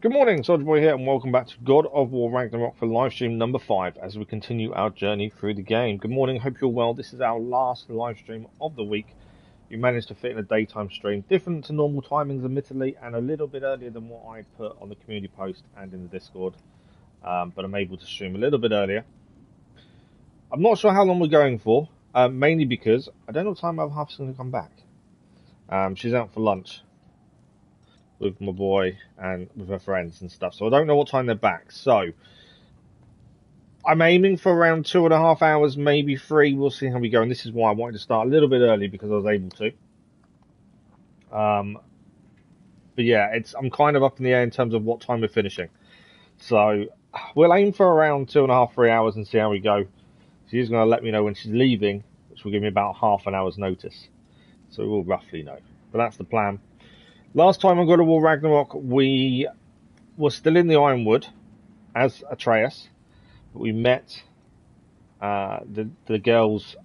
Good morning, Soldier Boy here, and welcome back to God of War Ragnarok for livestream number 5 as we continue our journey through the game. Good morning, hope you're well. This is our last livestream of the week. We managed to fit in a daytime stream, different to normal timings admittedly, and a little bit earlier than what I put on the community post and in the Discord. But I'm able to stream a little bit earlier. I'm not sure how long we're going for, mainly because I don't know what time Half's going to come back. She's out for lunch with my boy and with her friends and stuff, so I don't know what time they're back. So I'm aiming for around 2.5 hours, maybe 3. We'll see how we go, and this is why I wanted to start a little bit early, because I was able to. But yeah, I'm kind of up in the air in terms of what time we're finishing. So we'll aim for around 2.5, 3 hours and see how we go. She's going to let me know when she's leaving, which will give me about half an hour's notice. So we'll roughly know. But that's the plan. Last time on God of War Ragnarok, we were still in the Ironwood as Atreus. We met the girl's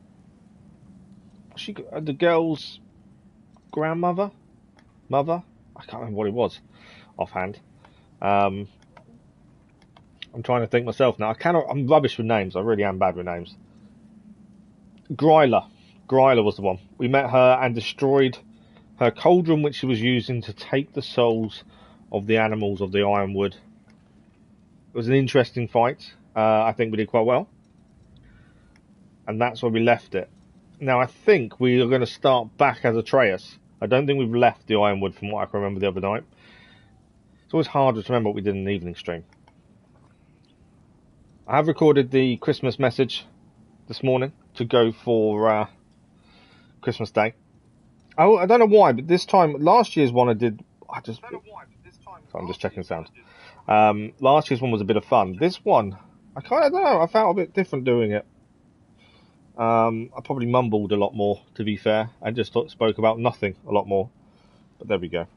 grandmother, mother. I can't remember what it was offhand. I'm trying to think myself now. I'm rubbish with names. I really am bad with names. Gryla was the one. We met her and destroyed her cauldron, which she was using to take the souls of the animals of the Ironwood. It was an interesting fight. I think we did quite well. And that's where we left it. Now, I think we are going to start back as Atreus. I don't think we've left the Ironwood from what I can remember the other night. It's always harder to remember what we did in the evening stream. I have recorded the Christmas message this morning to go for Christmas Day. Oh, I don't know why, but this time, last year's one I'm just checking sound. Last year's one was a bit of fun. This one, I don't know, I felt a bit different doing it. I probably mumbled a lot more, to be fair, and just spoke about nothing a lot more. But there we go.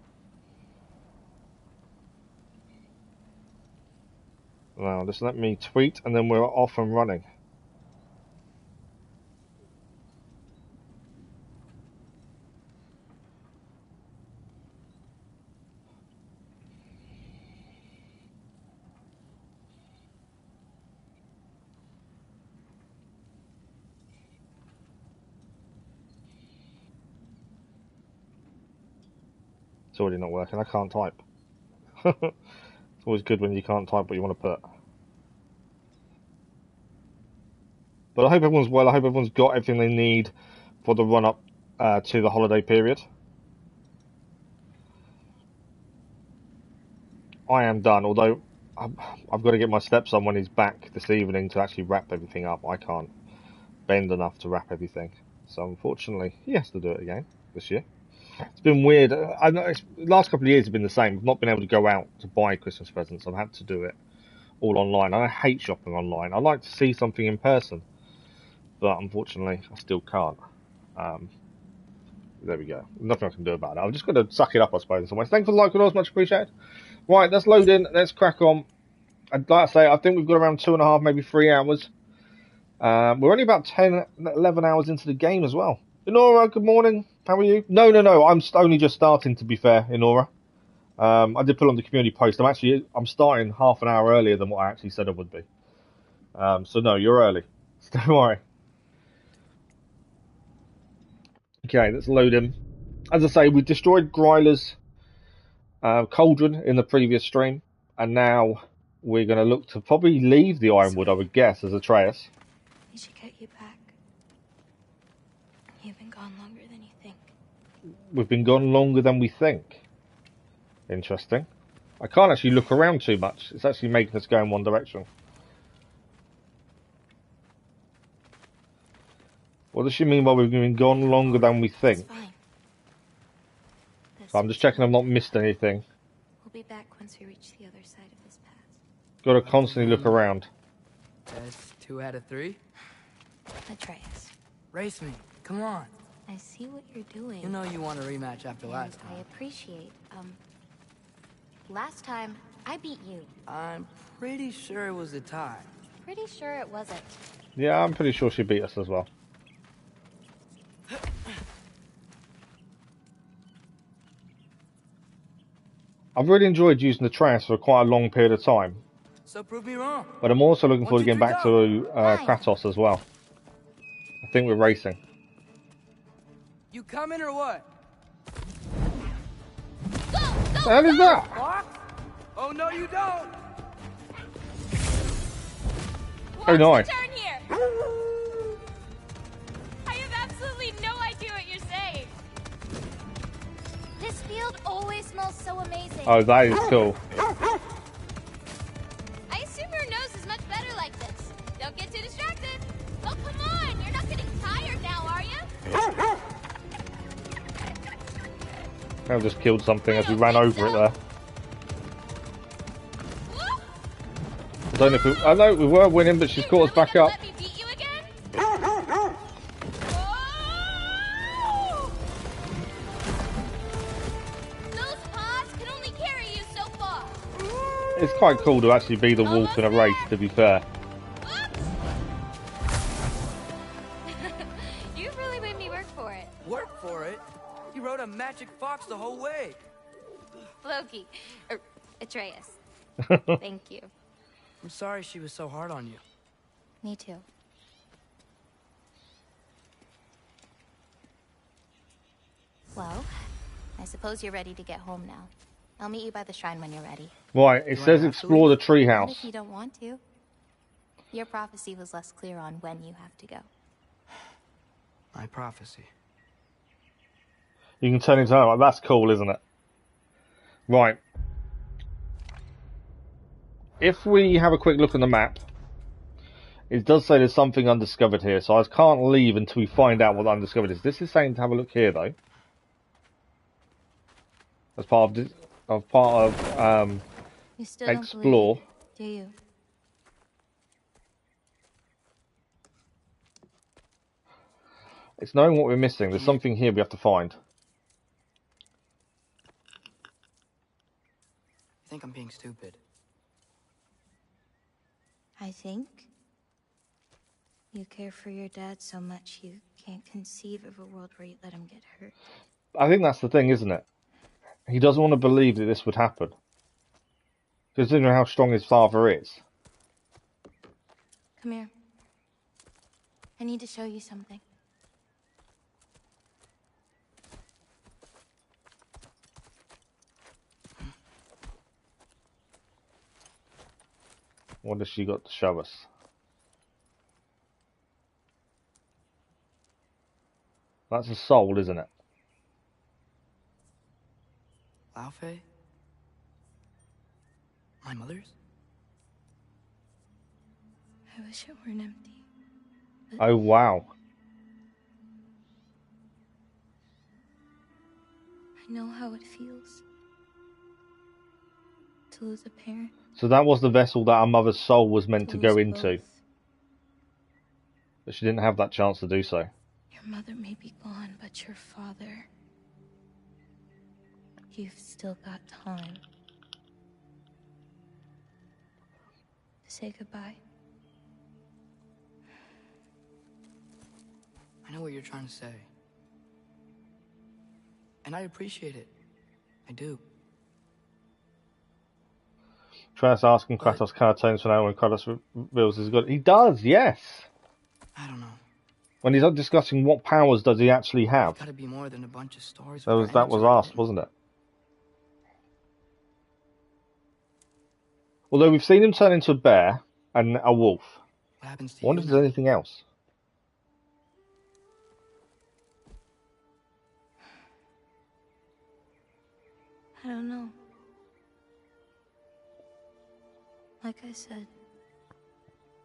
Now, just let me tweet, and then we're off and running. It's already not working. I can't type. It's always good when you can't type what you want to put. But I hope everyone's well. I hope everyone's got everything they need for the run-up to the holiday period. I am done, although I've got to get my stepson when he's back this evening to actually wrap everything up. I can't bend enough to wrap everything. So unfortunately, he has to do it again this year. It's been weird. The last couple of years have been the same. I've not been able to go out to buy Christmas presents. I've had to do it all online. I hate shopping online. I like to see something in person, but unfortunately, I still can't. There we go. Nothing I can do about it. I've just got to suck it up, I suppose, in some ways. Thanks for the like, much appreciated. Right, let's load in. Let's crack on. I'd like to say, I think we've got around 2.5, maybe 3 hours. We're only about 10, 11 hours into the game as well. Inora, good morning. How are you? No. I'm only just starting, to be fair, Inora. I did put on the community post. I'm starting half an hour earlier than what I actually said I would be. So no, you're early. So don't worry. Okay, let's load in. As I say, we destroyed Gryla's cauldron in the previous stream, and now we're going to look to probably leave the Ironwood, I would guess, as Atreus. We should get you back. You've been gone longer than you think. We've been gone longer than we think. Interesting. I can't actually look around too much. It's actually making us go in one direction. What does she mean by we've been gone longer than we think? So I'm just checking I've not missed anything. We'll be back once we reach the other side of this pass. Got to constantly look around. That's 2 out of 3. Atreus. Race me. Come on. I see what you're doing. You know you want a rematch after last time. I appreciate. Last time, I beat you. I'm pretty sure it was a tie. Pretty sure it wasn't. Yeah, I'm pretty sure she beat us as well. I've really enjoyed using Atreus for quite a long period of time. So prove me wrong. But I'm also looking forward to 1, 2, getting 3, back go. to Kratos as well. I think we're racing. You coming or what? What the hell is that? Fox? Oh no, you don't. Oh, nice. Turn here. I have absolutely no idea what you're saying. This field always smells so amazing. Oh, that is cool. I assume your nose is much better like this. Don't get too distracted. Oh, come on. You're not getting tired now, are you? I just killed something as we ran over it there. I don't know if I know we were winning, but she's caught us back up. Let me beat you again? Those paws can only carry you so far. It's quite cool to actually be the wolf in a race, to be fair. You really made me work for it. Work for it. You rode a magic fox the whole way. Loki. Atreus. Thank you. I'm sorry she was so hard on you. Me too. Well, I suppose you're ready to get home now. I'll meet you by the shrine when you're ready. Right, it says explore the What treehouse. if you don't want to? Your prophecy was less clear on when you have to go. My prophecy. You can turn into her. That's cool, isn't it? Right. If we have a quick look on the map, it does say there's something undiscovered here, so I can't leave until we find out what undiscovered is. This is saying to have a look here, though. As part of You still don't explore. believe, do you? It's knowing what we're missing. There's something here we have to find. I think I'm being stupid. I think you care for your dad so much you can't conceive of a world where you let him get hurt. I think that's the thing, isn't it? He doesn't want to believe that this would happen. Considering how strong his father is. Come here. I need to show you something. What has she got to show us? That's a soul, isn't it? Laufey? My mother's? I wish it weren't empty. Oh, wow. I know how it feels to lose a parent. So that was the vessel that our mother's soul was meant to go lose into. both. But she didn't have that chance to do so. Your mother may be gone, but your father... You've still got time to say goodbye. I know what you're trying to say. And I appreciate it. I do. Atreus asking Kratos cartoons for now when Kratos reveals he's good. He does, yes! I don't know. When he's discussing what powers does he actually have. Gotta be more than a bunch of stories. That was asked, wasn't it? Although we've seen him turn into a bear and a wolf. What happens to I wonder you if there's anything else. I don't know. Like I said,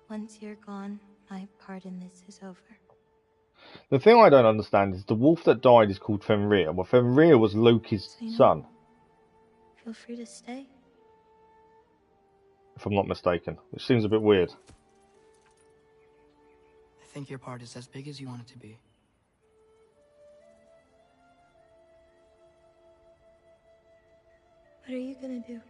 once you're gone, my part in this is over. The thing I don't understand is the wolf that died is called Fenrir. Well, Fenrir was Loki's son, Feel free to stay. if I'm not mistaken. Which seems a bit weird. I think your part is as big as you want it to be. What are you gonna do?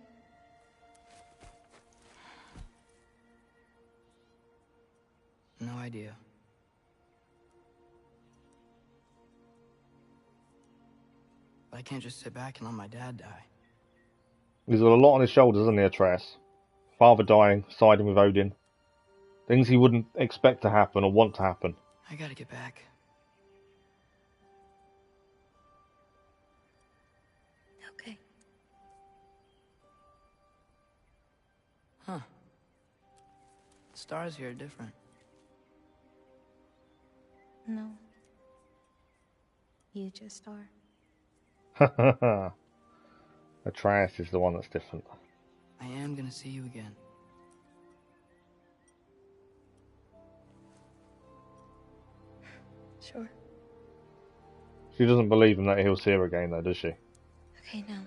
No idea. But I can't just sit back and let my dad die. He's got a lot on his shoulders, isn't he, Atreus? Father dying, siding with Odin. Things he wouldn't expect to happen or want to happen. I gotta get back. Okay. Huh. The stars here are different. No. You just are. Atreus is the one that's different. I am gonna see you again. Sure. She doesn't believe him that he'll see her again, though, does she? Okay, now.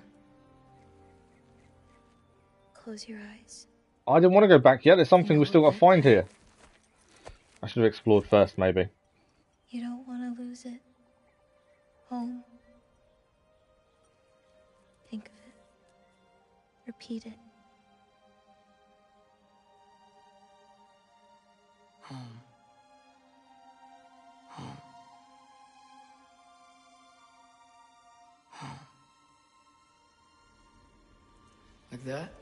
Close your eyes. I didn't want to go back yet. There's something You know we've still got to what? find here. I should have explored first, maybe. You don't want to lose it. Home. Think of it. Repeat it. Home. Home. Home. Like that?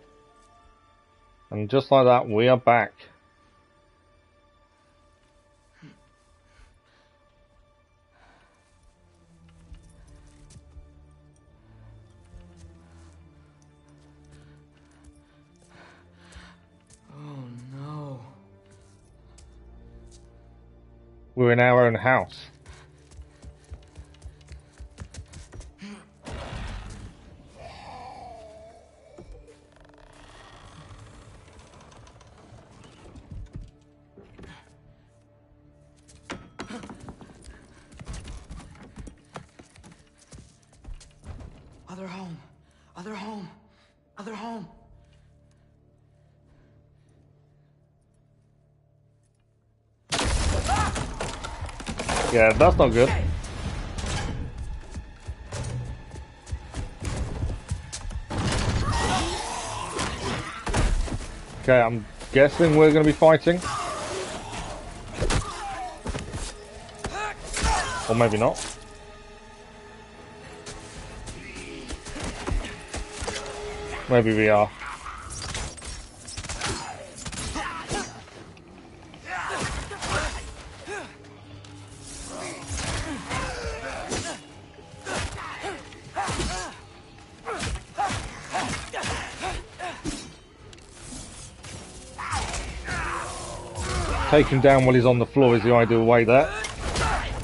And just like that, we are back. Oh no. We're in our own house. Other home. Other home. Other home. Yeah, that's not good. Okay, I'm guessing we're going to be fighting. Or maybe not. Maybe we are. Take him down while he's on the floor is the ideal way there.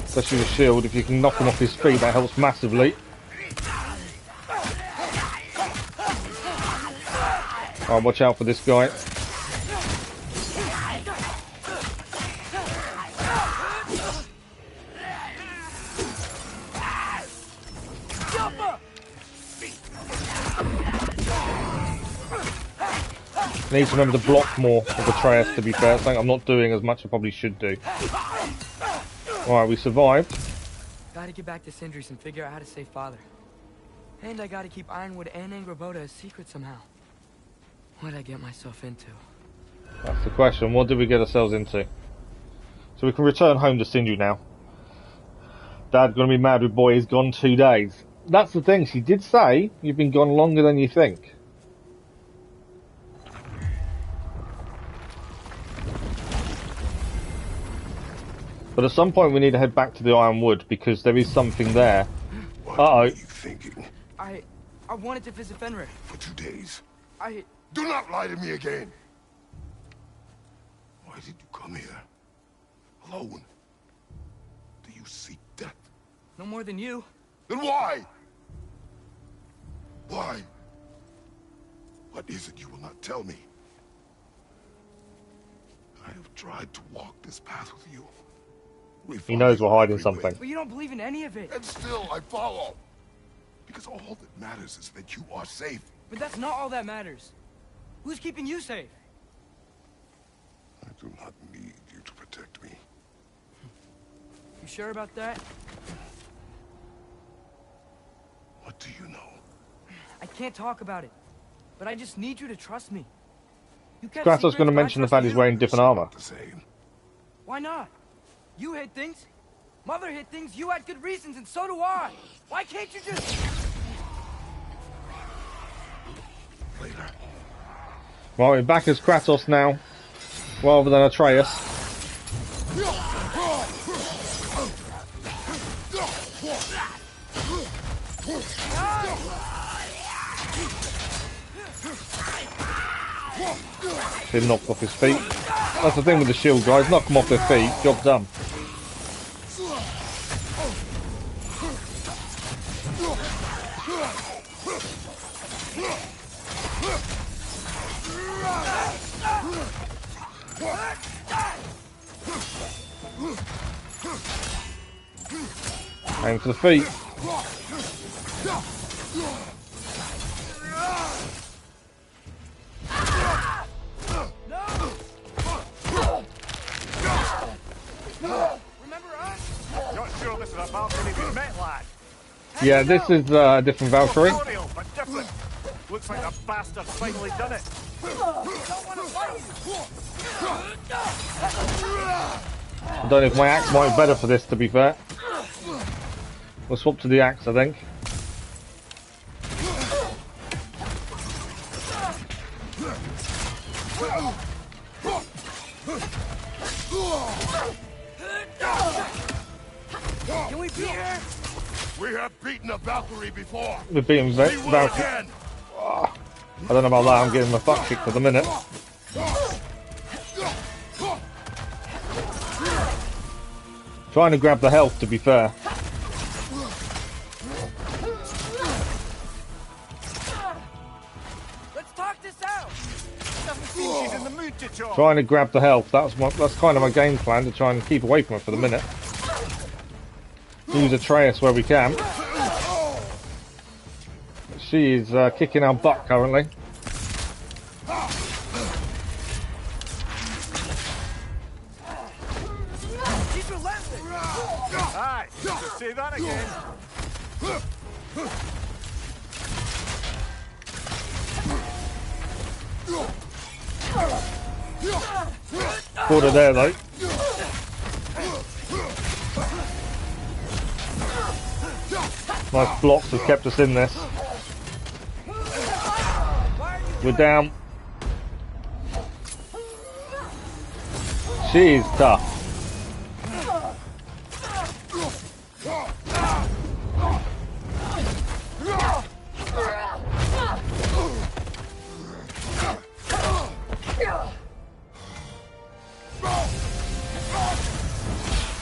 Especially with shield, if you can knock him off his feet, that helps massively. Alright, watch out for this guy. Need to remember to block more of Atreus, to be fair. Something I'm not doing as much as I probably should do. Alright, we survived. Gotta get back to Sindri's and figure out how to save Father. And I gotta keep Ironwood and Angrboda a secret somehow. What'd I get myself into? That's the question. What did we get ourselves into? So we can return home to Sindri now. Dad's gonna be mad with boy, he's gone 2 days. That's the thing, she did say you've been gone longer than you think. But at some point we need to head back to the Ironwood because there is something there. What are you thinking? I wanted to visit Fenrir. For 2 days. Do not lie to me again. Why did you come here? Alone? Do you seek death? No more than you. Then why? Why? What is it you will not tell me? I have tried to walk this path with you. He knows we're hiding something. But you don't believe in any of it. And still I follow. Because all that matters is that you are safe. But that's not all that matters. Who's keeping you safe? I do not need you to protect me. You sure about that? What do you know? I can't talk about it. But I just need you to trust me. You kept Kratos going to secrets, but I mention the fact trusted he's you. wearing different armor. The same. Why not? You hid things. Mother hid things. You had good reasons, and so do I. Why can't you just... Right, we're back as Kratos now, rather than Atreus. Been knocked off his feet. That's the thing with the shield guys, knock them off their feet, job done. Aim for the feet. Not sure this is a Valkyrie we've met, lad. Yeah, this is a different Valkyrie. Colonial, but different. Looks like the bastard's finally done it. I don't know if my axe might be better for this, to be fair. We'll swap to the axe, I think. Can we beat her? We have beaten a Valkyrie before. We've beaten We will Valkyrie. again. I don't know about that, I'm getting my butt kicked for the minute. Trying to grab the health, to be fair. Let's talk this out. Doesn't seem she's in the mood to talk. Trying to grab the health. That's kind of my game plan, to try and keep away from her for the minute. Use Atreus where we can. She is kicking our butt currently. She's relentless. Aye, just say that again. Caught her there though. Nice blocks have kept us in this. We're down. She is tough.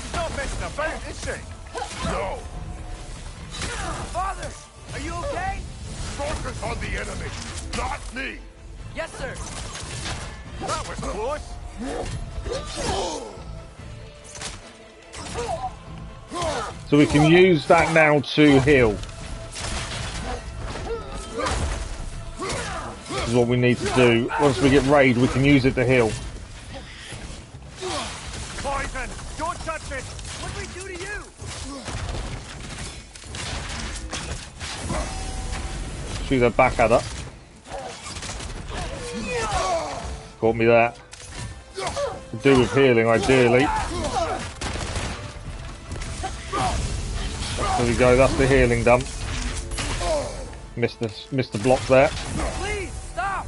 She's not messing about, is she? No. Father, are you okay? Focus on the enemy, not me. Yes, sir. That was close. So we can use that now to heal. This is what we need to do. Once we get raid, we can use it to heal. Poison! Don't touch it! What did we do to you? Shoot her back at her. Caught me there. Could do with healing, ideally. There we go, that's the healing done. Missed the block there. Please, stop!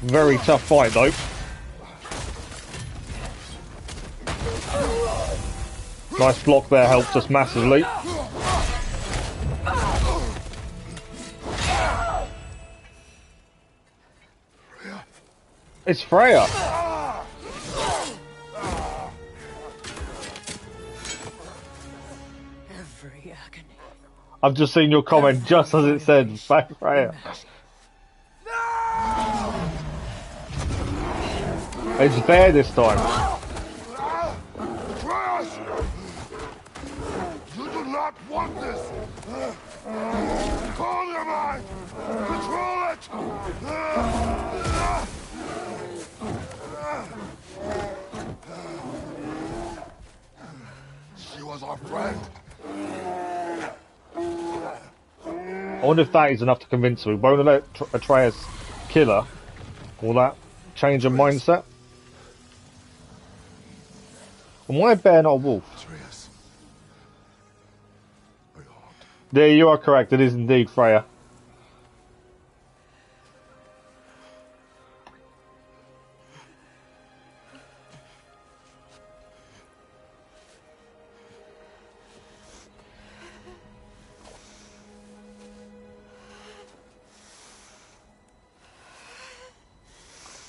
Very tough fight though. Nice block there, helped us massively. It's Freya. Every agony. I've just seen your comment just as it said, Freya. It's Bear this time. Atreus! You do not want this. Calm your mind. Control it. She was our friend. I wonder if that is enough to convince her. We won't let Atreus kill her. Will that change her mindset? And why a bear, not a wolf? There, you are correct. It is indeed Freya.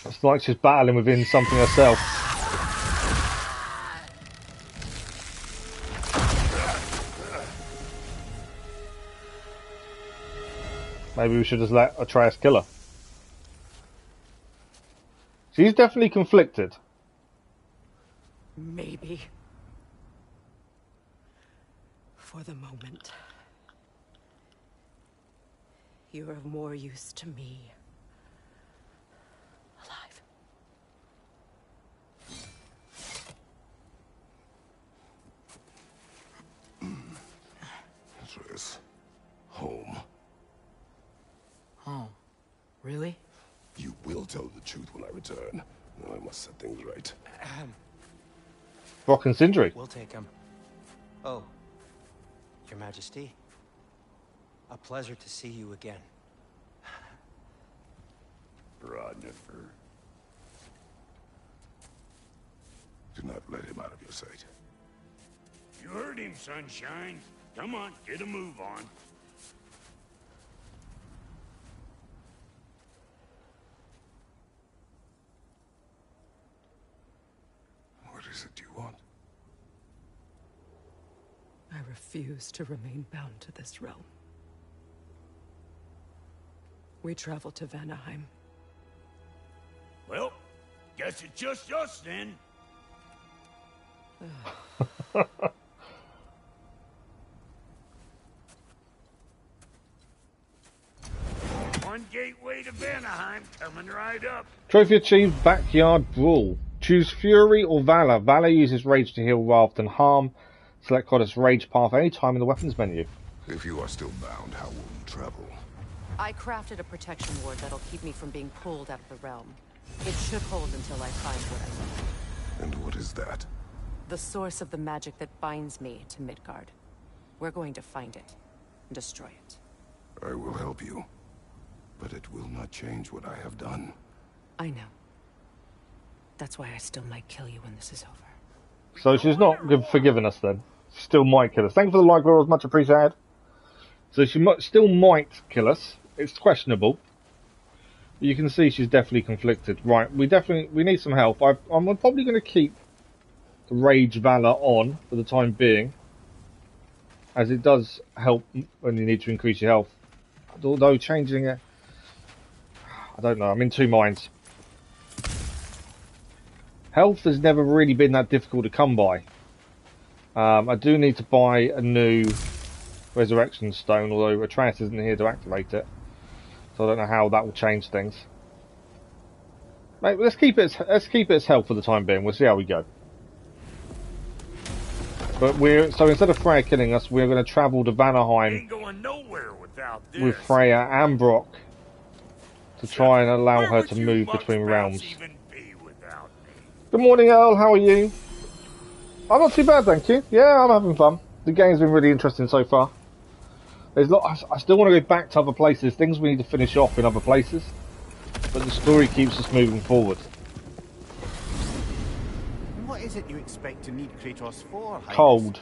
It's like she's battling within something herself. Maybe we should just let Atreus kill her. She's definitely conflicted. Maybe. For the moment. You are of more use to me. Alive. Atreus. Home. Oh, really? You will tell the truth when I return. Now I must set things right. Brock and Sindri. We'll take him. Oh, Your Majesty. A pleasure to see you again. Ragnarok. Do not let him out of your sight. You heard him, Sunshine. Come on, get a move on. What is it you want? I refuse to remain bound to this realm. We travel to Vanaheim. Well, guess it's just us then. One gateway to Vanaheim coming right up. Trophy achieved, Backyard Brawl. Choose Fury or Valor. Valor uses Rage to heal rather than harm. Select Goddess Rage path any time in the weapons menu. If you are still bound, how will you travel? I crafted a protection ward that'll keep me from being pulled out of the realm. It should hold until I find what I need. And what is that? The source of the magic that binds me to Midgard. We're going to find it and destroy it. I will help you. But it will not change what I have done. I know. That's why I still might kill you when this is over. So she's not forgiving us then. She still might kill us. Thank you for the like, girls. Much appreciated. So she still might kill us. It's questionable. But you can see she's definitely conflicted. Right, we need some help. I'm probably going to keep the Rage Valor on for the time being, as it does help when you need to increase your health. Although changing it, I don't know. I'm in two minds. Health has never really been that difficult to come by. I do need to buy a new Resurrection Stone, although Atreus isn't here to activate it. So I don't know how that will change things. Mate, let's keep it as health for the time being. We'll see how we go. But so instead of Freya killing us, we're going to travel to Vanaheim Ain't going nowhere without this. with Freya and Brock to try and allow her to move between realms. Good morning, Earl. How are you? I'm not too bad, thank you. Yeah, I'm having fun. The game's been really interesting so far. I still want to go back to other places. Things we need to finish off in other places. But the story keeps us moving forward. What is it you expect to need Kratos for, Highness? Cold.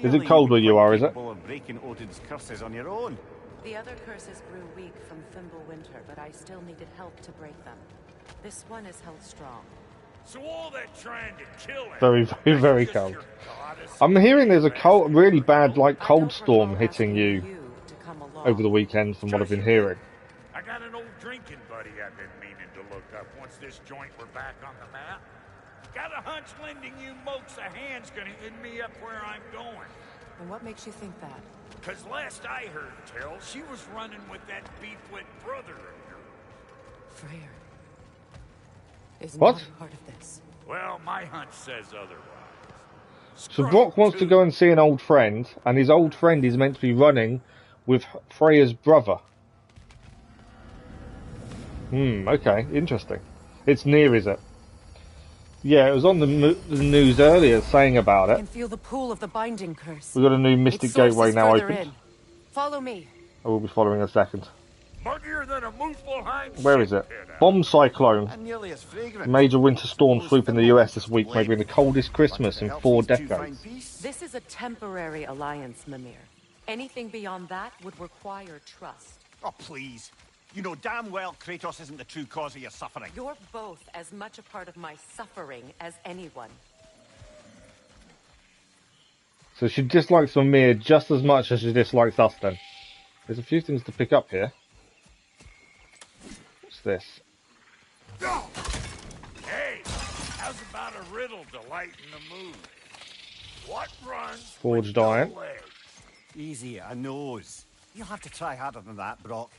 Is it cold where you are, is it? Of breaking Odin's curses on your own. The other curses grew weak from Thimble Winter, but I still needed help to break them. This one is held strong. So all that trying to kill him. Very, very, very cold. I'm hearing there's a really bad, cold storm hitting you over the weekend, from what I've been hearing. I got an old drinking buddy I've been meaning to look up once this joint were back on the map. Got a hunch lending you mokes a hand's gonna end me up where I'm going. And what makes you think that? Cause last I heard tell, she was running with that beefwit brother of yours. Freya is What? not part of this. Well, my hunch says otherwise. So Brock wants to go and see an old friend, and his old friend is meant to be running with Freya's brother. Okay, interesting. It's near, is it? Yeah, it was on the news earlier saying about I it. can feel the pull of the binding curse. We've got a new Mystic Gateway now open. Follow me. I will be following in a second. Muggier than a mooseful hind. Where is it? Bomb cyclone. And nearly as fragrant. Major winter storm sweeping the US this week, may bring the coldest Christmas in 4 decades. This is a temporary alliance, Mimir. Anything beyond that would require trust. Oh, please. You know damn well Kratos isn't the true cause of your suffering. You're both as much a part of my suffering as anyone. So she dislikes Mimir just as much as she dislikes us then. There's a few things to pick up here. What's this? Hey, how's about a riddle to lighten the mood? What runs Forged iron. Easy, I knows. You'll have to try harder than that, Brock.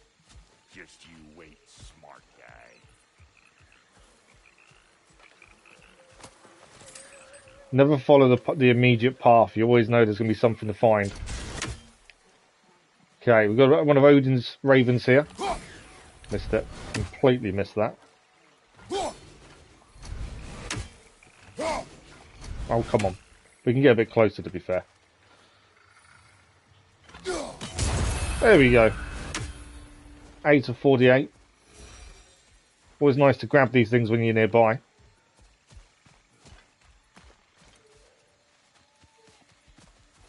Just you wait, smart guy. Never follow the immediate path. You always know there's going to be something to find. Okay, we've got one of Odin's ravens here. Missed it. Completely missed that. Oh, come on. We can get a bit closer, to be fair. There we go. 8 of 48. Always nice to grab these things when you're nearby.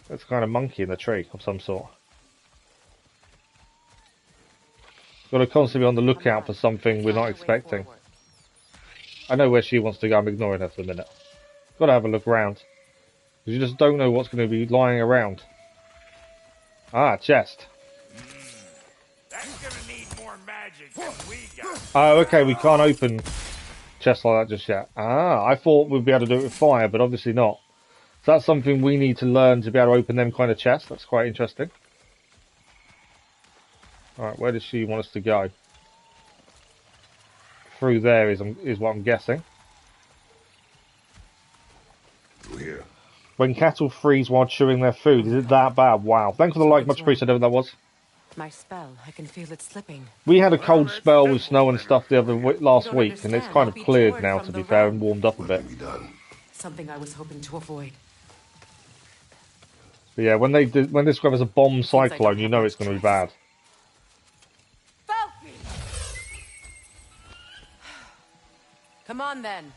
That's kind of monkey in a tree of some sort. Got to constantly be on the lookout for something we're not expecting. I know where she wants to go. I'm ignoring her for a minute. Got to have a look around. Because you just don't know what's going to be lying around. Ah, chest. That's gonna need more magic than we got. Oh, okay, we can't open chests like that just yet. Ah, I thought we'd be able to do it with fire, but obviously not. So that's something we need to learn to be able to open them kind of chests. That's quite interesting. Alright, where does she want us to go? Through there is what I'm guessing. Here. When cattle freeze while chewing their food, is it that bad? Wow. Thanks for the like, much appreciated, whatever that was. My spell, I can feel it slipping. We had a cold spell with snow and stuff last week, and it's kind of cleared now, to be fair, and warmed up a bit. Something I was hoping to avoid. But yeah, when they describe it as a bomb cyclone, you know it's going to be bad. Come on then.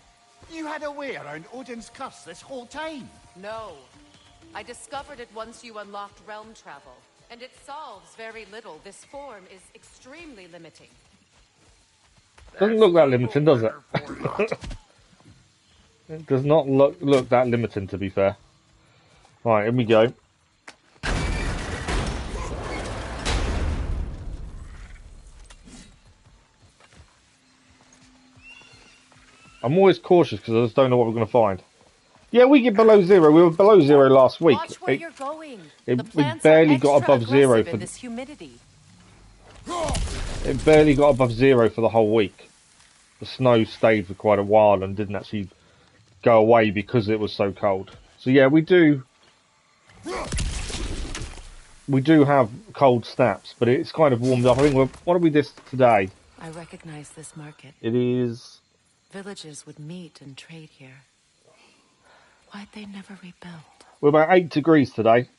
You had a way around Odin's curse this whole time. No. I discovered it once you unlocked realm travel. And it solves very little. This form is extremely limiting. Doesn't look that limiting, does it? It does not look that limiting, to be fair. Right, here we go. I'm always cautious because I just don't know what we're going to find. Yeah, we get below zero. We were below zero last week. Watch where you're going. We barely got above zero for this humidity. It barely got above zero for the whole week. The snow stayed for quite a while and didn't actually go away because it was so cold. So yeah, we do have cold snaps, but it's kind of warmed up. I think what are we this today? I recognize this market. It is. Villages would meet and trade here. Why'd they never rebuild? We're about 8 degrees today,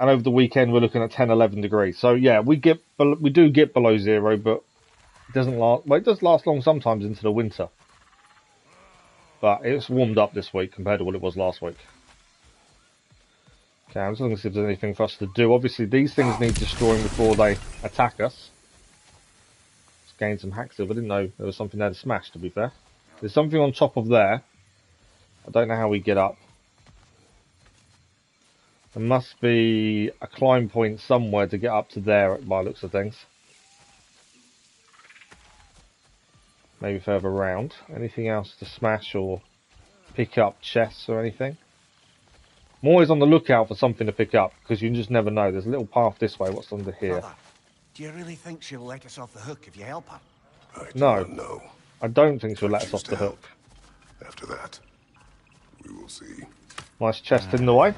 and over the weekend we're looking at 10, 11 degrees. So yeah, we do get below zero, but it doesn't last. Well, it does last long sometimes into the winter. But it's warmed up this week compared to what it was last week. Okay, I'm just looking to see if there's anything for us to do. Obviously, these things need destroying before they attack us. Let's gain some hacks. I didn't know there was something there to smash, to be fair. There's something on top of there. I don't know how we get up. There must be a climb point somewhere to get up to there by the looks of things. Maybe further around. Anything else to smash or pick up chests or anything? I'm always on the lookout for something to pick up because you just never know. There's a little path this way. What's under here? Father, do you really think she'll let us off the hook if you help her? No. I don't think she'll let us off the hook. After that, we will see. Nice chest in the way.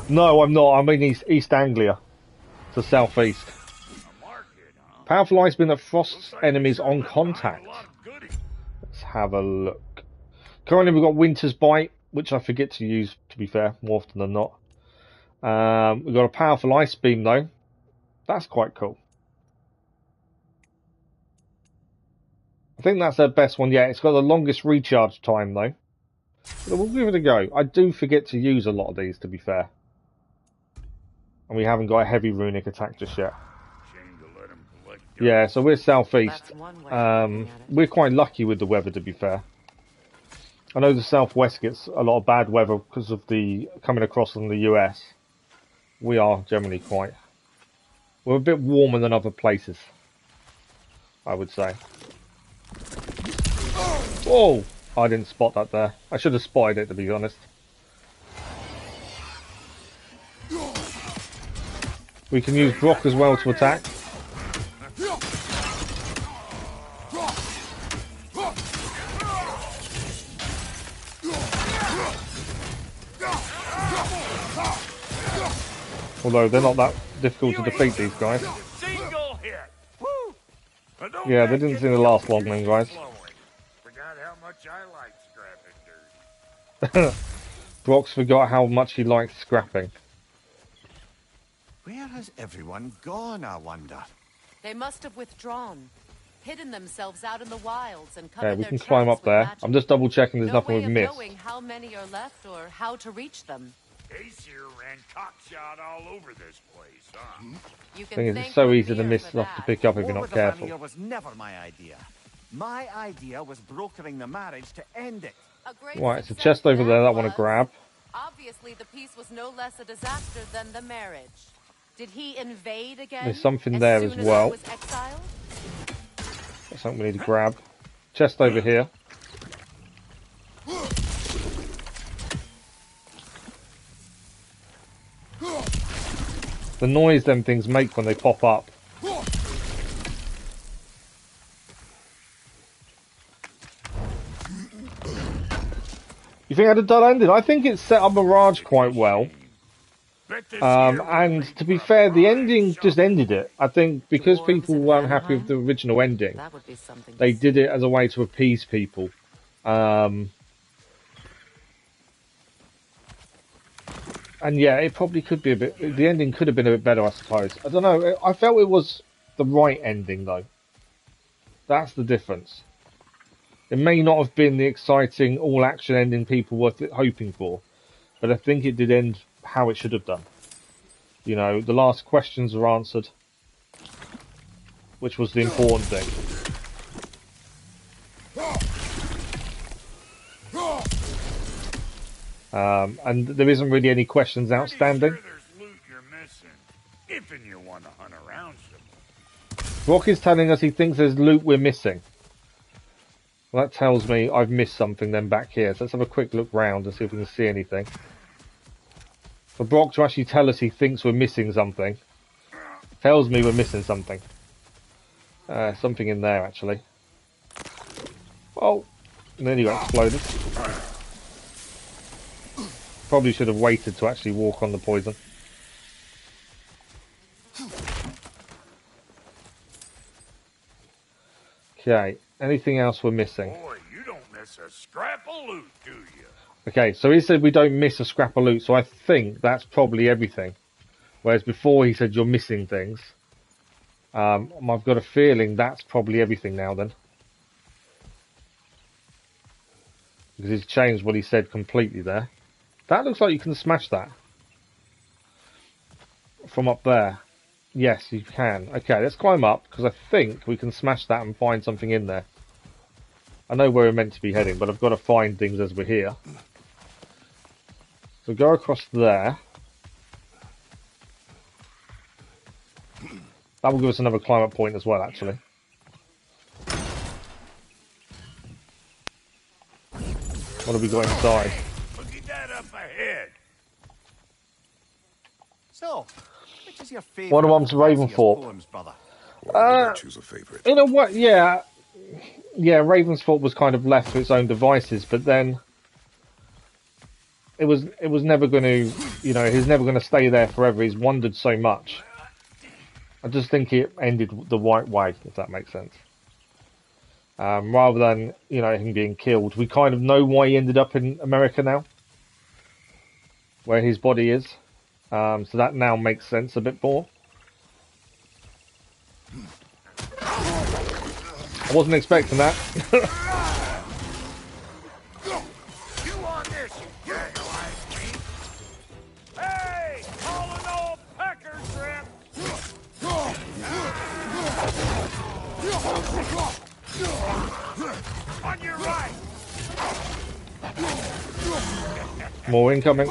No, I'm not. I'm in East Anglia. To southeast. Powerful ice beam that frosts enemies on contact. Let's have a look. Currently we've got Winter's Bite, which I forget to use, to be fair, more often than not. We've got a powerful ice beam though. That's quite cool. I think that's their best one yet. It's got the longest recharge time though. But we'll give it a go. I do forget to use a lot of these, to be fair. And we haven't got a heavy runic attack just yet. Yeah, so we're southeast. We're quite lucky with the weather, to be fair. I know the southwest gets a lot of bad weather because of the coming across from the US. We are generally quite... We're a bit warmer than other places, I would say. Whoa! I didn't spot that there. I should have spotted it, to be honest. We can use Brock as well to attack. Although they're not that difficult to defeat, these guys. Yeah, they didn't seem to last long then, guys. Forgot how much I like scrapping dirt. Brock's forgot how much he likes scrapping. Where has everyone gone, I wonder? They must have withdrawn, hidden themselves out in the wilds, and covered Yeah, we their can climb up tracks with there. magic. I'm just double checking there's nothing No way we've of missed. knowing how many are left or how to reach them. Aesir ran cockshot all over this place, huh? You The can thing is, thank it's so Lemire easy to miss for stuff to that. pick up if you're War not with the careful. Vanir was never my idea. My idea was brokering the marriage to end it. A great Right, it's a success chest over there that I want was. to grab. Obviously, the peace was no less a disaster than the marriage. Did he invade again? There's something as there soon as as well. I was exiled? That's something we need to grab. Chest over here. The noise them things make when they pop up. You think I had a dull ending? I think it set up Mirage quite well. And to be fair, the ending just ended it. I think because people weren't happy with the original ending, That would be something. they did it as a way to appease people. And yeah, it probably could be a bit... The ending could have been a bit better, I suppose. I don't know. I felt it was the right ending, though. That's the difference. It may not have been the exciting, all-action ending people were hoping for, but I think it did end how it should have done. You know, the last questions were answered, which was the important thing. And there isn't really any questions outstanding. Sure there's loot you're missing, if and you want to hunt around some. Brock is telling us he thinks there's loot we're missing. Well, that tells me I've missed something then back here. So let's have a quick look round and see if we can see anything. For Brock to actually tell us he thinks we're missing something, tells me we're missing something. Something in there, actually. Oh, and then he got exploded. Probably should have waited to actually walk on the poison. Okay, anything else we're missing? Boy, you don't miss a scrap of loot, do you? Okay, so he said we don't miss a scrap of loot, so I think that's probably everything. Whereas before he said you're missing things. I've got a feeling that's probably everything now then. Because he's changed what he said completely there. That looks like you can smash that. From up there. Yes, you can. Okay, let's climb up, because I think we can smash that and find something in there. I know where we're meant to be heading, but I've got to find things as we're here. So go across there. That will give us another climb up point as well, actually. What have we got inside? Look at that up ahead. So, which is your favourite? One of them's Ravenfort. Poems, brother? Choose a favorite. In a way, yeah. Yeah, Ravensfort was kind of left to its own devices, but then it was never going to, you know, he's never going to stay there forever. He's wandered so much. I just think it ended the right way, if that makes sense. Rather than, you know, him being killed. We kind of know why he ended up in America now. Where his body is. So that now makes sense a bit more. I wasn't expecting that. You on this, you jackalite me? Hey, calling all pecker trip. On your right. More incoming.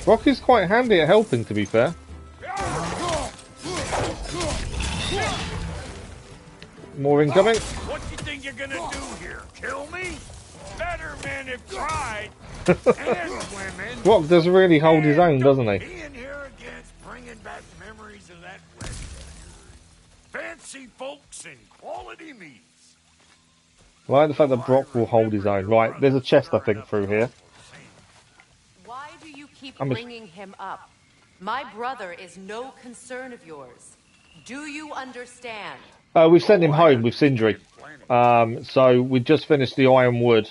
Brock is quite handy at helping, to be fair. More incoming. What do you think you're gonna do here? Kill me? Better men have tried. And women. Brock does really hold his own, doesn't he? Being here against bringing back memories of that wedding. Fancy folks and quality meats. I like the fact that Brock will hold his own. Right, there's a chest, I think, through here. Why do you keep bringing him up? My brother is no concern of yours. Do you understand? We've sent him home with Sindri. So we just finished the Ironwood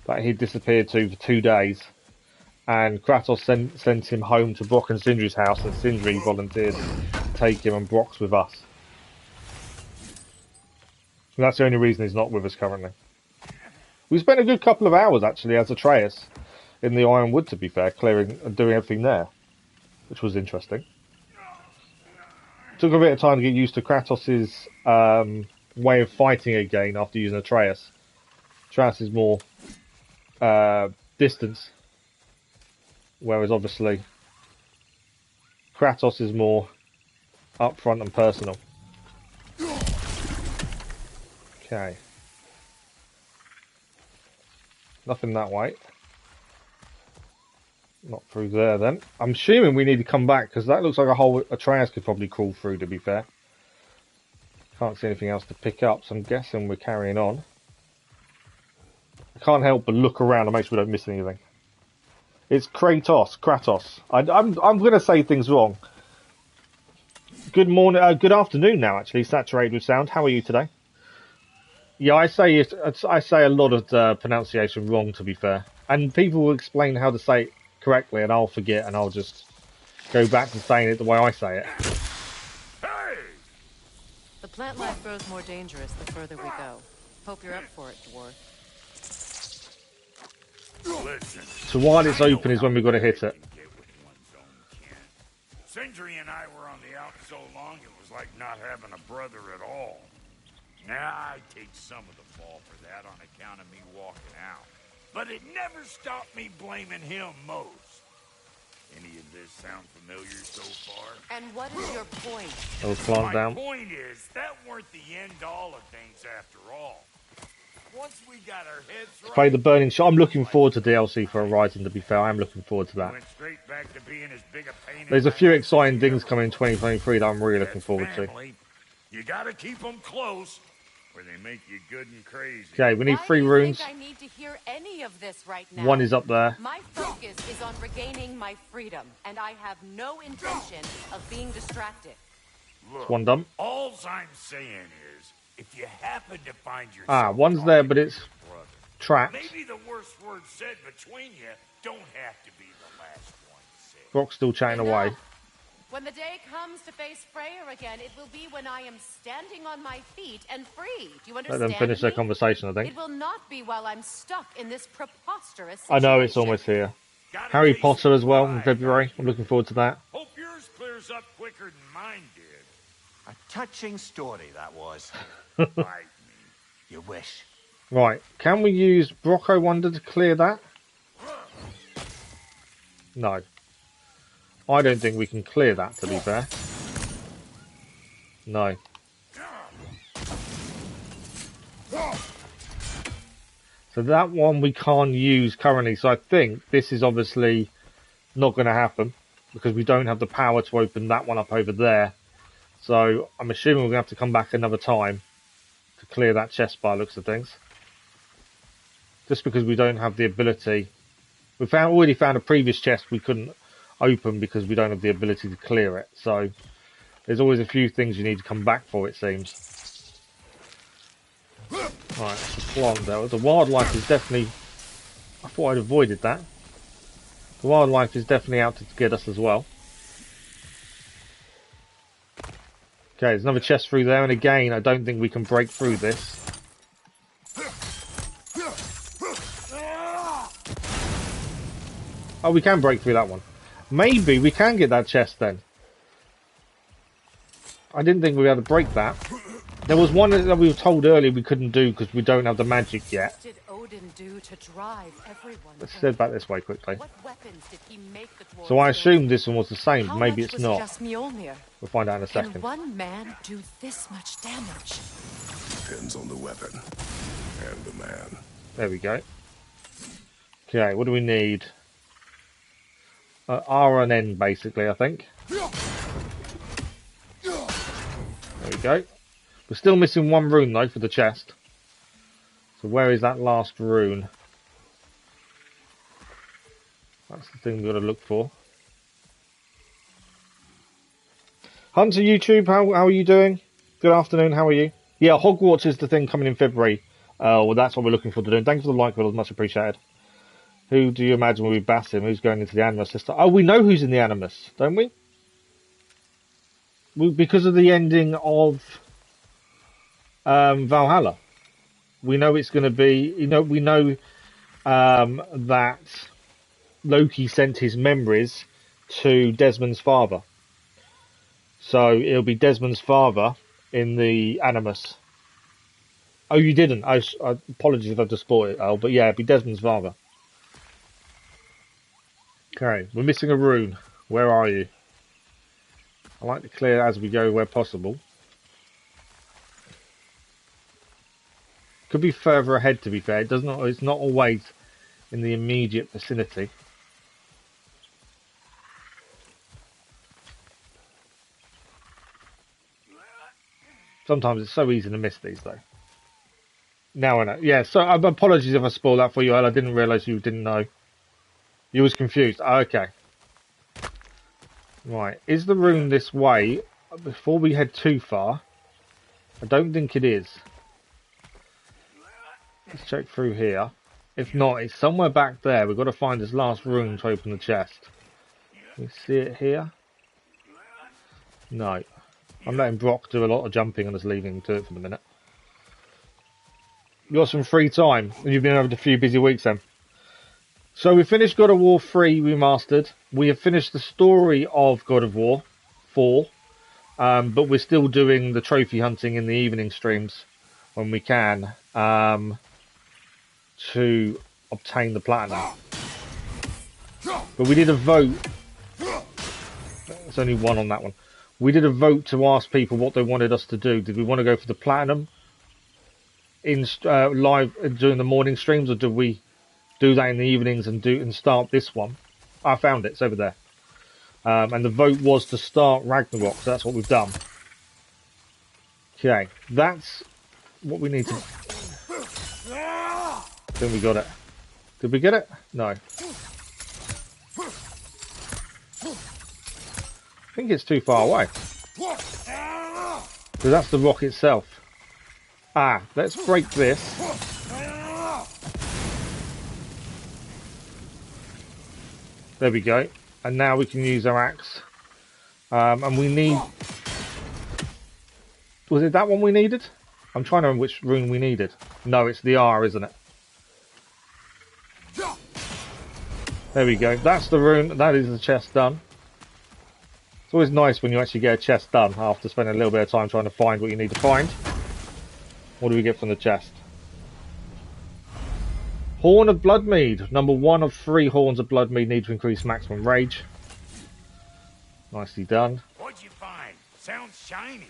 that he disappeared to for 2 days. And Kratos sent him home to Brock and Sindri's house, and Sindri volunteered to take him, and Brock's with us. And that's the only reason he's not with us currently. We spent a good couple of hours, actually, as Atreus in the Ironwood, to be fair, clearing and doing everything there, which was interesting. Took a bit of time to get used to Kratos' way of fighting again after using Atreus. Atreus is more distance, whereas obviously Kratos is more upfront and personal. Okay. Nothing that way. Not through there then. I'm assuming we need to come back because that looks like a hole Atreus could probably crawl through, to be fair. Can't see anything else to pick up, so I'm guessing we're carrying on. I can't help but look around and make sure we don't miss anything. It's Kratos. I'm going to say things wrong. Good morning, good afternoon now actually, saturated with sound. How are you today? Yeah, I say a lot of the pronunciation wrong, to be fair. And people will explain how to say it correctly and I'll forget and I'll just go back to saying it the way I say it. Hey! The plant life grows more dangerous the further we go. Hope you're up for it, dwarf. Listen, so while it's open is when we've got to hit it. Sindri and I were on the out so long it was like not having a brother at all. Now I take some of the fall for that on account of me walking out. But it never stopped me blaming him most. Any of this sound familiar so far? And what is your point? I'll plant down. My point is, that weren't the end all of things after all. Once we got our heads right, Play the Burning Shot. I'm looking forward to DLC for Horizon, to be fair. I am looking forward to that. went straight back to being as big a pain There's a in the few ass exciting as things ever. coming in 2023 that I'm really looking That's forward to. family. You gotta keep them close, or they make you good and crazy. Okay, we need Why 3 do you runes. think I need to hear any of this right now? 1 is up there. My focus is on regaining my freedom, and I have no intention of being distracted. Look, 1 done. all I'm saying is, if you happen to find yourself 1's there, but it's brother, trapped. maybe the worst word said between you don't have to be the last one said. Brock's still chatting away. Enough. When the day comes to face Freya again, it will be when I am standing on my feet and free. Do you Let understand them finish their me? conversation, I think. It will not be while I'm stuck in this preposterous I know it's situation. almost here. Gotta Harry taste Potter as well in pride. February. I'm looking forward to that. Hope yours clears up quicker than mine did. A touching story, that was. Bite me. You wish. Right, can we use Brocco Wonder to clear that? No. I don't think we can clear that, to be fair. No. So that one we can't use currently, so I think this is obviously not going to happen because we don't have the power to open that one up over there. So I'm assuming we're going to have to come back another time to clear that chest by looks of things. Just because we don't have the ability. We already found a previous chest we couldn't open because we don't have the ability to clear it. So there's always a few things you need to come back for, it seems. Right, the plant there. The wildlife is definitely... I thought I'd avoided that. The wildlife is definitely out to get us as well. Okay, there's another chest through there, and again, I don't think we can break through this. Oh, we can break through that one. Maybe we can get that chest then. I didn't think we were able to break that. There was one that we were told earlier we couldn't do because we don't have the magic yet. What did Odin do to drive everyone? Let's head back this way quickly. What weapons did he make the dwarves So I build? assumed this one was the same, but How maybe much it's was not. just Mjolnir? We'll find out in a Can second. one man do this much damage? Depends on the weapon and the man. There we go. Okay, what do we need? R and N, basically, I think. There we go. We're still missing one rune, though, for the chest. So where is that last rune? That's the thing we've got to look for. Hunter YouTube, how are you doing? Good afternoon, how are you? Yeah, Hogwarts is the thing coming in February. Well, that's what we're looking for to do. Thank you for the like, it was much appreciated. Who do you imagine will be Basim? Who's going into the Animus system? Oh, we know who's in the Animus, don't we? Because of the ending of Valhalla. We know it's going to be, we know that Loki sent his memories to Desmond's father. So it'll be Desmond's father in the Animus. Oh, you didn't? I apologies if I've just spoiled it, Al, but yeah, it'll be Desmond's father. Okay, we're missing a rune. Where are you? I like to clear as we go where possible. Could be further ahead, to be fair. It's not always in the immediate vicinity. Sometimes it's so easy to miss these, though. Now I know. Yeah, so apologies if I spoiled that for you, Al. I didn't realise you didn't know. You was confused. Oh, okay. Right. Is the rune this way? Before we head too far. I don't think it is. Let's check through here. If not, it's somewhere back there. We've got to find this last rune to open the chest. Can you see it here? No. I'm letting Brock do a lot of jumping and just leaving him to it for the minute. You got some free time. And you've been over a few busy weeks then. So we finished God of War 3 Remastered. We have finished the story of God of War 4. But we're still doing the trophy hunting in the evening streams when we can. To obtain the platinum. But we did a vote. There's only one on that one. We did a vote to ask people what they wanted us to do. Did we want to go for the platinum in live during the morning streams, or did we do that in the evenings and start this one? I found it. It's over there. And the vote was to start Ragnarok, so that's what we've done. Okay, that's what we need to... I think we got it. Did we get it? No. I think it's too far away. Because that's the rock itself. Ah, let's break this. There we go. And now we can use our axe. And we need... Was it that one we needed? I'm trying to remember which rune we needed. No, it's the R, isn't it? There we go. That's the rune. That is the chest done. It's always nice when you actually get a chest done after spending a little bit of time trying to find what you need to find. What do we get from the chest? Horn of Bloodmead. Number 1 of 3 horns of Bloodmead need to increase maximum rage. Nicely done. What'd you find? Sounds shiny.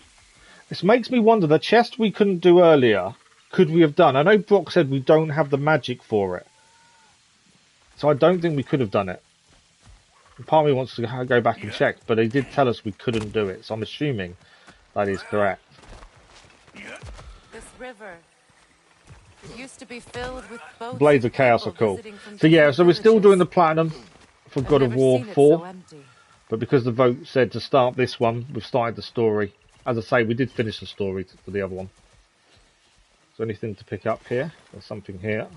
This makes me wonder, the chest we couldn't do earlier, could we have done? I know Brock said we don't have the magic for it. So I don't think we could have done it. Part of me wants to go back and check, but they did tell us we couldn't do it, so I'm assuming that is correct. This river, it used to be filled with boats. Blades of Chaos are cool. So yeah, so we're still doing the platinum for God of War 4. But because the vote said to start this one, we've started the story. As I say, we did finish the story for the other one. Is there anything to pick up here? There's something here.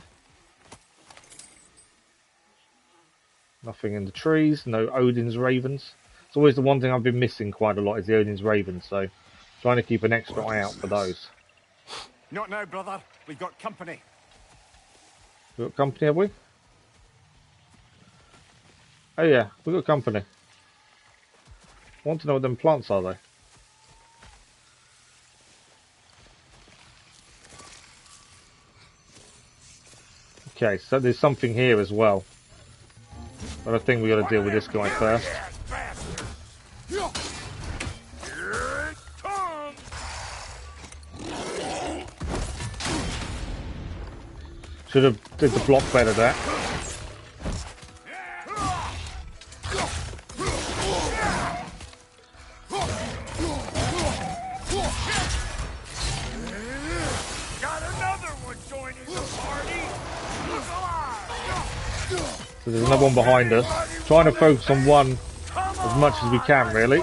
Nothing in the trees. No Odin's ravens. It's always the one thing I've been missing quite a lot is the Odin's ravens. So Trying to keep an extra eye out for those. Not now, brother. We've got company. We got company, have we? Oh yeah, we got company. I want to know what them plants are though. Okay, so there's something here as well. But I think we got to deal with this guy first. Should have did the block better there. So there's another one behind us. Trying to focus on one as much as we can, really.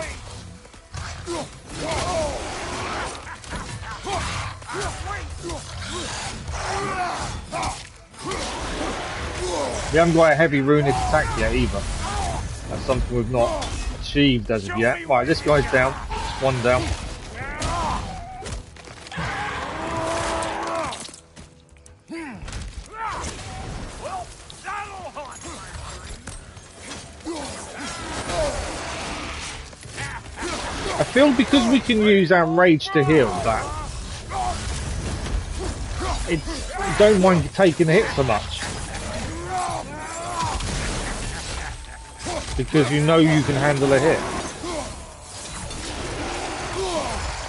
We haven't got a heavy runic attack yet either. That's something we've not achieved as of yet. Right, this guy's down. One down. I feel because we can use our rage to heal that it's don't mind taking a hit so much. Because you know you can handle a hit.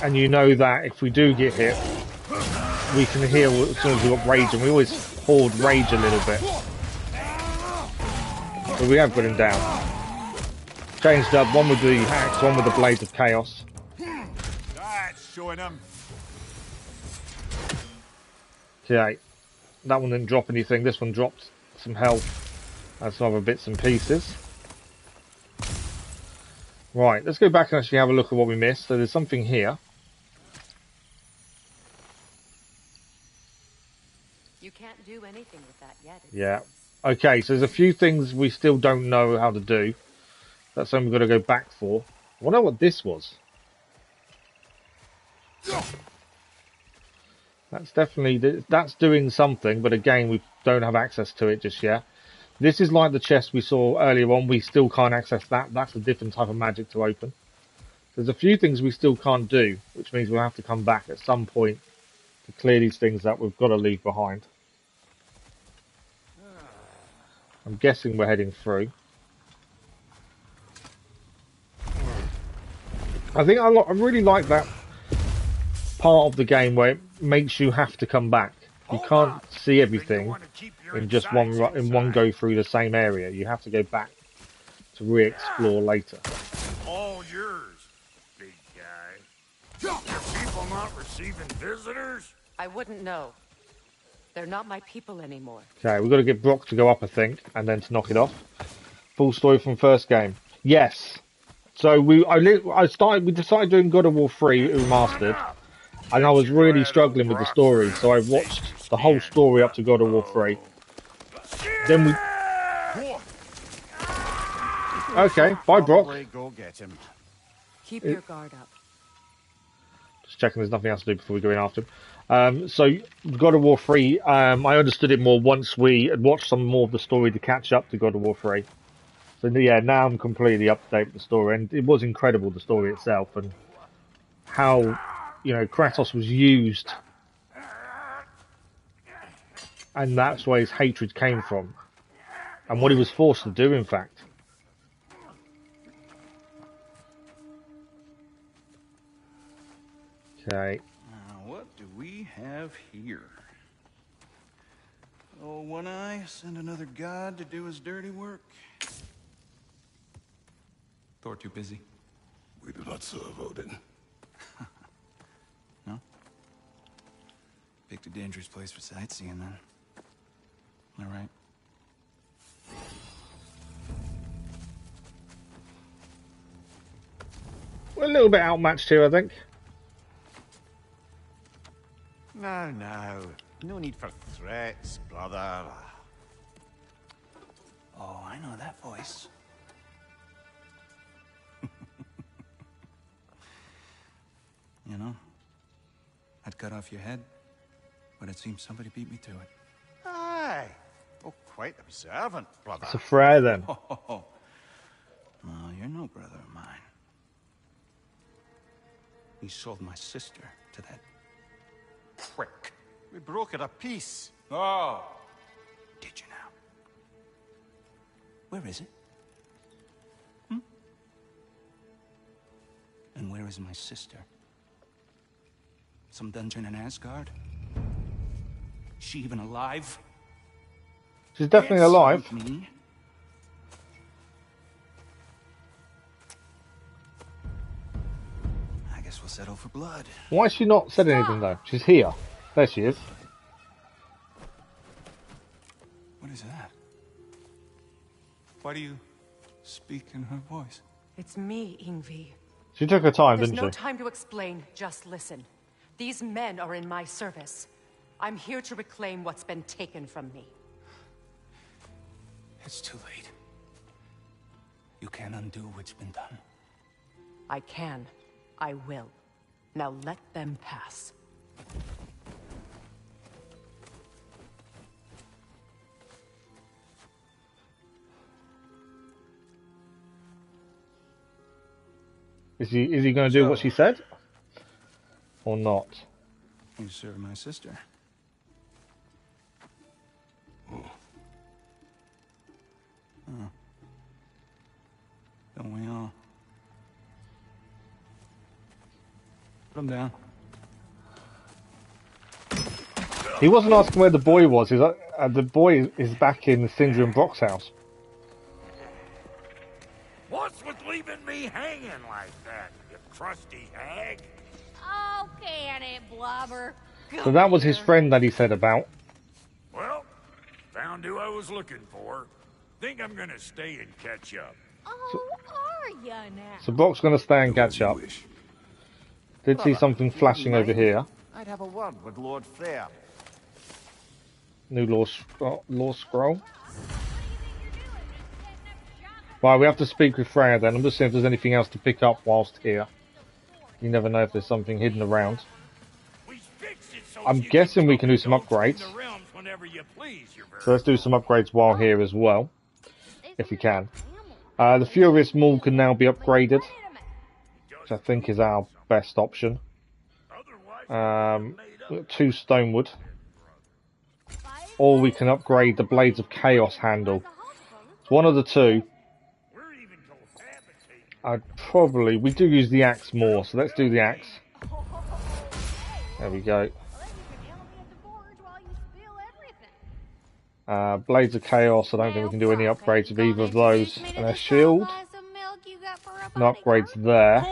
And you know that if we do get hit, we can heal as soon as we've got rage, and we always hoard rage a little bit. But we have put him down. Changed up, one with the axe, one with the blades of chaos. That's showing him. Okay, that one didn't drop anything, this one dropped some health and some other bits and pieces. Right, let's go back and actually have a look at what we missed. So there's something here. You can't do anything with that yet. Yeah. Okay, so there's a few things we still don't know how to do. That's something we've got to go back for. I wonder what this was. That's definitely, that's doing something, but again, we don't have access to it just yet. This is like the chest we saw earlier on. We still can't access that. That's a different type of magic to open. There's a few things we still can't do, which means we'll have to come back at some point to clear these things that we've got to leave behind. I'm guessing we're heading through. I think I really like that part of the game where it makes you have to come back. You can't see everything in just one go through the same area. You have to go back to re-explore later. All yours, big guy. Are people not receiving visitors? I wouldn't know. They're not my people anymore. Okay, we've got to get Brock to go up, I think, and then to knock it off. Full story from first game. Yes. So we decided doing God of War 3 Remastered, and I was really struggling with the story, so I watched the whole story up to God of War 3. Then we... Okay, bye Brock. Go get him. Keep your guard up. Just checking there's nothing else to do before we go in after him. So, God of War 3, I understood it more once we had watched some more of the story to catch up to God of War 3. So yeah, now I'm completely up to date with the story, and it was incredible, the story itself, and how, you know, Kratos was used, and that's where his hatred came from, and what he was forced to do, in fact. Okay. What do we have here? Oh, One Eye, send another god to do his dirty work. Thor too busy? We do not serve Odin. No? Picked a dangerous place for sightseeing, then. All right. We're a little bit outmatched here, I think. No, no need for threats, brother. Oh, I know that voice. You know? I'd cut off your head, but it seems somebody beat me to it. Aye. Oh, quite observant, brother. It's a Freya then. Oh, you're no brother of mine. You sold my sister to that prick. We broke it a piece. Oh. Did you now? Where is it? And where is my sister? Some dungeon in Asgard? Is she even alive? She's definitely alive. Me? I guess we'll settle for blood. Why has she not said anything though? She's here. There she is. What is that? Why do you speak in her voice? It's me, Ingvi. She took her time, There's didn't no she? time to explain, just listen. These men are in my service. I'm here to reclaim what's been taken from me. It's too late. You can't undo what's been done. I can. I will. Now let them pass. Is he going to do what she said? Or not? You serve my sister. Oh. Don't we all? Put him down. He wasn't asking where the boy was. He's like, the boy is back in Sindri and Brock's house. What's with leaving me hanging like that, you crusty hag? Oh, can it, Blubber? So that was his friend that he said about. Well, found who I was looking for. Think I'm gonna stay and catch up. Oh, are ya now? So Brock's going to stay and catch up. Did see something flashing over here. I'd have a word with Lord Freya. New law scroll. Right, we have to speak with Freya then. I'm just seeing if there's anything else to pick up whilst here. You never know if there's something hidden around. I'm guessing we can do some upgrades. So let's do some upgrades while here as well. If we can. The Furious Maul can now be upgraded. Which I think is our best option. 2 Stonewood. Or we can upgrade the Blades of Chaos handle. It's one of the two. We do use the axe more, so let's do the axe. There we go. Blades of Chaos, I don't think we can do any upgrades with either of those. And a shield. No upgrades there.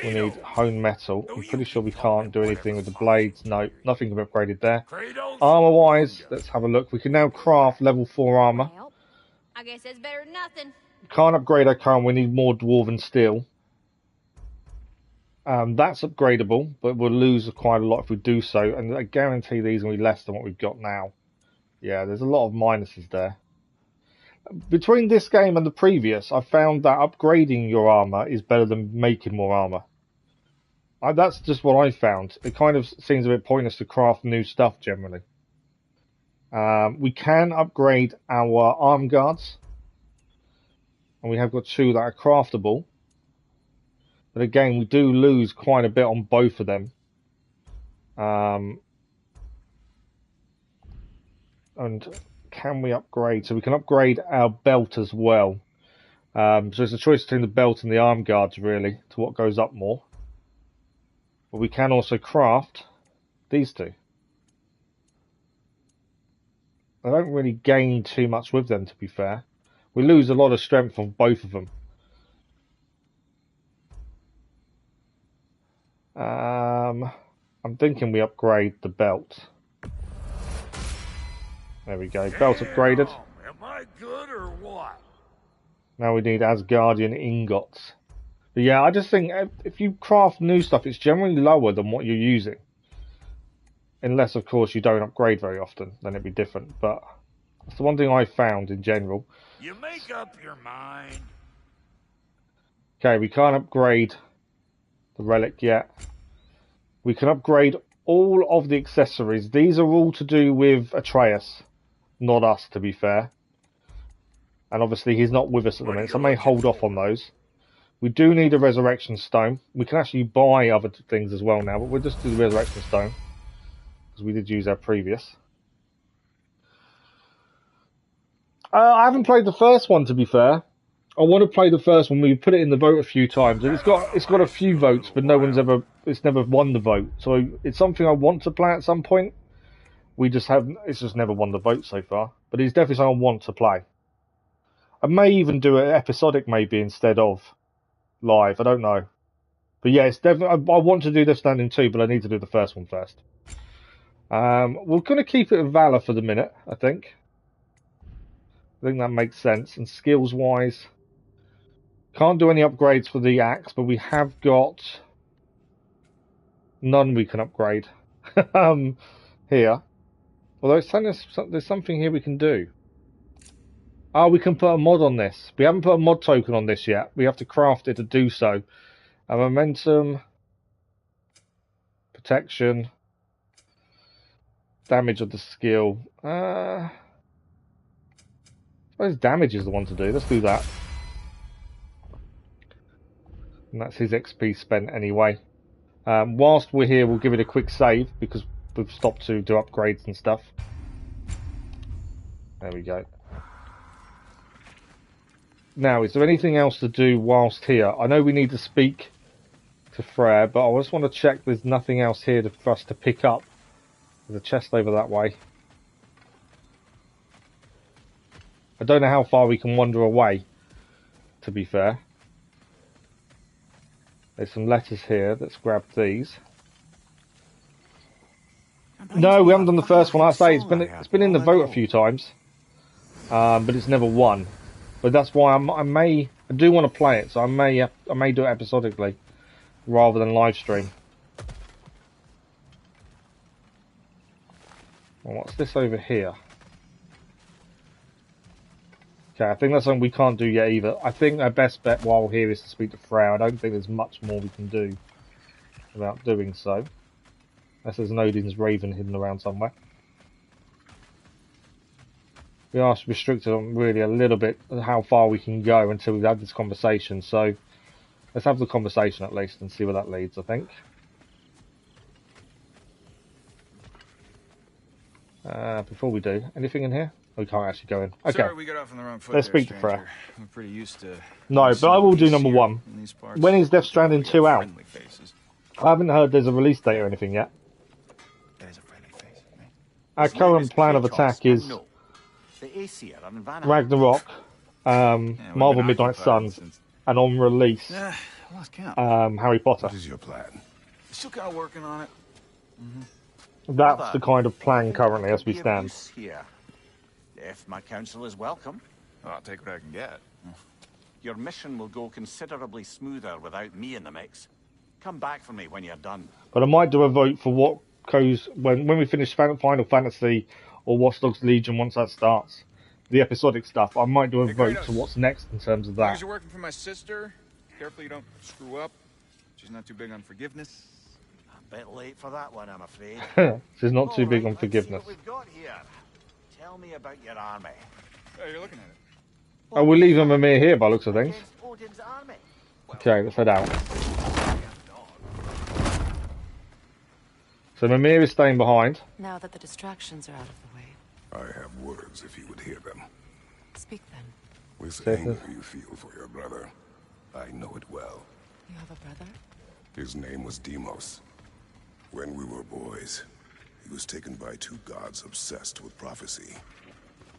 We need Hone Metal. I'm pretty sure we can't do anything with the blades. No, nothing can be upgraded there. Armor wise, let's have a look. We can now craft level 4 armor. I guess that's better than nothing. Can't upgrade our current, we need more Dwarven Steel. That's upgradable, but we'll lose quite a lot if we do so, and I guarantee these will be less than what we've got now. Yeah, there's a lot of minuses there. Between this game and the previous, I found that upgrading your armor is better than making more armor. That's just what I found. It kind of seems a bit pointless to craft new stuff generally. We can upgrade our arm guards. And we have got 2 that are craftable. But again, we do lose quite a bit on both of them. And can we upgrade? So we can upgrade our belt as well. So it's a choice between the belt and the arm guards, really, to what goes up more. But we can also craft these 2. I don't really gain too much with them, to be fair. We lose a lot of strength on both of them. I'm thinking we upgrade the belt. There we go. Belt upgraded. Am I good or what? Now we need Asgardian ingots. But yeah, I just think if you craft new stuff, it's generally lower than what you're using. Unless, of course, you don't upgrade very often. Then it'd be different. But that's the one thing I found in general. You make up your mind. Okay, we can't upgrade the relic yet. We can upgrade all of the accessories. These are all to do with Atreus, not us, to be fair. And obviously he's not with us at the minute, so I may hold off on those. We do need a resurrection stone. We can actually buy other things as well now, but we'll just do the resurrection stone, because we did use our previous. I haven't played the first one, to be fair. I want to play the first one. We put it in the vote a few times, and it's got a few votes, but it's never won the vote. So it's something I want to play at some point. It's just never won the vote so far. But it's definitely something I want to play. I may even do it episodic, maybe instead of live. I don't know. But yeah, it's definitely. I want to do Death Stranding 2, but I need to do the first one first. We're going to keep it with Valor for the minute, I think. I think that makes sense. And skills-wise, can't do any upgrades for the axe, but we have got none we can upgrade here. Although it's telling us there's something here we can do. Oh, we can put a mod on this. We haven't put a mod token on this yet. We have to craft it to do so. Momentum, protection, damage of the skill. I suppose damage is the one to do. Let's do that. And that's his XP spent anyway. Whilst we're here, we'll give it a quick save because we've stopped to do upgrades and stuff. There we go. Now, is there anything else to do whilst here? I know we need to speak to Freya, but I just want to check there's nothing else here for us to pick up. There's a chest over that way. I don't know how far we can wander away, to be fair. There's some letters here. Let's grab these. No, we haven't done the first one. I say it's been in the vote a few times, but it's never won. But that's why I do want to play it, so I may do it episodically rather than live stream. Well, what's this over here? Okay, I think that's something we can't do yet either. I think our best bet while here is to speak to Freya. I don't think there's much more we can do without doing so. Unless there's an Odin's Raven hidden around somewhere. We are restricted on really a little bit how far we can go until we've had this conversation. So let's have the conversation at least and see where that leads, I think. Before we do, anything in here? We can't actually go in. Okay. Sorry, we got off on the wrong foot. Let's speak to Freya. I'm pretty used to. No, but I will do number one. When is Death Stranding 2 out? I haven't heard there's a release date or anything yet. Our current plan of attack is Ragnarok, Marvel Midnight Suns, and on release, Harry Potter. What is your plan? Still kind of working on it. That's the kind of plan currently as we stand. If my counsel is welcome. I'll take what I can get. Your mission will go considerably smoother without me in the mix. Come back for me when you're done. But I might do a vote for what goes when we finish Final Fantasy or Watch Dogs Legion once that starts. The episodic stuff. I might do a vote to what's next in terms of that. As you're working for my sister, careful you don't screw up. She's not too big on forgiveness. A bit late for that one, I'm afraid. She's not too big on forgiveness. Let's see what we've got here. Tell me about your army. Oh, you're looking at it. Oh, we're leaving Mimir here by looks of things. Okay, let's head out. So Mimir is staying behind. Now that the distractions are out of the way. I have words if you would hear them. Speak then. With anger you feel for your brother. I know it well. You have a brother? His name was Deimos. When we were boys, he was taken by two gods obsessed with prophecy.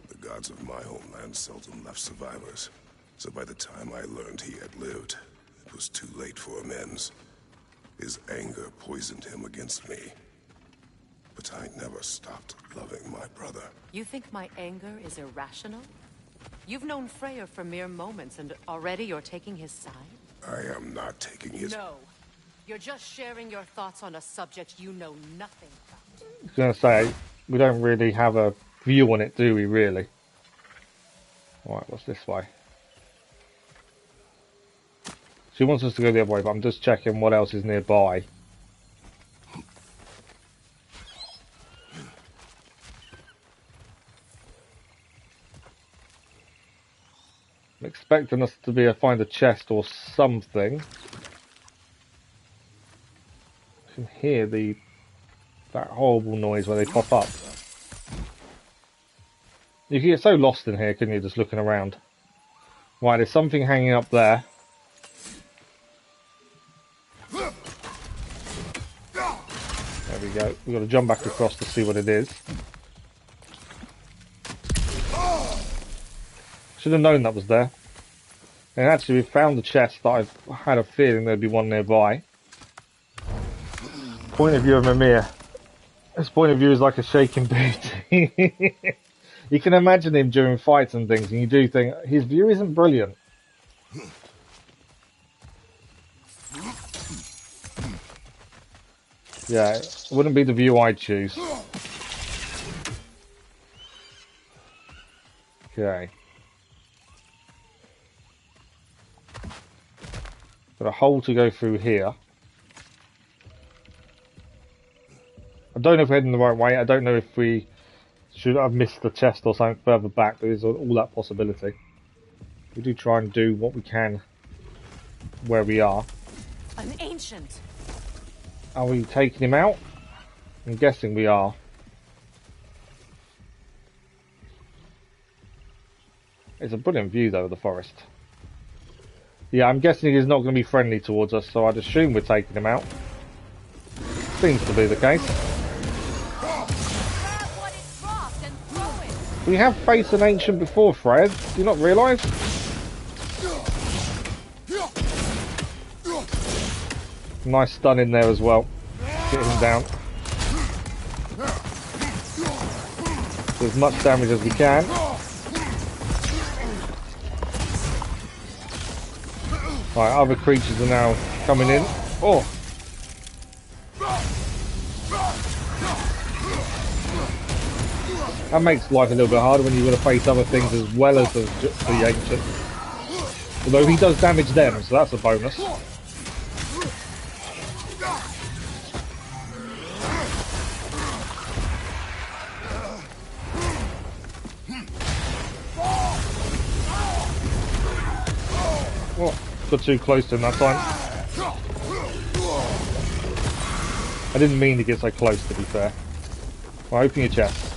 The gods of my homeland seldom left survivors. So by the time I learned he had lived, it was too late for amends. His anger poisoned him against me. But I never stopped loving my brother. You think my anger is irrational? You've known Freya for mere moments, and already you're taking his side? I am not taking his... No. You're just sharing your thoughts on a subject you know nothing about. I was going to say, we don't really have a view on it, do we, really? Alright, what's this way? She wants us to go the other way, but I'm just checking what else is nearby. I'm expecting us to be able to find a chest or something. I can hear that horrible noise where they pop up. You can get so lost in here, couldn't you, just looking around. Right, there's something hanging up there. There we go. We've got to jump back across to see what it is. Should have known that was there. And actually, we found the chest that I've had a feeling there'd be one nearby. Point of view of Mimir. His point of view is like a shaking boot. You can imagine him during fights and things, and you do think his view isn't brilliant. Yeah, it wouldn't be the view I'd choose. Okay. Got a hole to go through here. I don't know if we're heading the right way. I don't know if we should have missed the chest or something further back. There is all that possibility. We do try and do what we can where we are. An ancient. Are we taking him out? I'm guessing we are. It's a brilliant view though of the forest. Yeah, I'm guessing he's not going to be friendly towards us, so I'd assume we're taking him out. Seems to be the case. We have faced an ancient before, Fred. Do you not realise? Nice stun in there as well. Get him down. Do as much damage as we can. Right, other creatures are now coming in. Oh! That makes life a little bit harder when you've got to face other things as well as the ancient. Although he does damage them, so that's a bonus. Oh, got too close to him that time. I didn't mean to get so close, to be fair. Right, open your chest.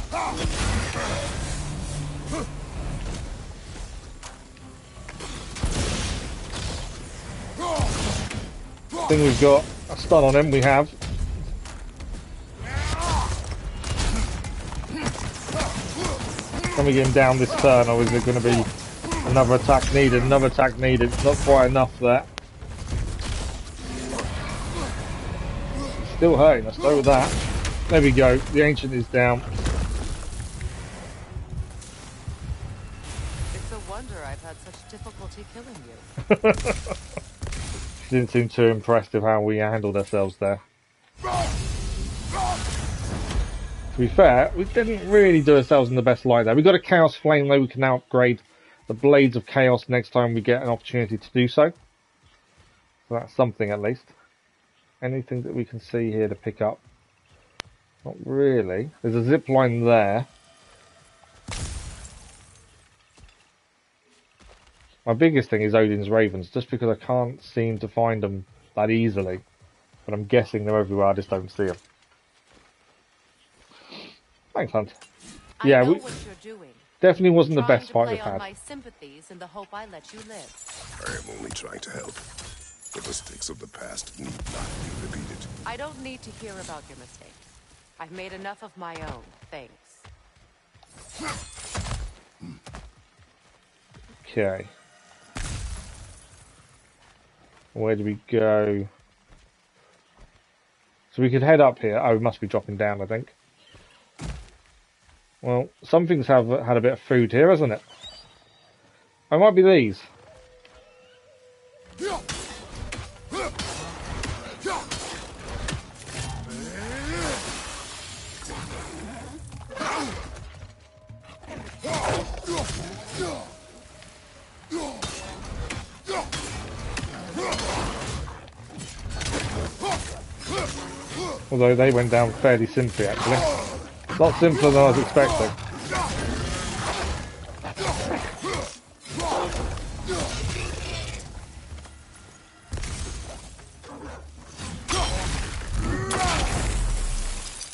I think we've got a stun on him, we have. Can we get him down this turn, or is it going to be another attack needed? Another attack needed. Not quite enough there. Still hurting us though with that. There we go, the ancient is down. It's a wonder I've had such difficulty killing you. She didn't seem too impressed with how we handled ourselves there. To be fair, we didn't really do ourselves in the best light there. We got a Chaos Flame though, we can now upgrade the Blades of Chaos next time we get an opportunity to do so. So that's something at least. Anything that we can see here to pick up? Not really. There's a zip line there. My biggest thing is Odin's Ravens, just because I can't seem to find them that easily. But I'm guessing they're everywhere, I just don't see them. Thanks, Hunt. Yeah, what you're doing. Definitely wasn't the best fight we've had. My sympathies in the hope I let you live. I am only trying to help. The mistakes of the past need not be repeated. I don't need to hear about your mistakes. I've made enough of my own, thanks. Okay. Where do we go? So we could head up here. Oh, we must be dropping down, I think. Well, some things have had a bit of food here, hasn't it? Oh, it might be these. Although they went down fairly simply, actually. A lot simpler than I was expecting.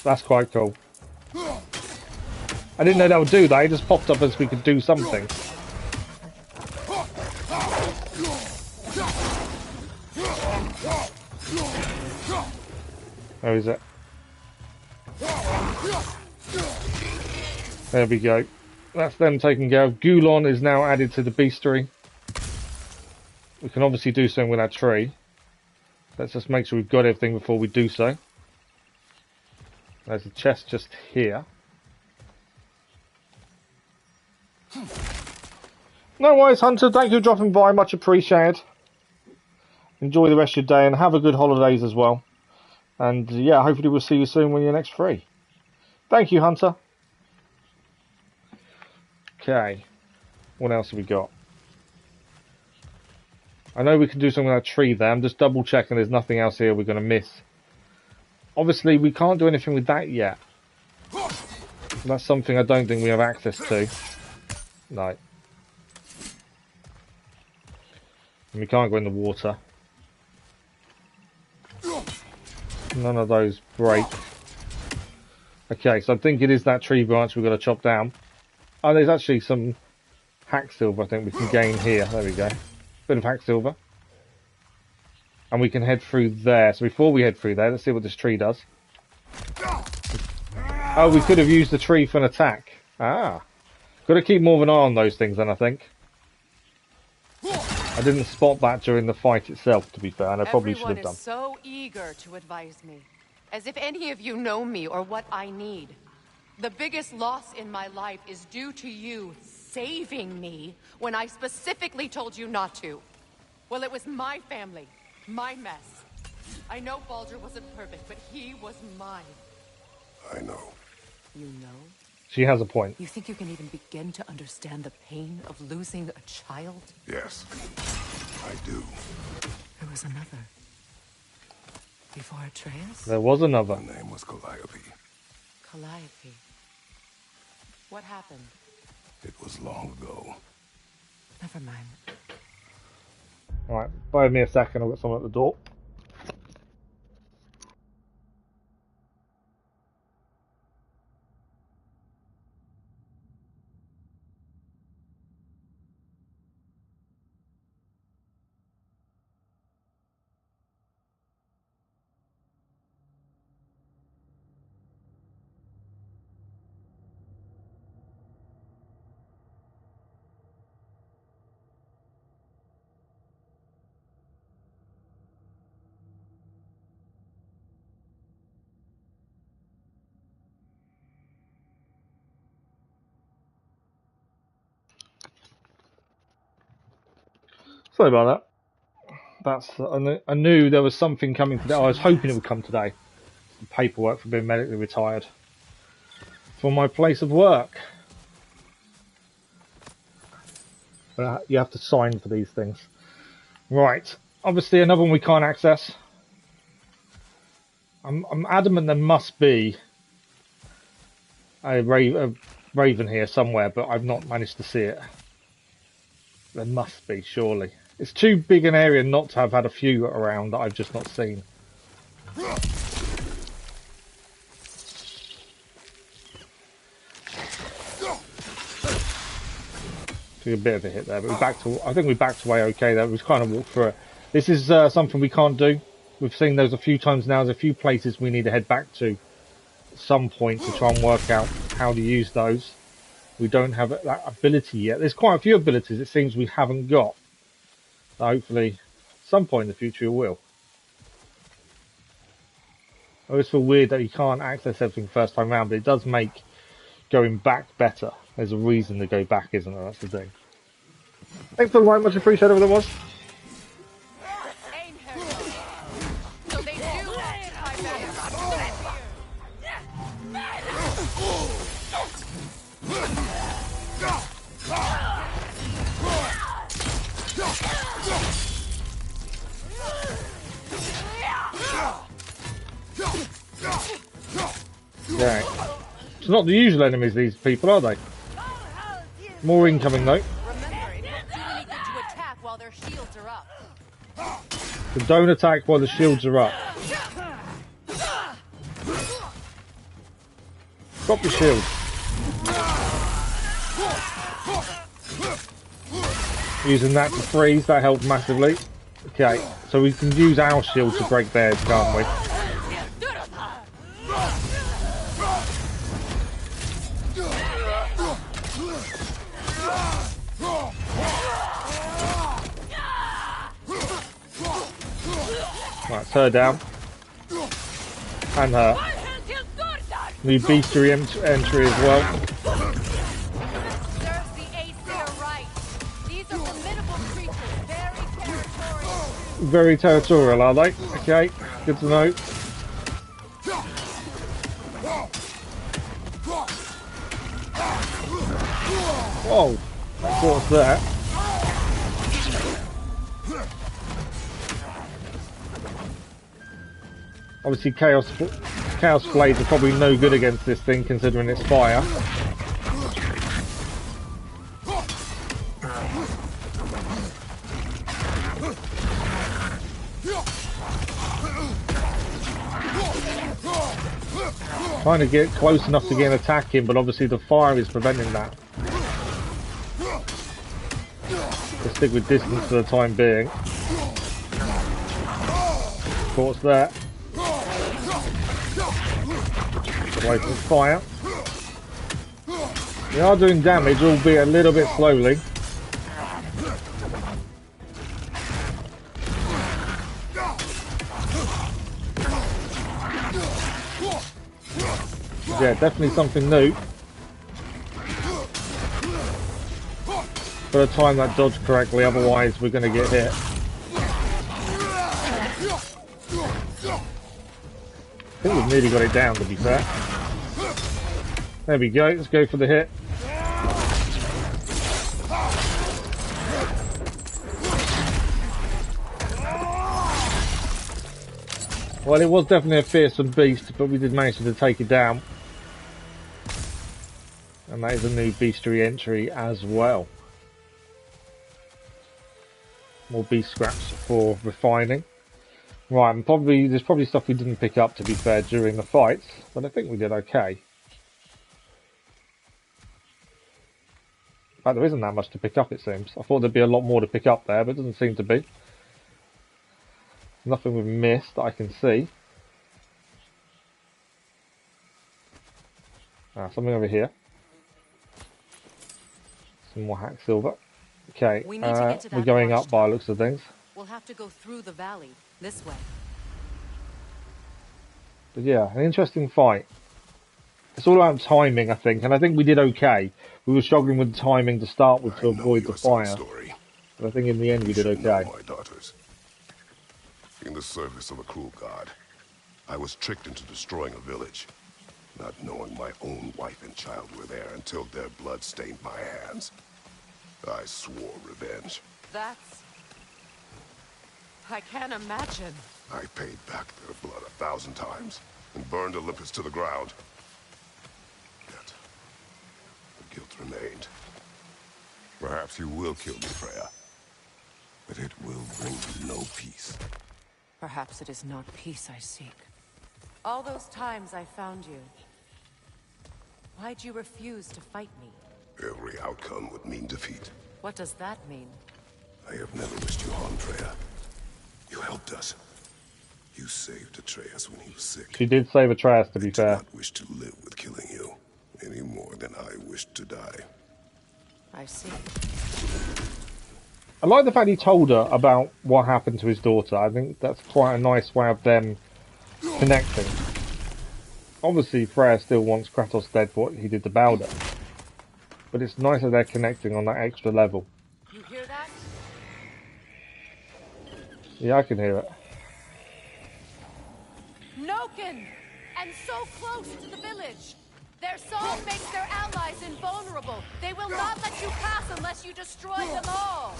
That's quite cool. I didn't know that would do that. It just popped up as we could do something. Where is it? There we go. That's them taken care of. Gulon is now added to the bestiary. We can obviously do something with our tree. Let's just make sure we've got everything before we do so. There's a chest just here. No worries, Hunter. Thank you for dropping by. Much appreciated. Enjoy the rest of your day and have a good holidays as well. And yeah, hopefully we'll see you soon when you're next free. Thank you, Hunter. Okay. What else have we got? I know we can do something with that tree there. I'm just double checking there's nothing else here we're going to miss. Obviously, we can't do anything with that yet. That's something I don't think we have access to. No. And we can't go in the water. None of those break. Okay, so I think it is that tree branch we've got to chop down. Oh, there's actually some hack silver I think we can gain here. There we go. Bit of hack silver. And we can head through there. So before we head through there, let's see what this tree does. Oh, we could have used the tree for an attack. Ah. Got to keep more of an eye on those things then, I think. I didn't spot that during the fight itself, to be fair, and I probably should have done. Everyone is so eager to advise me. As if any of you know me or what I need. The biggest loss in my life is due to you saving me when I specifically told you not to. Well, it was my family, my mess. I know Baldur wasn't perfect, but he was mine. I know. You know? She has a point. You think you can even begin to understand the pain of losing a child? Yes, I do. There was another. Before Atreus? There was another. Her name was Calliope. Calliope. What happened? It was long ago. Never mind. Alright, bear with me a second, I've got someone at the door. Sorry about that. I knew there was something coming today. I was hoping it would come today. Some paperwork for being medically retired from my place of work. But you have to sign for these things. Right. Obviously, another one we can't access. I'm adamant there must be a raven here somewhere, but I've not managed to see it. There must be, surely. It's too big an area not to have had a few around that I've just not seen. Took a bit of a hit there, but I think we backed away okay there. We kind of walked through it. This is something we can't do. We've seen those a few times now. There's a few places we need to head back to at some point to try and work out how to use those. We don't have that ability yet. There's quite a few abilities it seems we haven't got. So hopefully, at some point in the future, we will. I always feel weird that you can't access everything first time round, but it does make going back better. There's a reason to go back, isn't there? That's the thing. Thanks for the like, much appreciated, whatever that was. Okay. It's not the usual enemies, these people, are they? More incoming, though. Remember, it won't do any good to attack while their shields are up. So don't attack while the shields are up. Drop your shield. Using that to freeze, that helped massively. Okay, so we can use our shield to break theirs, can't we? Right, it's her down. And her. New bestiary entry as well. Serves the Aesir right. These are formidable creatures, very territorial. Very territorial, are they? Okay, good to know. Whoa, what's that? Obviously, Chaos Blades are probably no good against this thing, considering it's fire. Trying to get close enough to get an attack in, but obviously the fire is preventing that. Let's stick with distance for the time being. Of course, that. Away from fire. We are doing damage, albeit a little bit slowly. Yeah, definitely something new. Gotta time that dodge correctly, otherwise we're gonna get hit. I think we've nearly got it down, to be fair. There we go, let's go for the hit. Well, it was definitely a fearsome beast, but we did manage to take it down. And that is a new bestiary entry as well. More beast scraps for refining. Right, and there's probably stuff we didn't pick up, to be fair, during the fights, but I think we did okay. In fact, there isn't that much to pick up, it seems. I thought there'd be a lot more to pick up there, but it doesn't seem to be. Nothing we've missed that I can see. Something over here. Some more hack silver. Okay, we're going up by the looks of things. We'll have to go through the valley, this way. But yeah, an interesting fight. It's all about timing, I think, and I think we did okay. We were struggling with the timing to start with to avoid the fire. But I think in the end we did okay. My daughters. In the service of a cruel god, I was tricked into destroying a village, not knowing my own wife and child were there until their blood stained my hands. I swore revenge. That's... I can't imagine. I paid back their blood 1,000 times and burned Olympus to the ground. Yet, the guilt remained. Perhaps you will kill me, Freya, but it will bring you no peace. Perhaps it is not peace I seek. All those times I found you, why'd you refuse to fight me? Every outcome would mean defeat. What does that mean? I have never wished you harm, Freya. You helped us. You saved Atreus when he was sick. She did save Atreus, to be fair. I do not wish to live with killing you, any more than I wish to die. I see. I like the fact he told her about what happened to his daughter. I think that's quite a nice way of them connecting. Obviously, Freya still wants Kratos dead for what he did to Balder. But it's nice that they're connecting on that extra level. You hear that? Yeah, I can hear it. Noken! And so close to the village! Their song makes their allies invulnerable. They will not let you pass unless you destroy them all.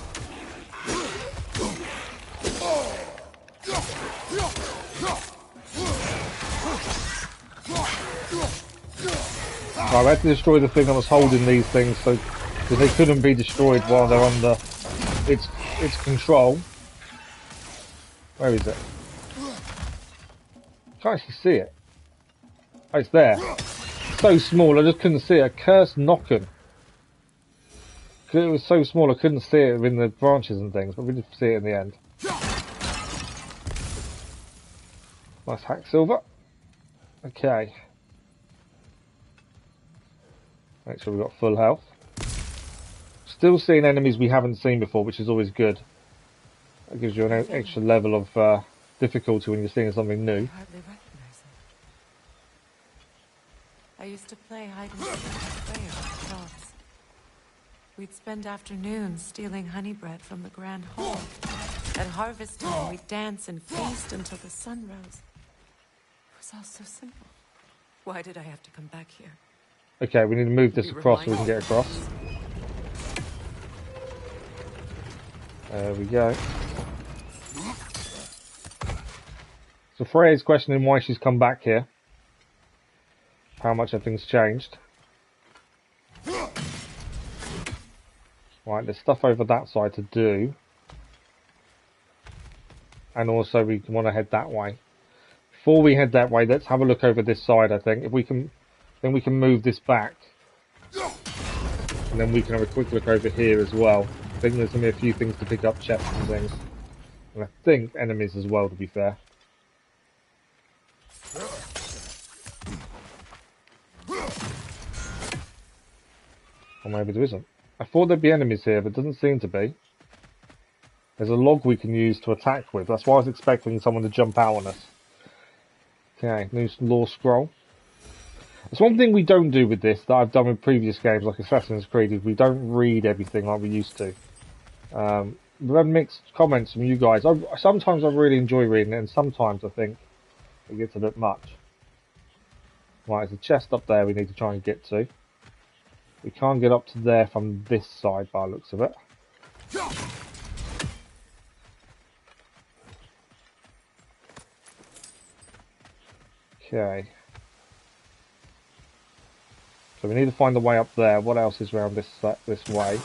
Right, we had to destroy the thing that was holding these things, so that they couldn't be destroyed while they're under its control. Where is it? Can't actually see it. Oh, it's there. So small, I just couldn't see it. Cursed knocking. It was so small, I couldn't see it in the branches and things, but we did see it in the end. Nice hack silver. Okay. Make sure we've got full health. Still seeing enemies we haven't seen before, which is always good. That gives you an extra level of difficulty when you're seeing something new. Hardly recognize it. I used to play hide and seek with Freya with the dogs. We'd spend afternoons stealing honey bread from the Grand Hall. At harvest time, we'd dance and feast until the sun rose. It was all so simple. Why did I have to come back here? Okay, we need to move this across so we can get across. There we go. So Freya's questioning why she's come back here. How much everything's changed. Right, there's stuff over that side to do. And also we want to head that way. Before we head that way, let's have a look over this side, I think. If we can, then we can move this back. And then we can have a quick look over here as well. I think there's going to be a few things to pick up, chests and things. And I think enemies as well, to be fair. Or maybe there isn't. I thought there'd be enemies here, but it doesn't seem to be. There's a log we can use to attack with. That's why I was expecting someone to jump out on us. Okay, new lore scroll. There's one thing we don't do with this that I've done with previous games like Assassin's Creed is we don't read everything like we used to. We've had mixed comments from you guys. Sometimes I really enjoy reading it and sometimes I think it gets a bit much. Right, there's a chest up there we need to try and get to. We can't get up to there from this side by the looks of it. Okay. So we need to find the way up there. What else is around this way?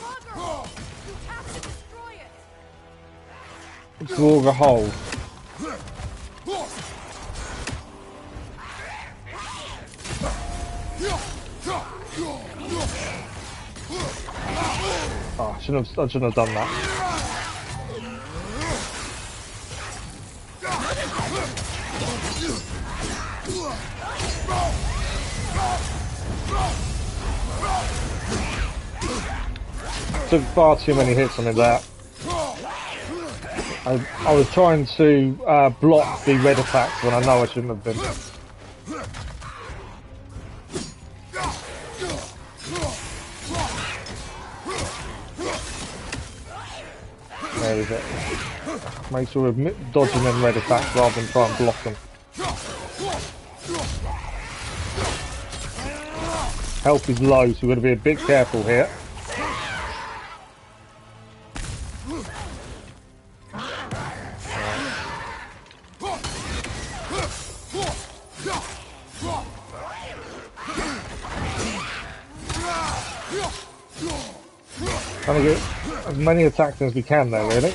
Draw a hole. Oh, I shouldn't have done that. Took far too many hits on him there. I was trying to block the red attacks when I know I shouldn't have been. There we go. Make sure we're dodging them red attacks rather than try and block them. Health is low, so we've got to be a bit careful here. Trying to get as many attacks as we can there, really.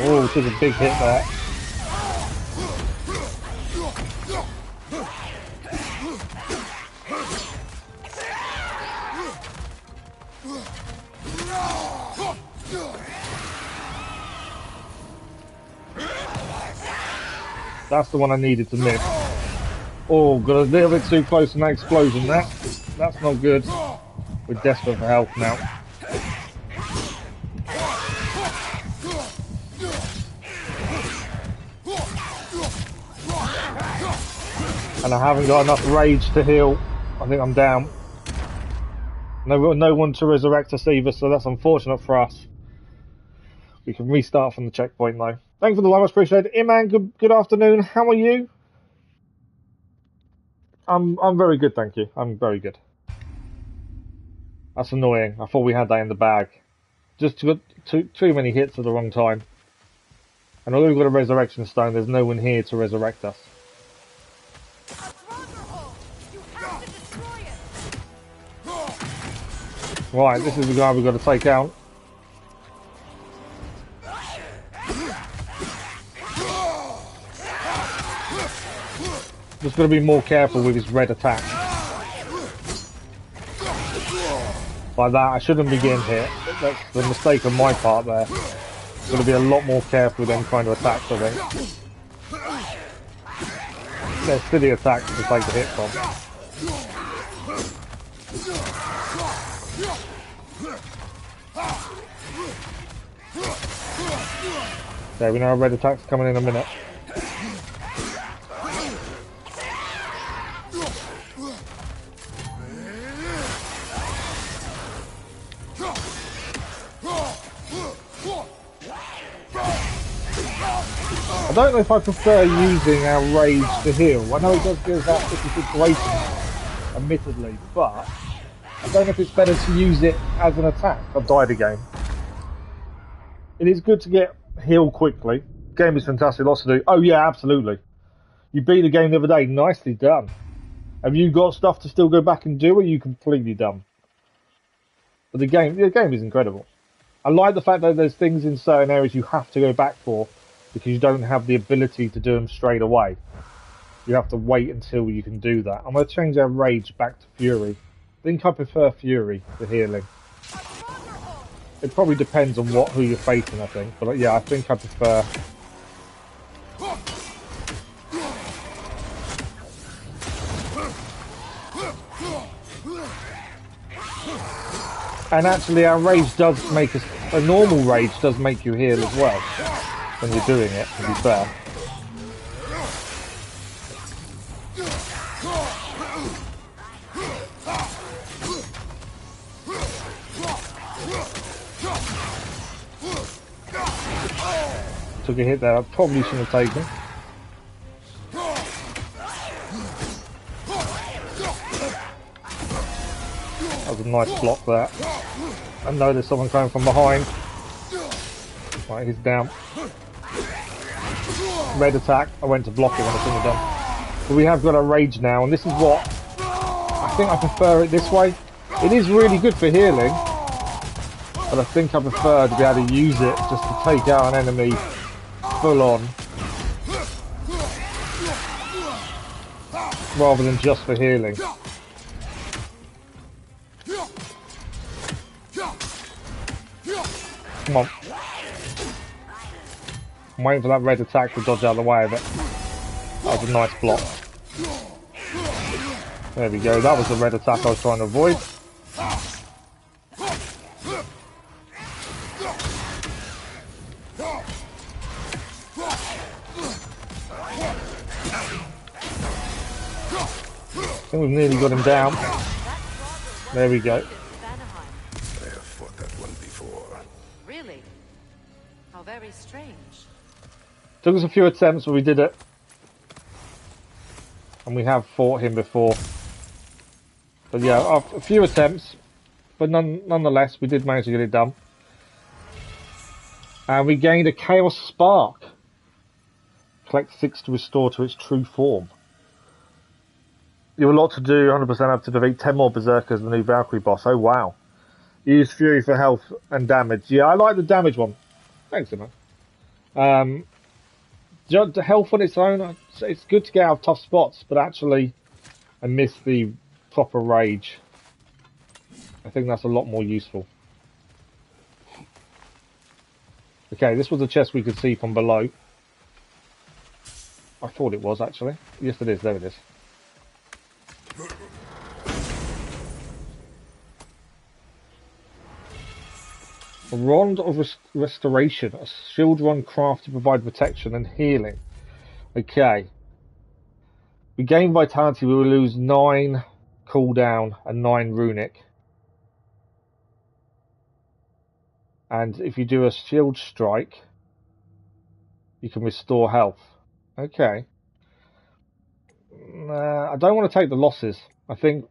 Oh, took a big hit there. That's the one I needed to miss. Oh, got a little bit too close to that explosion. That's not good. We're desperate for health now. And I haven't got enough rage to heal. I think I'm down. No one to resurrect us either, so that's unfortunate for us. We can restart from the checkpoint though. Thanks for the like, much appreciated. Iman, good afternoon. How are you? I'm very good, thank you. I'm very good. That's annoying. I thought we had that in the bag. Just too many hits at the wrong time. And although we've got a resurrection stone, there's no one here to resurrect us. Right, this is the guy we've got to take out. Just got to be more careful with his red attack. Like that, I shouldn't be getting hit. That's the mistake on my part there. Got to be a lot more careful with them kind of attacks, I think. They're silly attacks to take the hit from. There, we know our red attack's coming in a minute. I don't know if I prefer using our rage to heal. I know it does give us that tricky situation, admittedly, but I don't know if it's better to use it as an attack. I've died again. It is good to get healed quickly. Game is fantastic, lots to do. Oh yeah, absolutely. You beat the game the other day, nicely done. Have you got stuff to still go back and do, or are you completely done? But the game is incredible. I like the fact that there's things in certain areas you have to go back for, because you don't have the ability to do them straight away. You have to wait until you can do that. I'm going to change our rage back to fury. I think I prefer fury to healing. It probably depends on who you're facing, I think. But yeah, I think I prefer... And actually our rage does make us... A normal rage does make you heal as well. When you're doing it, to be fair. Took a hit there, I probably shouldn't have taken. That was a nice block there. I know there's someone coming from behind. Right, he's down. Red attack. I went to block it when I shouldn't have done. But we have got a rage now, and this is what I think I prefer it this way. It is really good for healing, but I think I prefer to be able to use it just to take out an enemy full on, rather than just for healing. Come on. I'm waiting for that red attack to dodge out of the way of it. That was a nice block. There we go, that was the red attack I was trying to avoid. I think we've nearly got him down. There we go. I have fought that one before. Really? How very strange. Took us a few attempts, but we did it. And we have fought him before. But yeah, a few attempts, but nonetheless, we did manage to get it done. And we gained a Chaos Spark. Collect 6 to restore to its true form. You have a lot to do, 100% up to defeat 10 more Berserkers, the new Valkyrie boss. Oh wow. Use Fury for health and damage. Yeah, I like the damage one. Thanks, man. The health on its own, it's good to get out of tough spots, but actually, I miss the proper rage. I think that's a lot more useful. Okay, this was a chest we could see from below. I thought it was, actually. Yes, it is. There it is. A Rod of Restoration, a shield rod crafted to provide protection and healing. Okay. We gain vitality, we will lose 9 cooldown and 9 runic. And if you do a shield strike, you can restore health. Okay. I don't want to take the losses. I think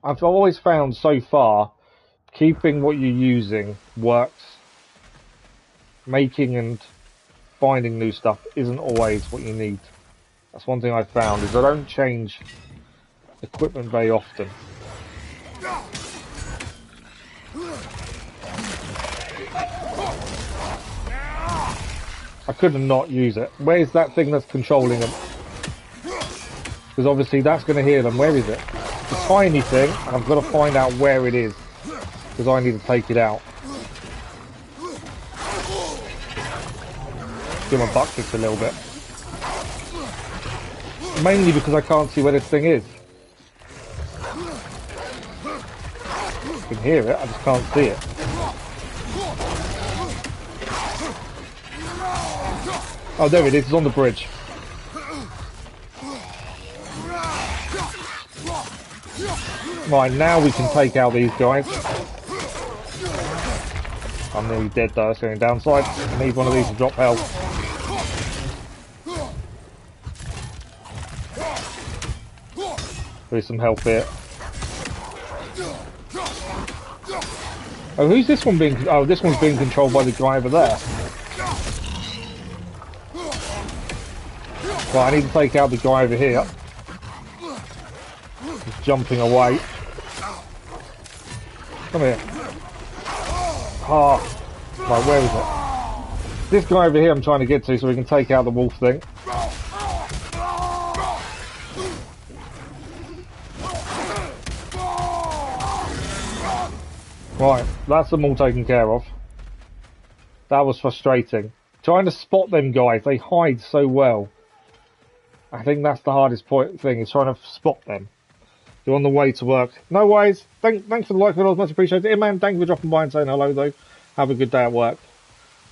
I've always found so far keeping what you're using works making and finding new stuff isn't always what you need. That's one thing I found, is I don't change equipment very often. I couldn't not use it. Where's that thing that's controlling them? Because obviously that's going to hear them. Where is it? It's a tiny thing, and I've got to find out where it is. Because I need to take it out. Give my butt kicks a little bit. Mainly because I can't see where this thing is. I can hear it, I just can't see it. Oh, there it is, it's on the bridge. Right, now we can take out these guys. I'm nearly dead though, that's going downside. I need one of these to drop health. There's some health here. Oh, who's this one being... Oh, this one's being controlled by the guy over there. Right, I need to take out the guy over here. He's jumping away. Come here. Ah. Right, where is it? This guy over here I'm trying to get to so we can take out the wolf thing. Right, that's them all taken care of. That was frustrating. Trying to spot them guys, they hide so well. I think that's the hardest thing, is trying to spot them. You're on the way to work. No worries. Thanks for the like, it was much appreciated. Hey man, thank you for dropping by and saying hello though. Have a good day at work.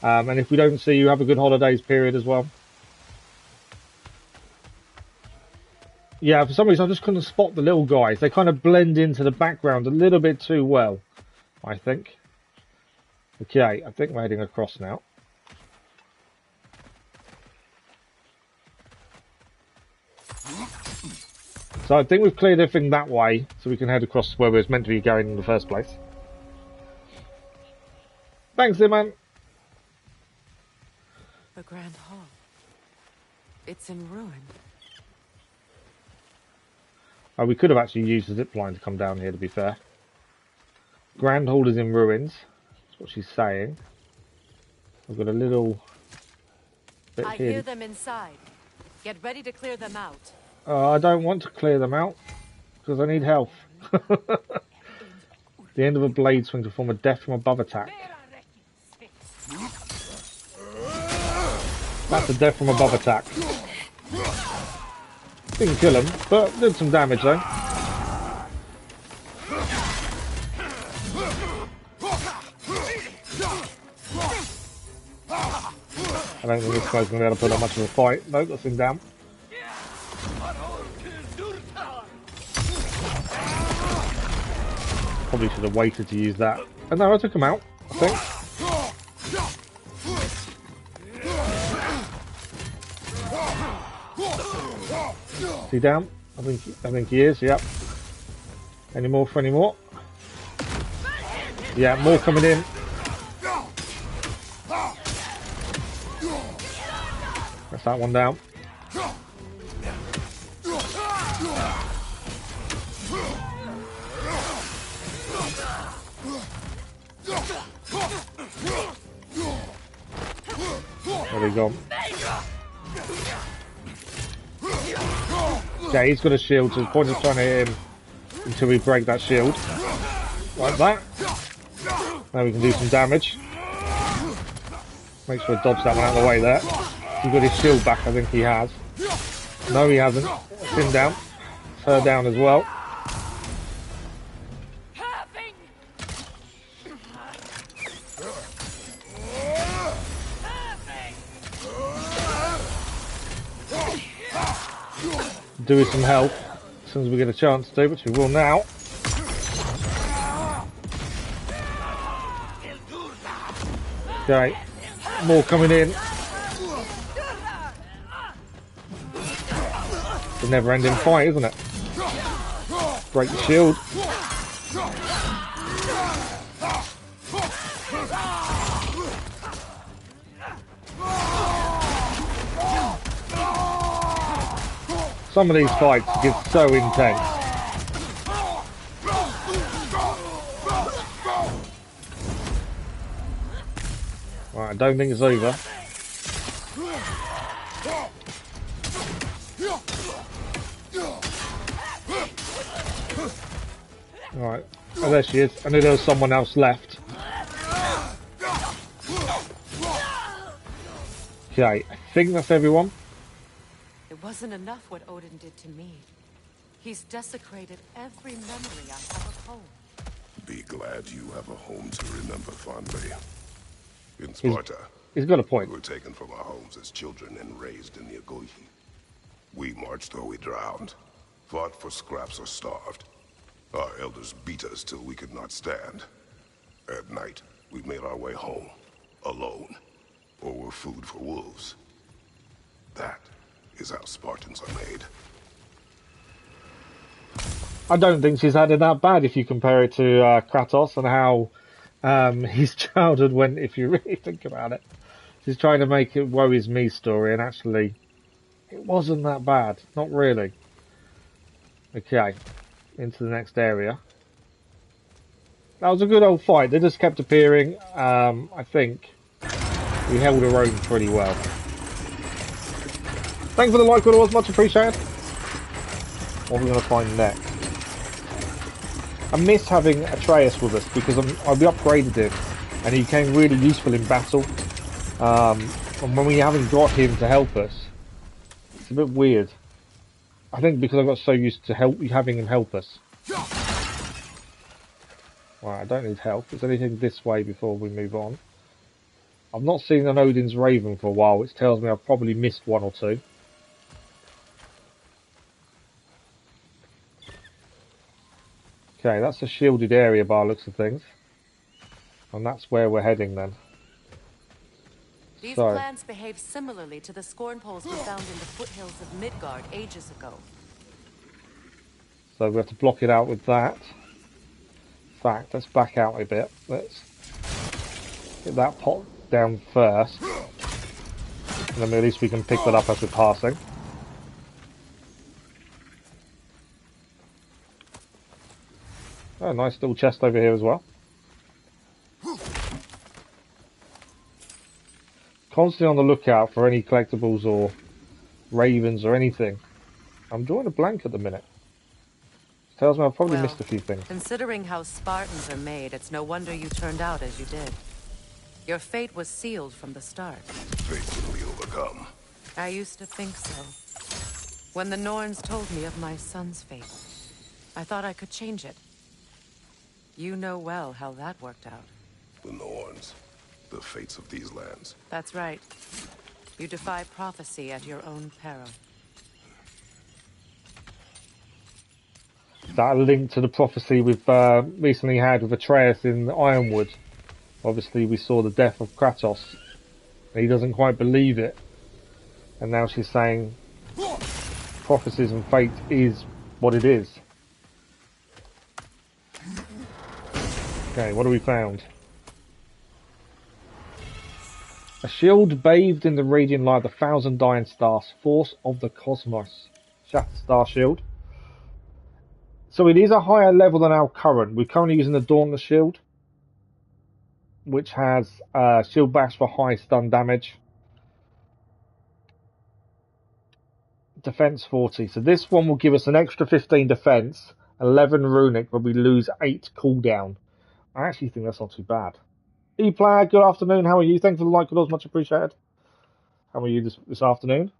And if we don't see you, have a good holidays period as well. Yeah, for some reason I just couldn't spot the little guys. They kind of blend into the background a little bit too well, I think. Okay, I think we're heading across now. So I think we've cleared everything that way, so we can head across where we was meant to be going in the first place. Thanks, man. The Grand Hall. It's in ruin. Oh, we could have actually used the zip line to come down here, to be fair. Grand Hall is in ruins. That's what she's saying. I've got a little bit I here. hear them inside. Get ready to clear them out. I don't want to clear them out because I need health. The end of a blade swing to form a death from above attack. That's a death from above attack. Didn't kill him, but did some damage though. I don't think this guy's going to be able to put up much of a fight. Nope, that's him down. Probably should have waited to use that. And no, I took him out, I think. Is he down? I think he is, yep. Any more for any more? Yeah, more coming in. That's that one down. There we go. Okay, he's got a shield, so the point is trying to hit him until we break that shield. Like that. Now we can do some damage. Make sure I dodge that one out of the way there. He's got his shield back, I think he has. No, he hasn't. It's him down. It's her down as well. Do with some help as soon as we get a chance to, which we will now. Okay, more coming in. It's a never-ending fight, isn't it? Break the shield. Some of these fights get so intense. Right, I don't think it's over. Alright, oh there she is. I knew there was someone else left. Okay, I think that's everyone. It wasn't enough what Odin did to me. He's desecrated every memory I have of home. Be glad you have a home to remember fondly. In Sparta, he's got a point. We were taken from our homes as children and raised in Niohogg. We marched or we drowned, fought for scraps or starved. Our elders beat us till we could not stand. At night, we made our way home, alone, or were food for wolves. That is how Spartans are made. I don't think she's had it that bad if you compare it to Kratos and how his childhood went, if you really think about it. She's trying to make it woe is me story, and actually, it wasn't that bad. Not really. Okay, into the next area. That was a good old fight. They just kept appearing. I think we held our own pretty well. Thanks for the like, followers, much appreciated. What are we going to find next? I miss having Atreus with us because we upgraded him and he became really useful in battle. And when we haven't got him to help us, it's a bit weird. I think because I got so used to having him help us. Right, I don't need help. Is there anything this way before we move on? I've not seen an Odin's Raven for a while, which tells me I've probably missed one or two. Okay, that's a shielded area by the looks of things. And that's where we're heading then. These plants behave similarly to the scorn poles we found in the foothills of Midgard ages ago. So we have to block it out with that. In fact, let's back out a bit. Let's get that pot down first. And then at least we can pick that up as we're passing. Oh, nice little chest over here as well. Constantly on the lookout for any collectibles or ravens or anything. I'm drawing a blank at the minute. Tells me I've probably missed a few things. Considering how Spartans are made, it's no wonder you turned out as you did. Your fate was sealed from the start. Fate will be overcome. I used to think so. When the Norns told me of my son's fate, I thought I could change it. You know well how that worked out. The Norns. The fates of these lands. That's right. You defy prophecy at your own peril. That link to the prophecy we've recently had with Atreus in Ironwood. Obviously we saw the death of Kratos. He doesn't quite believe it. And now she's saying prophecies and fate is what it is. Okay, what have we found? A shield bathed in the radiant light of the 1,000 dying stars, force of the cosmos. Shattered star shield. So it is a higher level than our current. We're currently using the Dauntless shield, which has shield bash for high stun damage. Defense 40. So this one will give us an extra 15 defense, 11 runic, but we lose 8 cooldown. I actually think that's not too bad. E-player, good afternoon. How are you? Thanks for the like, good, much appreciated. How are you this afternoon?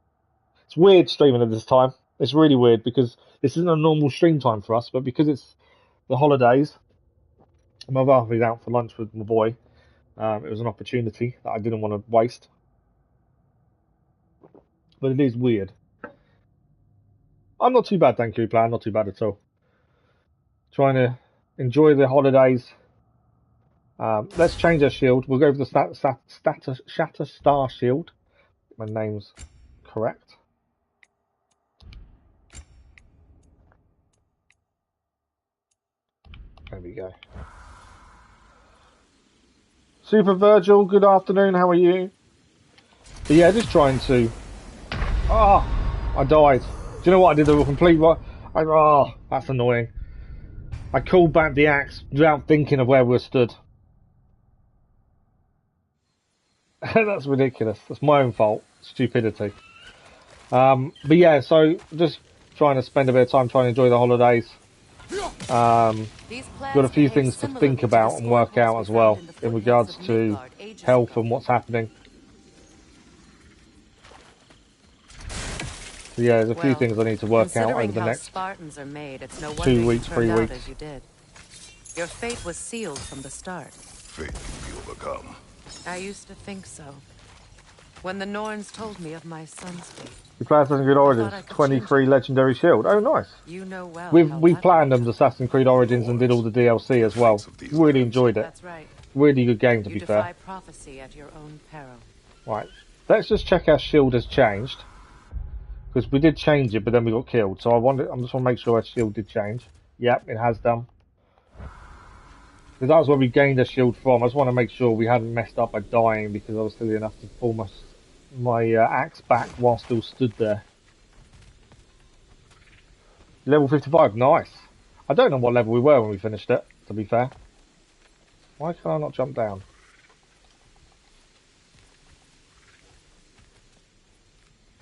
It's weird streaming at this time. It's really weird because this isn't a normal stream time for us, but because it's the holidays, my wife is out for lunch with my boy. It was an opportunity that I didn't want to waste. But it is weird. I'm not too bad, thank you, player. Not too bad at all. Trying to enjoy the holidays. Let's change our shield. We'll go for the Shatter Star shield. My name's correct. There we go. Super Virgil, good afternoon. How are you? But yeah, just trying to... Ah, I died. you know what? I did the complete right. Oh, that's annoying. I called back the axe without thinking of where we stood. That's ridiculous. That's my own fault. Stupidity. But yeah, so just trying to spend a bit of time trying to enjoy the holidays. Got a few things to think about and work out as well in regards to health and what's happening. So yeah, there's a few things I need to work out over the next Spartans are made, it's no 2 weeks, 3 weeks. as you did. Your fate was sealed from the start. Fate can be overcome. I used to think so. When the Norns told me of my son's fate. We play Assassin's Creed Origins 23 Legendary Shield. Oh, nice. You know well. We planned them Assassin's Creed Origins and did all the DLC as well. Really enjoyed it. That's right. Really good game, to be fair. Defy prophecy at your own peril. Right. Let's just check our shield has changed. Because we did change it, but then we got killed. So I just want to make sure our shield did change. Yep, it has done. Because that was where we gained our shield from. I just want to make sure we hadn't messed up by dying, because I was silly enough to pull my axe back while still stood there. Level 55, nice. I don't know what level we were when we finished it, to be fair. Why can I not jump down?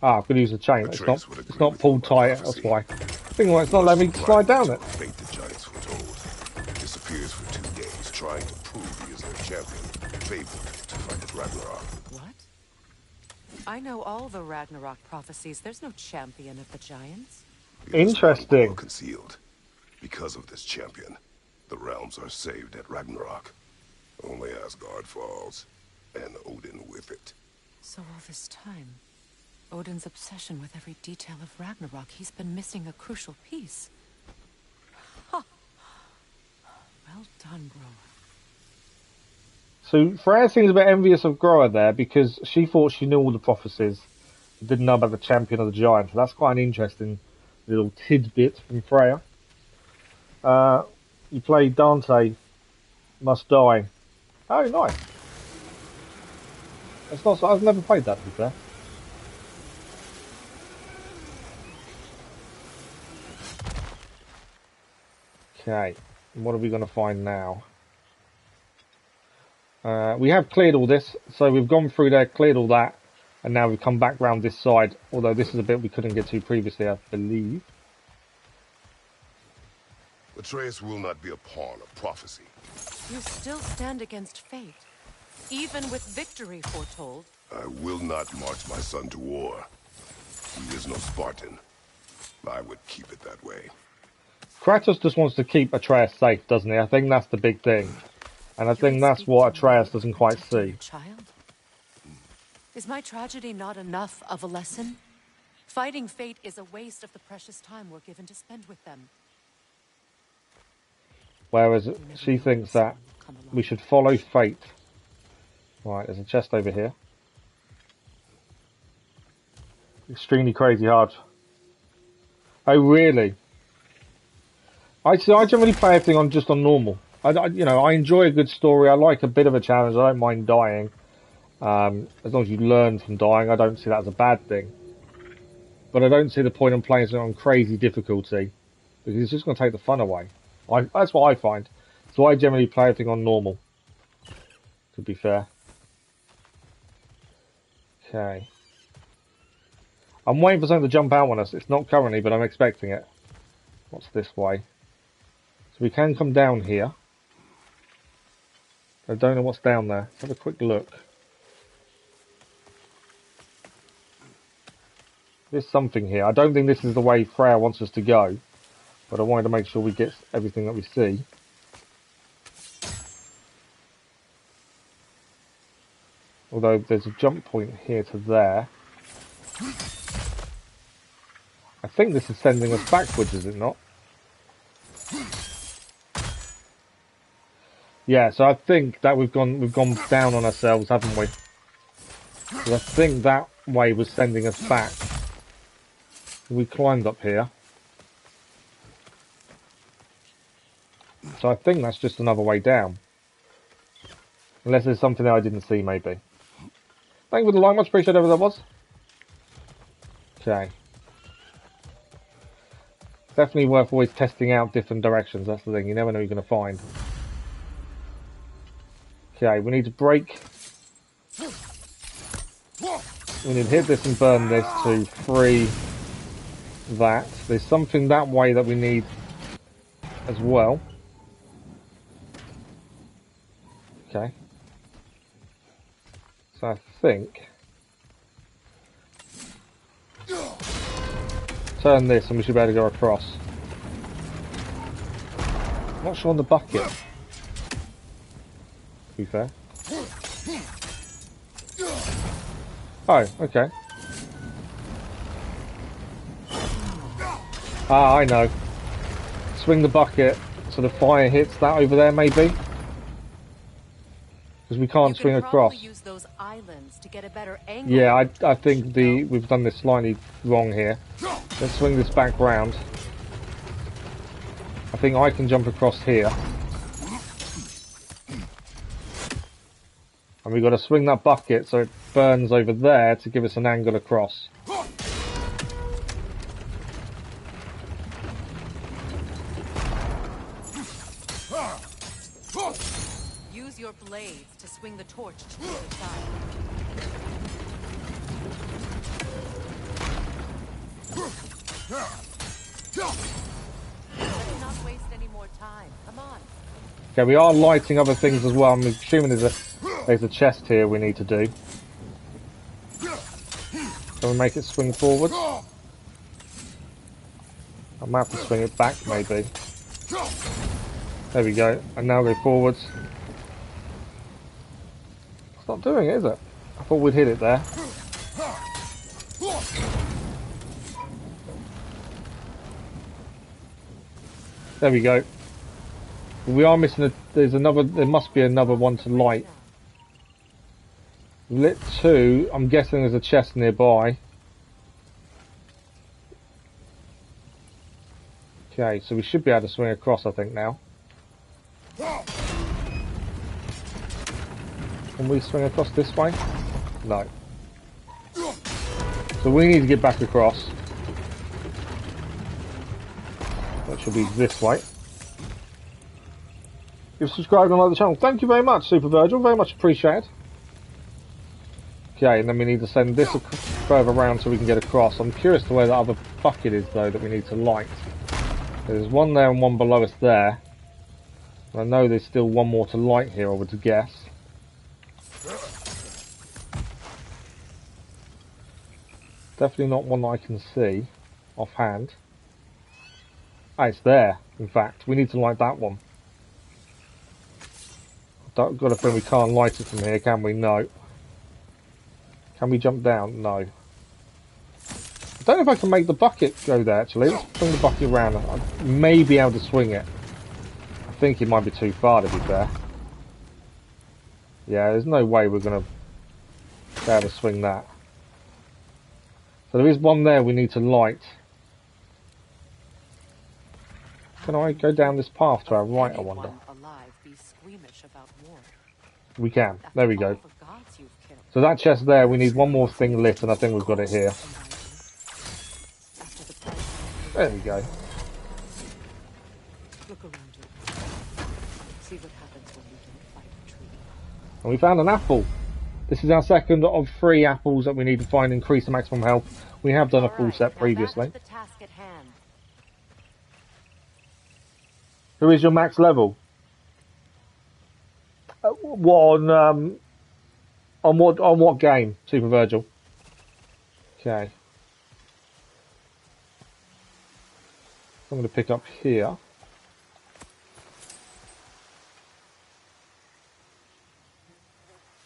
Ah, I've got to use the chain. It's not pulled tight, that's why. Thinking why it's not letting me slide down it. Fate the giants foretold. Disappears for 2 days, trying to prove he is their champion. Fabled to fight at Ragnarok. What? I know all the Ragnarok prophecies. There's no champion of the giants. Interesting. Concealed. Because of this champion, the realms are saved at Ragnarok. Only Asgard falls, and Odin with it. So all this time, Odin's obsession with every detail of Ragnarok, he's been missing a crucial piece. Huh. Well done, Groa. So Freya seems a bit envious of Groa there, because she thought she knew all the prophecies, didn't know about the champion of the giants. So that's quite an interesting little tidbit from Freya. You play Dante Must Die. Oh, nice. It's not. I've never played that before. Okay, what are we going to find now? We have cleared all this, so we've gone through there, cleared all that, and now we've come back round this side, although this is a bit we couldn't get to previously, I believe. Atreus will not be a pawn of prophecy. You still stand against fate, even with victory foretold. I will not march my son to war. He is no Spartan. I would keep it that way. Kratos just wants to keep Atreus safe, doesn't he? I think that's the big thing. And I think that's what Atreus doesn't quite see. Child? Is my tragedy not enough of a lesson? Fighting fate is a waste of the precious time we're given to spend with them. Whereas she thinks that we should follow fate. Right, there's a chest over here. Extremely crazy hard. Oh, really? I generally play everything on just on normal. I enjoy a good story. I like a bit of a challenge. I don't mind dying. As long as you learn from dying, I don't see that as a bad thing. But I don't see the point in playing something on crazy difficulty, because it's just going to take the fun away. That's what I find. So I generally play everything on normal, to be fair. Okay. I'm waiting for something to jump out on us. It's not currently, but I'm expecting it. What's this way? So we can come down here. I don't know what's down there. Let's have a quick look. There's something here. I don't think this is the way Freya wants us to go, but I wanted to make sure we get everything that we see. Although there's a jump point here to there. I think this is sending us backwards, is it not? Yeah, so I think that we've gone down on ourselves, haven't we? So I think that way was sending us back. We climbed up here. So I think that's just another way down. Unless there's something that I didn't see, maybe. Thank you for the like, much appreciated, whatever that was. Okay. Definitely worth always testing out different directions. That's the thing. You never know what you're going to find. Okay, we need to break. We need to hit this and burn this to free that. There's something that way that we need as well. Okay. So I think... turn this and we should be able to go across. I'm not sure on the bucket. To be fair. Oh, okay. Ah, I know. Swing the bucket so the fire hits that over there, maybe? Because we can't swing across. Use those islands to get a better angle. Yeah, I think we've done this slightly wrong here. Let's swing this back round. I think I can jump across here. And we've got to swing that bucket so it burns over there to give us an angle across. Use your blades to swing the torch to the other side. Let's not waste any more time. Come on. Okay, we are lighting other things as well. I'm assuming there's a chest here we need to do. Can we make it swing forward? I might have to swing it back, maybe. There we go. And now go forwards. It's not doing it, is it? I thought we'd hit it there. There we go. We are missing there must be another one to light. Lit 2, I'm guessing there's a chest nearby. Okay, so we should be able to swing across, I think, now. Can we swing across this way? No. So we need to get back across. That should be this way. You've subscribed and liked the channel. Thank you very much, Super Virgil. Very much appreciated. Okay, and then we need to send this further around so we can get across. I'm curious to where the other bucket is, though, that we need to light. There's one there and one below us there. I know there's still one more to light here, I would guess. Definitely not one I can see offhand. Ah, it's there, in fact. We need to light that one. I've got a feeling we can't light it from here, can we? No. Can we jump down? No. I don't know if I can make the bucket go there, actually. Let's bring the bucket around. I may be able to swing it. I think it might be too far, to be fair. Yeah, there's no way we're going to be able to swing that. So there is one there we need to light. Can I go down this path to our right, I wonder? We can. There we go. So that chest there, we need one more thing lit, and I think we've got it here. There we go. And we found an apple. This is our second of 3 apples that we need to find, increase the maximum health. We have done a full set previously. Who is your max level? On what game, Super Virgil? Okay. I'm going to pick up here.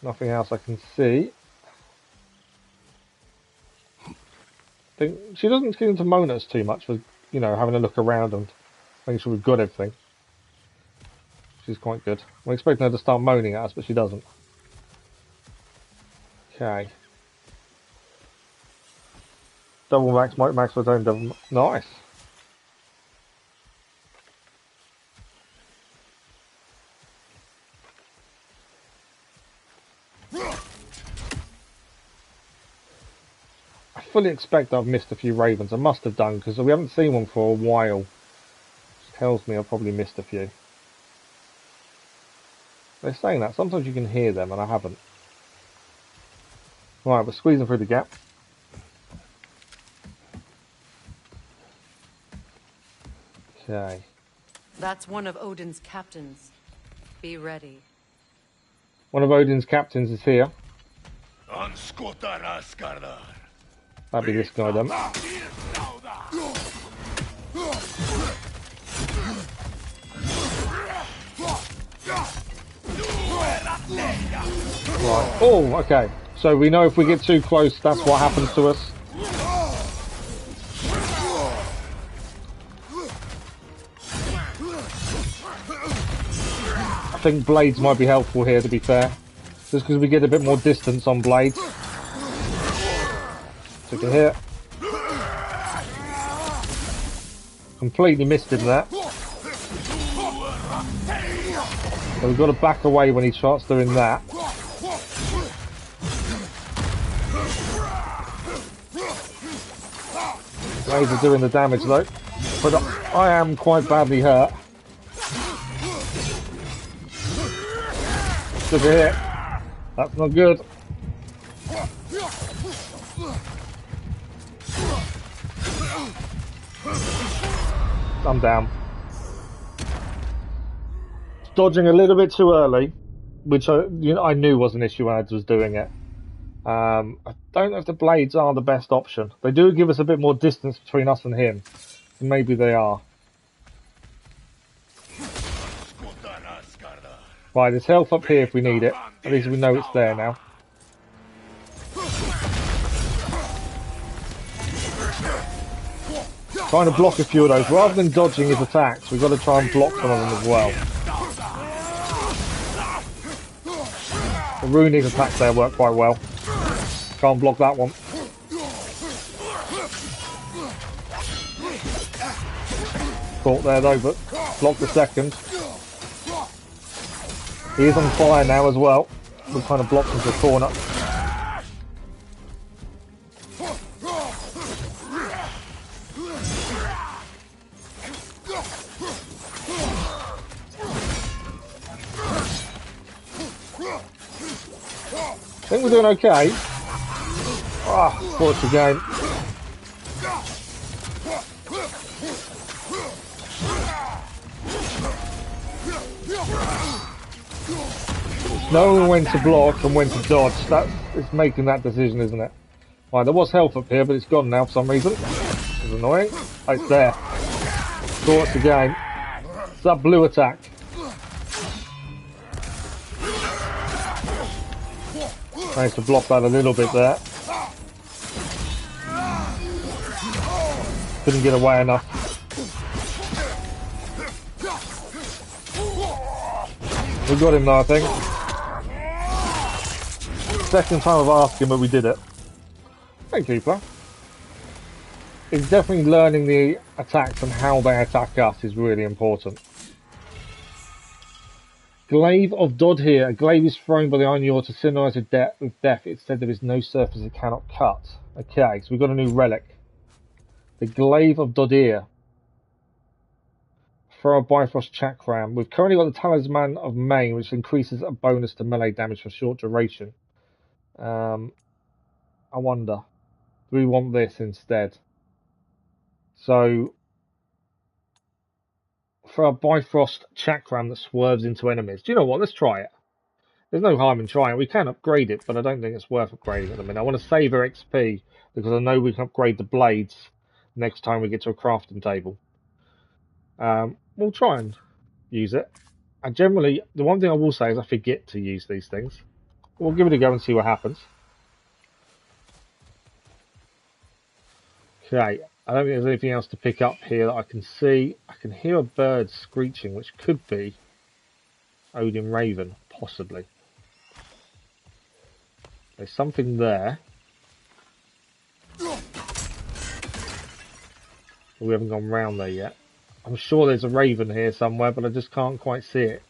Nothing else I can see. She doesn't seem to moan at us too much for, you know, having a look around and making sure we've got everything. She's quite good. I'm expecting her to start moaning at us, but she doesn't. Okay. Double max, max for zone, double. Nice. I fully expect I've missed a few ravens. I must have done, because we haven't seen one for a while. Which tells me I've probably missed a few. They're saying that. Sometimes you can hear them, and I haven't. Right, we're squeezing through the gap. Okay. That's one of Odin's captains. Be ready. One of Odin's captains is here. That'd be this guy then. Right. Oh, okay. So we know if we get too close, that's what happens to us. I think blades might be helpful here, to be fair. Just because we get a bit more distance on blades. Took it here. Completely missed him there. So we've got to back away when he starts doing that. Blades are doing the damage though. But I am quite badly hurt. Took it here. That's not good. I'm down. Dodging a little bit too early, which I knew was an issue when I was doing it. I don't know if the blades are the best option. They do give us a bit more distance between us and him. Maybe they are. Right, there's health up here if we need it. At least we know it's there now. Trying to block a few of those. Rather than dodging his attacks, we've got to try and block some of them as well. The runic attacks there work quite well. Can't block that one. Caught there though, but blocked the second. He is on fire now as well. We kind of blocked into the corner. I think we're doing okay. Ah, caught the game. Knowing when to block and when to dodge, it's making that decision, isn't it? Right, there was health up here, but it's gone now for some reason. It's annoying. Oh, it's there. Caught the game. It's that blue attack. Managed to block that a little bit there. Couldn't get away enough. We got him though, I think. Second time of asking, but we did it. Hey, Keeper. It's definitely learning the attacks and how they attack us is really important. Glaive of Dodd here. A glaive is thrown by the Ironwood to symbolize with death. It said there is no surface it cannot cut. Okay, so we've got a new relic. The Glaive of Dodir. Throw a Bifrost Chakram. We've currently got the Talisman of Main, which increases a bonus to melee damage for short duration. I wonder, do we want this instead? So, for a Bifrost Chakram that swerves into enemies. Do you know what? Let's try it. There's no harm in trying. We can upgrade it, but I don't think it's worth upgrading at the minute. I want to save our XP because I know we can upgrade the blades next time we get to a crafting table. We'll try and use it. And generally, the one thing I will say is I forget to use these things. We'll give it a go and see what happens. Okay, I don't think there's anything else to pick up here that I can see. I can hear a bird screeching, which could be Odin Raven, possibly. There's something there. We haven't gone round there yet. I'm sure there's a raven here somewhere, but I just can't quite see it.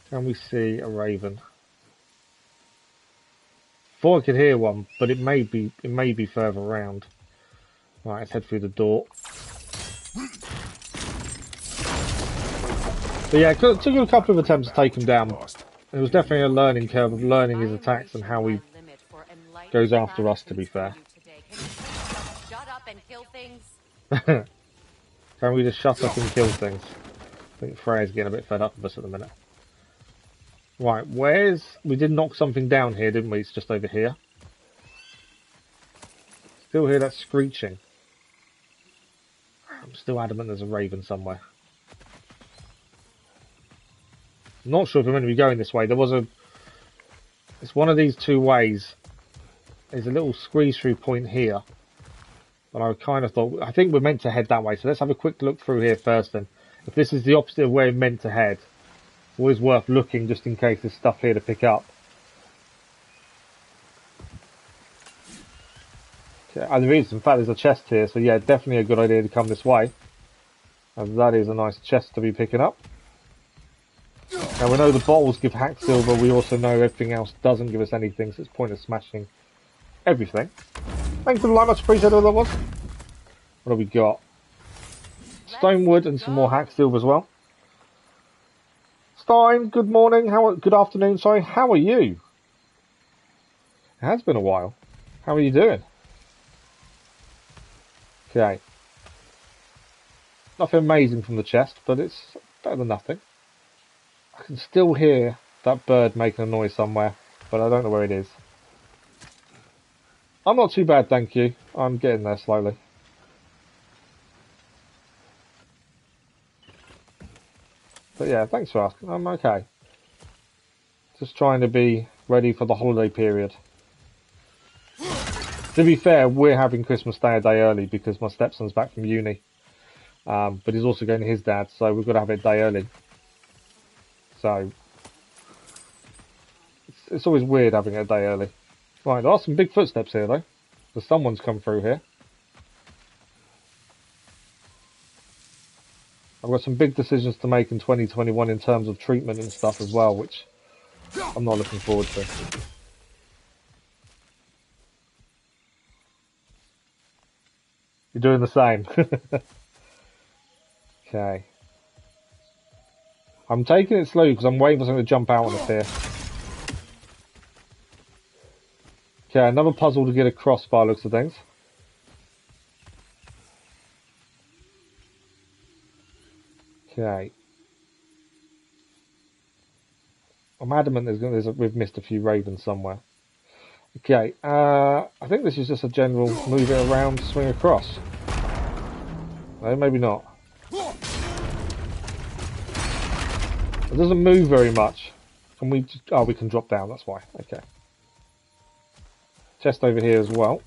Can we see a raven? Thought I could hear one, but it may be further around. Right, let's head through the door. But yeah, it took a couple of attempts to take him down. It was definitely a learning curve of learning his attacks and how he goes after us, to be fair. Shut up and kill things. Can we just shut up and kill things? I think Freya's getting a bit fed up with us at the minute. Right, we did knock something down here, didn't we? It's just over here. Still hear that screeching. I'm still adamant there's a raven somewhere. I'm not sure if we're meant to be going this way. It's one of these two ways. There's a little squeeze through point here. But I kind of thought, I think we're meant to head that way. So let's have a quick look through here first then. If this is the opposite of where we're meant to head, it's always worth looking just in case there's stuff here to pick up. Okay, and there is, in fact, there's a chest here. So yeah, definitely a good idea to come this way. And that is a nice chest to be picking up. Now we know the bottles give hack silver, we also know everything else doesn't give us anything, so it's pointless smashing everything. Thank you for the like, much appreciated that was. What have we got? Stonewood and some more hack silver as well. Stein, good morning, good afternoon, sorry, how are you? It has been a while. How are you doing? Okay. Nothing amazing from the chest, but it's better than nothing. I can still hear that bird making a noise somewhere, but I don't know where it is. I'm not too bad, thank you. I'm getting there slowly. But yeah, thanks for asking. I'm okay. Just trying to be ready for the holiday period. To be fair, we're having Christmas Day a day early because my stepson's back from uni. But he's also going to his dad, so we've got to have it a day early. So, it's always weird having it a day early. Right, there are some big footsteps here though. So someone's come through here. I've got some big decisions to make in 2021 in terms of treatment and stuff as well, which I'm not looking forward to. You're doing the same. Okay. I'm taking it slow because I'm waiting for something to jump out on us here. Okay, another puzzle to get across by looks of things. Okay. I'm adamant we've missed a few ravens somewhere. Okay, I think this is just a general move it around, swing across. No, maybe not. It doesn't move very much. Can we just, oh, we can drop down, that's why. Okay. Chest over here as well.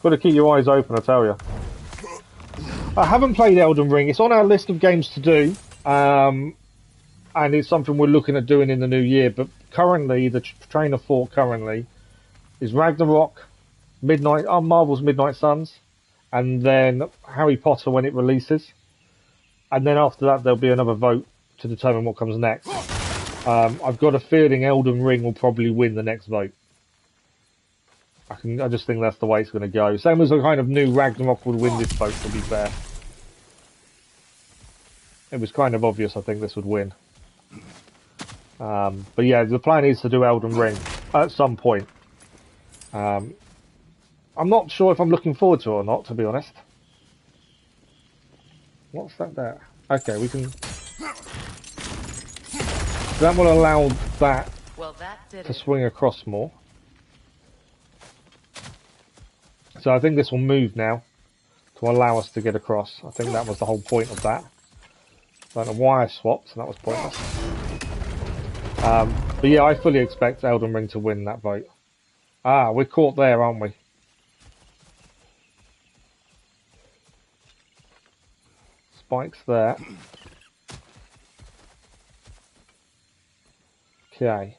Got to keep your eyes open, I tell you. I haven't played Elden Ring. It's on our list of games to do. And it's something we're looking at doing in the new year. But currently, the train of thought currently is Ragnarok, Marvel's Midnight Suns, and then Harry Potter when it releases. And then after that, there'll be another vote to determine what comes next. I've got a feeling Elden Ring will probably win the next vote. I just think that's the way it's going to go. Same as I kind of knew Ragnarok would win this vote, to be fair. It was kind of obvious I think this would win. But yeah, the plan is to do Elden Ring at some point. I'm not sure if I'm looking forward to it or not, to be honest. What's that there? Okay, we can... That will allow that to swing across more. So I think this will move now to allow us to get across. I think that was the whole point of that. I don't know why I swapped, so that was pointless. But yeah, I fully expect Elden Ring to win that vote. Ah, we're caught there, aren't we? Spikes there. Okay.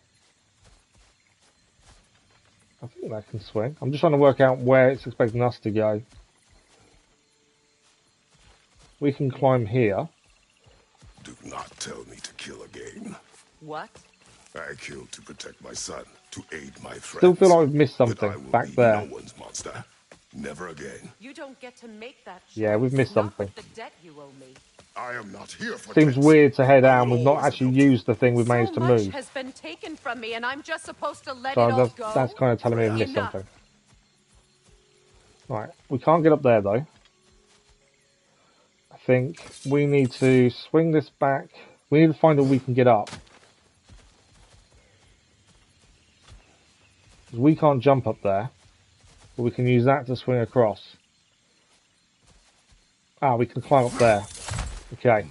I think that can swing. I'm just trying to work out where it's expecting us to go. We can climb here. Do not tell me to kill again. What? I killed to protect my son, to aid my friends. Still feel like we've missed something but I will back be there. No one's monster. Never again. You don't get to make that choice. Yeah, we've missed Not something. with the debt you owe me. I am not here for Seems debts. weird to head out and we've not actually used the thing we've managed to So much move. has been taken from me, and I'm just supposed to let So it all go. that's kind of telling me we missed Enough. something. Right, we can't get up there though. I think we need to swing this back. We need to find a way we can get up. We can't jump up there, but we can use that to swing across. Ah, we can climb up there. Okay.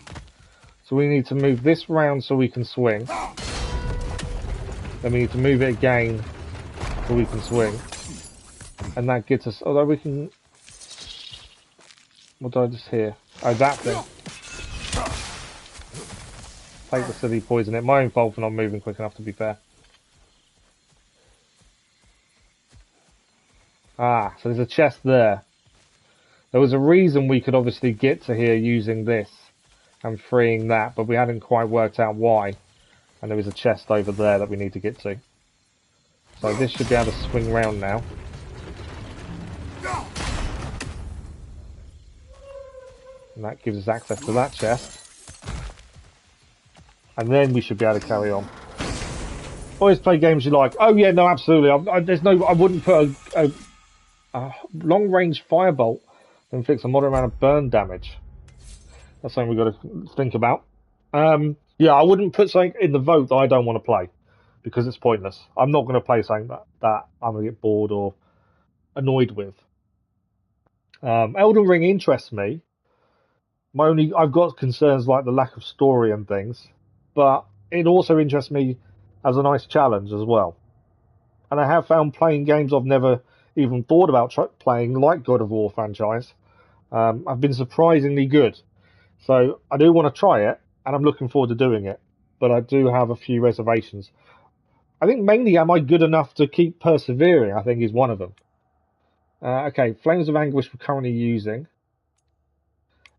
So we need to move this round so we can swing. Then we need to move it again so we can swing. And that gets us, although we can... What did I just hear? Oh, that thing. Take the silly poison. It's my own fault for not moving quick enough, to be fair. Ah, so there's a chest there. There was a reason we could obviously get to here using this and freeing that, but we hadn't quite worked out why. And there was a chest over there that we need to get to. So this should be able to swing round now. And that gives us access to that chest. And then we should be able to carry on. Always play games you like. Oh yeah, no, absolutely. I wouldn't put a long-range firebolt that inflicts a moderate amount of burn damage. That's something we've got to think about. Yeah, I wouldn't put something in the vote that I don't want to play, because it's pointless. I'm not going to play something that I'm going to get bored or annoyed with. Elden Ring interests me. I've got concerns like the lack of story and things, but it also interests me as a nice challenge as well. And I have found playing games I've never even thought about playing, like God of War franchise, have been surprisingly good. So I do want to try it, and I'm looking forward to doing it, but I do have a few reservations. I think mainly, am I good enough to keep persevering, I think is one of them. Okay, Flames of Anguish we're currently using.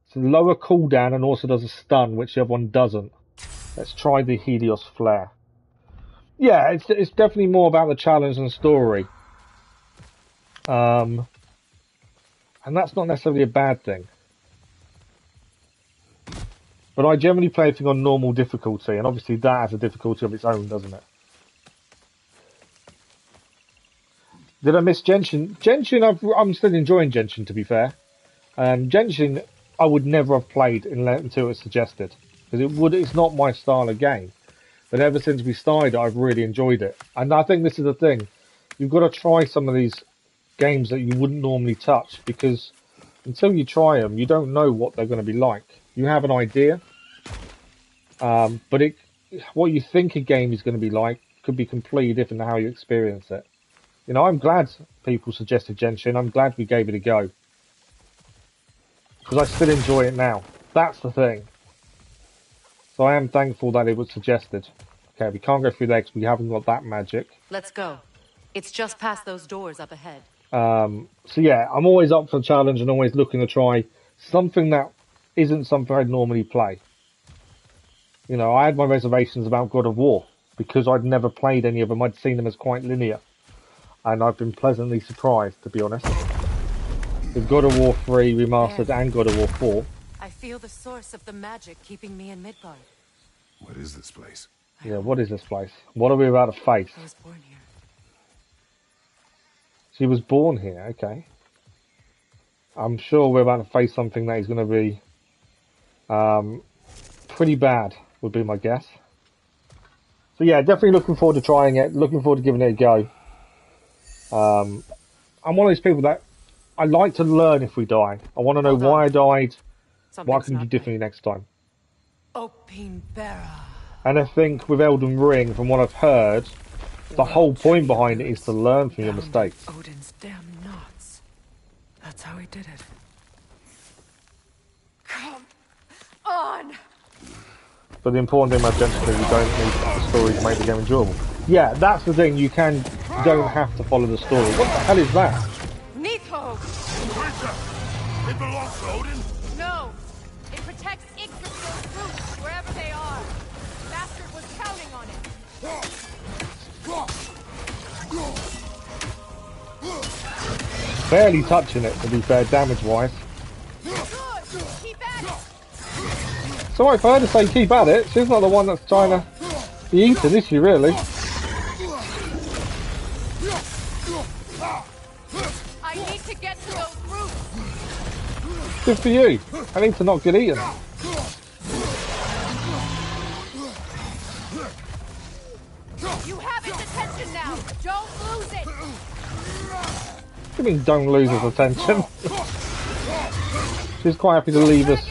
It's a lower cooldown and also does a stun, which the other one doesn't. Let's try the Helios Flare. Yeah, it's definitely more about the challenge and story. And that's not necessarily a bad thing. But I generally play everything on normal difficulty, and obviously that has a difficulty of its own, doesn't it? Did I miss Genshin? Genshin, I'm still enjoying Genshin, to be fair. Genshin, I would never have played until it was suggested, because it's not my style of game. But ever since we started, I've really enjoyed it. And I think this is the thing. You've got to try some of these games that you wouldn't normally touch, because until you try them, you don't know what they're going to be like. You have an idea, but what you think a game is going to be like could be completely different to how you experience it. You know, I'm glad people suggested Genshin. I'm glad we gave it a go, because I still enjoy it now. That's the thing. So I am thankful that it was suggested. Okay, we can't go through there because we haven't got that magic. Let's go. It's just past those doors up ahead. So yeah, I'm always up for a challenge and always looking to try something that isn't something I'd normally play. You know, I had my reservations about God of War because I'd never played any of them. I'd seen them as quite linear. And I've been pleasantly surprised, to be honest. With God of War 3 Remastered and God of War 4. I feel the source of the magic keeping me in Midgard. What is this place? Yeah, what is this place? What are we about to face? I was born here. She was born here, okay. I'm sure we're about to face something that is going to be pretty bad, would be my guess. So yeah, definitely looking forward to trying it, looking forward to giving it a go. I'm one of those people that I like to learn if we die. I want to know why I died, what I can do differently next time. And I think with Elden Ring, from what I've heard, the whole point behind it is to learn from your mistakes. Odin's damn knots. That's how he did it. Come on! But the important thing about Genshin is you don't need the story to make the game enjoyable. Yeah, that's the thing. You can You don't have to follow the story. What the hell is that? Niohogg! It belongs to Odin? No! It protects Yggdrasil's roots wherever they are. The bastard was counting on it. Barely touching it, to be fair, damage-wise. Good! Keep at it! It's alright for her to say keep at it. She's not the one that's trying to be eaten, is she, really? I need to get to those roots! Good for you. I need to not get eaten. You have its attention now! Don't lose it! What do you mean don't lose his attention? She's quite happy to leave us.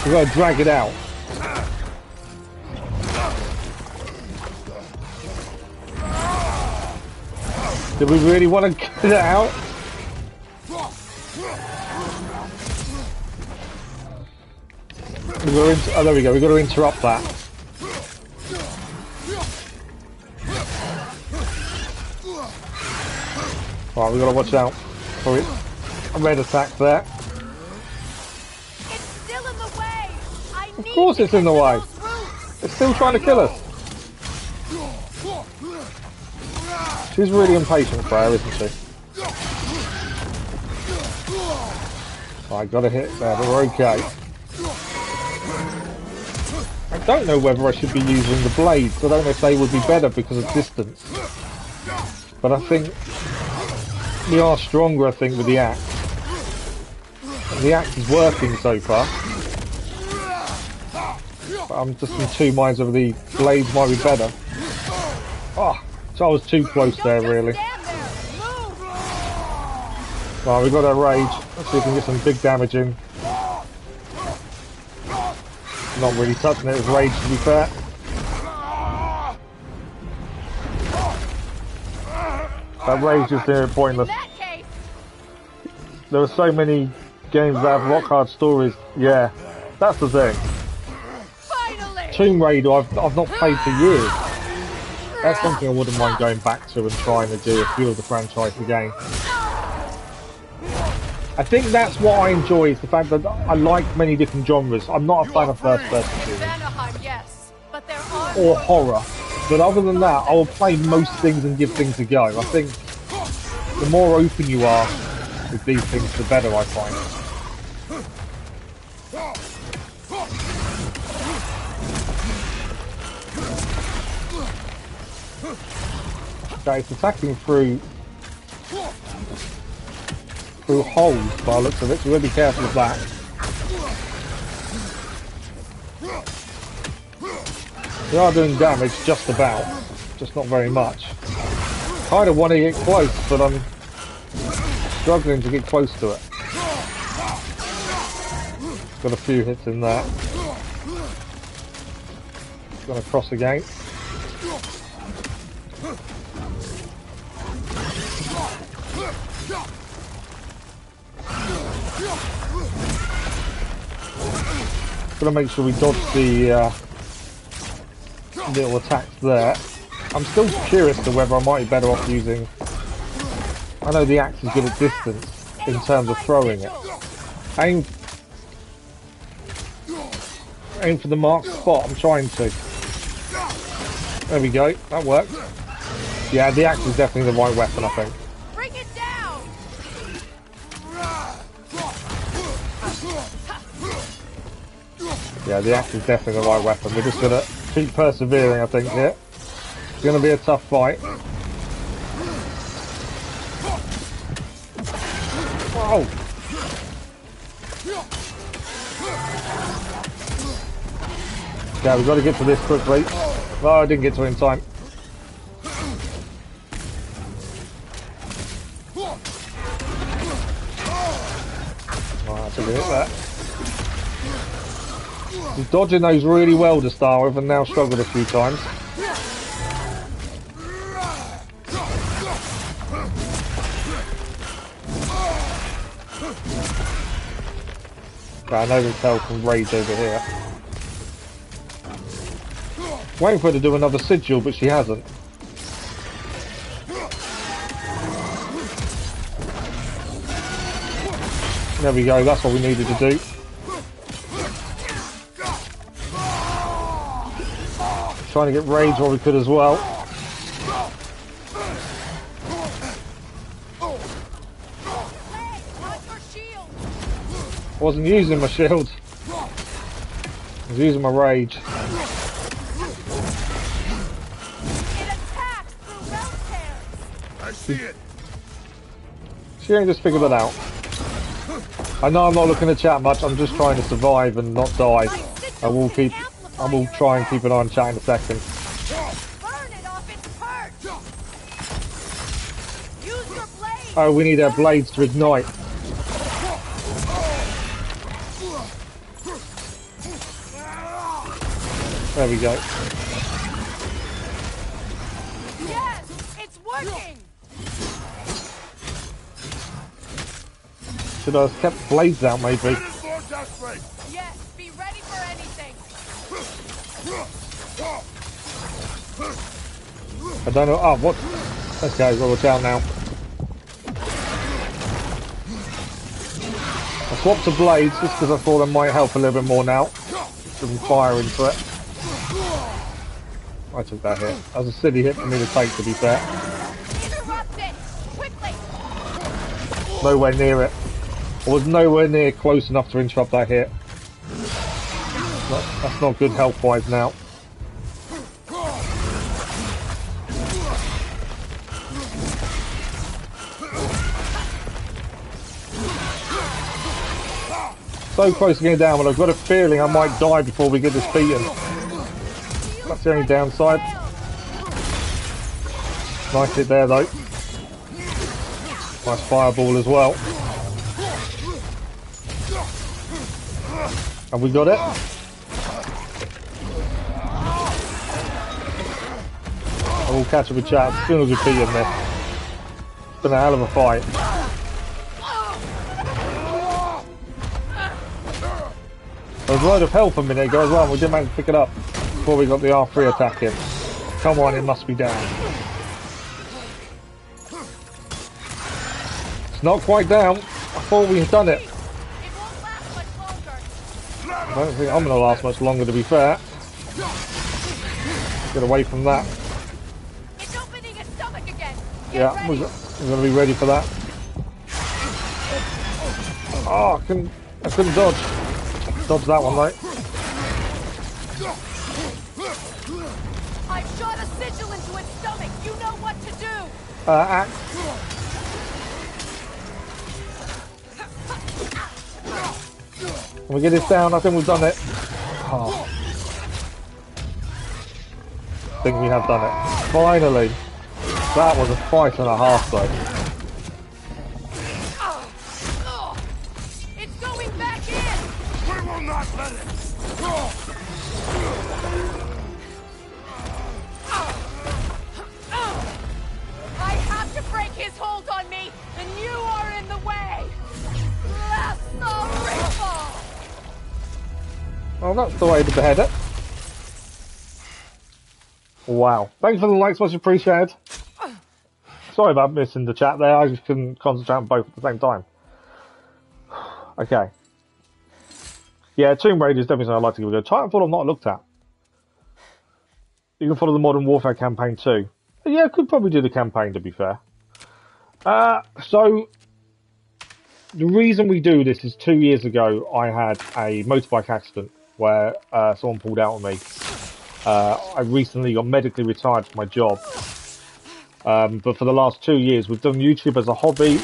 We've got to drag it out. Do we really want to get it out? Oh, there we go. We've got to interrupt that. Right, we've got to watch out for it. A red attack there. It's still in the way! Of course it's in the way. It's still trying to kill us. She's really impatient, Freya, isn't she? I got a hit there, but we're okay. I don't know whether I should be using the blades. I don't know if they would be better because of distance. But I think we are stronger, I think, with the axe. And the axe is working so far. But I'm just in two minds whether the blades might be better. Oh, so I was too close there, really. Right, we've got our rage. Let's see if we can get some big damage in. Not really touching it with rage, to be fair. That rage is near pointless. There are so many games that have rock hard stories. Yeah, that's the thing. Tomb Raider, I've not played for years. That's something I wouldn't mind going back to and trying to do a few of the franchise again. I think that's what I enjoy, is the fact that I like many different genres. I'm not a fan of first-person shooters or horror, but other than that, I will play most things and give things a go. I think the more open you are with these things, the better I find. Okay, it's attacking through holes by the looks of it, so we'll be careful of that. We are doing damage, just about, just not very much. Kind of want to get close, but I'm struggling to get close to it. Got a few hits in there. Gonna cross again. Gotta make sure we dodge the little attacks there. I'm still curious to whether I might be better off using... I know the axe is good at distance in terms of throwing it. Aim for the marked spot, I'm trying to. There we go, that worked. Yeah, the axe is definitely the right weapon, I think. Bring it down! Yeah, the axe is definitely the right weapon. We're just gonna keep persevering, I think, here. It's gonna be a tough fight. Whoa! Yeah, we've got to get to this quickly. Oh, I didn't get to it in time. Oh, that's a good hit there. He's dodging those really well to start with and now struggled a few times. Okay, I know there's hell from rage over here. Waiting for her to do another sigil, but she hasn't. There we go, that's what we needed to do. Trying to get rage while we could as well. I wasn't using my shield. I was using my rage. I see it. She ain't just figured that out. I know I'm not looking at chat much, I'm just trying to survive and not die. I will try and keep an eye on chat in a second. Oh, we need our blades to ignite. There we go. Yes, it's working. Should I have kept blades out, maybe? Yes, be ready for anything. I don't know. Oh, what? Okay, well, watch out now. I swapped to blades just because I thought it might help a little bit more now. Some fire into it. I took that hit. That was a silly hit for me to take, to be fair. Nowhere near it. I was nowhere near close enough to interrupt that hit. That's not good health-wise now. So close to getting down, but I've got a feeling I might die before we get this beaten. That's the only downside. Nice hit there though. Nice fireball as well. Have we got it? I will catch up with chat as soon as we beat him there. It's been a hell of a fight. There was a load of health a minute ago as well, and we didn't manage to pick it up before we got the R3 attack in. Come on, it must be down. It's not quite down. I thought we had done it. I don't think I'm going to last much longer, to be fair. Get away from that. It's opening its stomach again. Yeah, we're going to be ready for that. Oh, I couldn't dodge. Dodge that one, though. I've shot a sigil into its stomach. You know what to do. Axe. Can we get this down? I think we've done it. Oh. I think we have done it. Finally. That was a fight and a half, though. It's going back in. We will not let it. I have to break his hold on me, and you are in the way. Well, that's the way to behead it. Wow. Thanks for the likes, much appreciated. Sorry about missing the chat there, I just couldn't concentrate on both at the same time. Okay. Yeah, Tomb Raider is definitely something I'd like to give a go. Titanfall I've not looked at. You can follow the Modern Warfare campaign too. Yeah, I could probably do the campaign, to be fair. So, the reason we do this is 2 years ago I had a motorbike accident where someone pulled out on me. I recently got medically retired from my job. But for the last 2 years we've done YouTube as a hobby.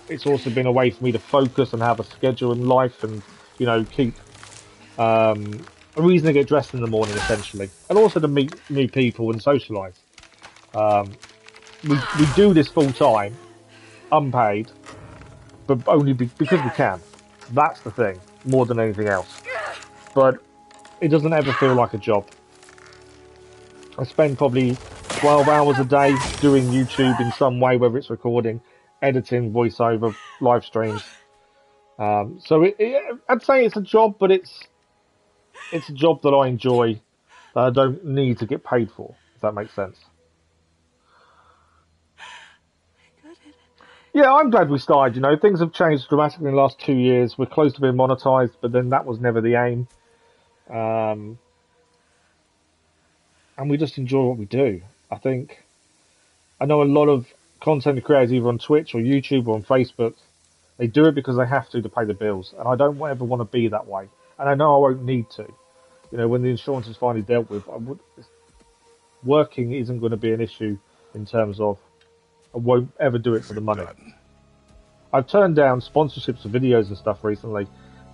It's also been a way for me to focus and have a schedule in life and, you know, keep a reason to get dressed in the morning, essentially. And also to meet new people and socialise. We do this full time, unpaid, but only because we can. That's the thing, more than anything else. But it doesn't ever feel like a job. I spend probably 12 hours a day doing YouTube in some way, whether it's recording, editing, voiceover, live streams. So I'd say it's a job, but it's a job that I enjoy, that I don't need to get paid for, if that makes sense. Yeah, I'm glad we started. You know, things have changed dramatically in the last 2 years. We're close to being monetized, but then that was never the aim. And we just enjoy what we do. I know a lot of content creators, either on Twitch or YouTube or on Facebook, they do it because they have to pay the bills. And I don't ever want to be that way. And I know I won't need to. You know, when the insurance is finally dealt with, working isn't going to be an issue in terms of I won't ever do it for the money. I've turned down sponsorships of videos and stuff recently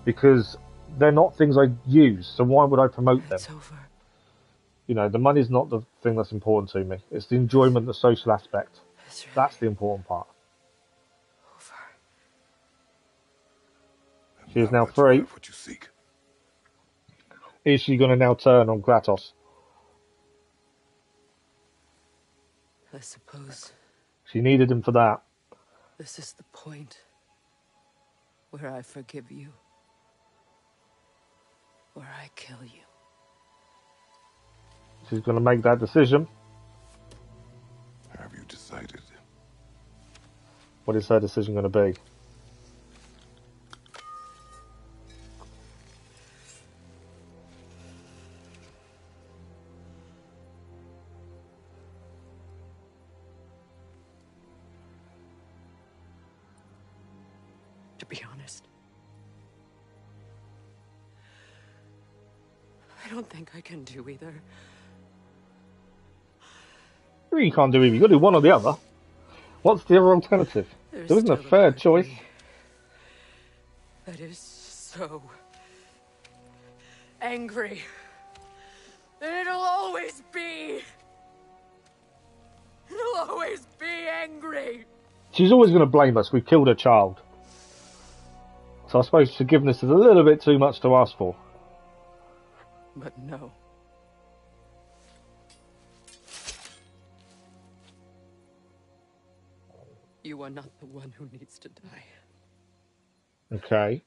because they're not things I use. So why would I promote them? It's over. You know, the money's not the thing that's important to me. It's the enjoyment, the social aspect. That's the important part. She is now free. What you seek. Is she going to now turn on Kratos? I suppose She needed him for that. this is the point where I forgive you, where I kill you. She's going to make that decision. Have you decided? What is her decision going to be? To be honest, I don't think I can do either. You can't do either. You've got to do one or the other. What's the other alternative? There isn't a third choice. That is so angry. And it'll always be. It'll always be angry. She's always going to blame us. We've killed her child. So I suppose forgiveness is a little bit too much to ask for. But no. You are not the one who needs to die. Okay.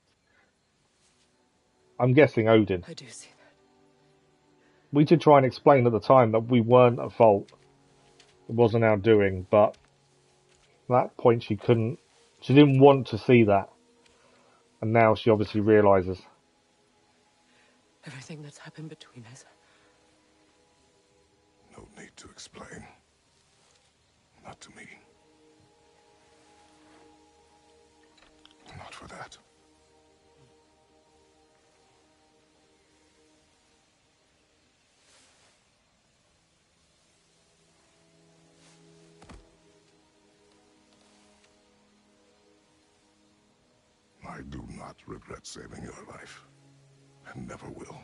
I'm guessing Odin. I do see that. We did try and explain at the time that we weren't at fault. It wasn't our doing, but at that point she didn't want to see that. And now she obviously realises. Everything that's happened between us. No need to explain. Not to me. Not for that. I do not regret saving your life, and never will.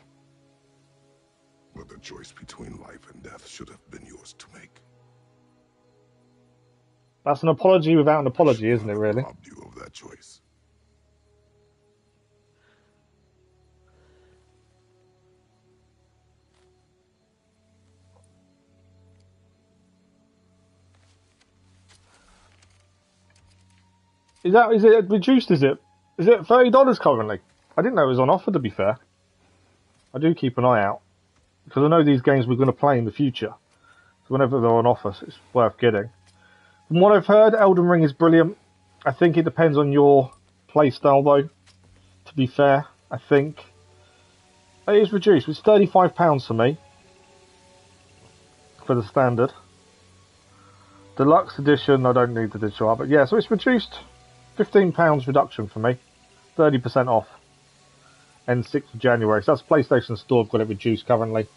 But the choice between life and death should have been yours to make. That's an apology without an apology, isn't it, really? Robbed you of that choice. Is it reduced, is it $30 currently? I didn't know it was on offer, to be fair. I do keep an eye out. Because I know these games we're going to play in the future. So whenever they're on offer, it's worth getting. From what I've heard, Elden Ring is brilliant. I think it depends on your playstyle, though. To be fair, I think it is reduced. It's £35 for me. For the standard. Deluxe edition, I don't need the digital art, but yeah, so it's reduced. £15 reduction for me. 30% off. And 6th of January. So that's PlayStation Store. I've got it reduced currently.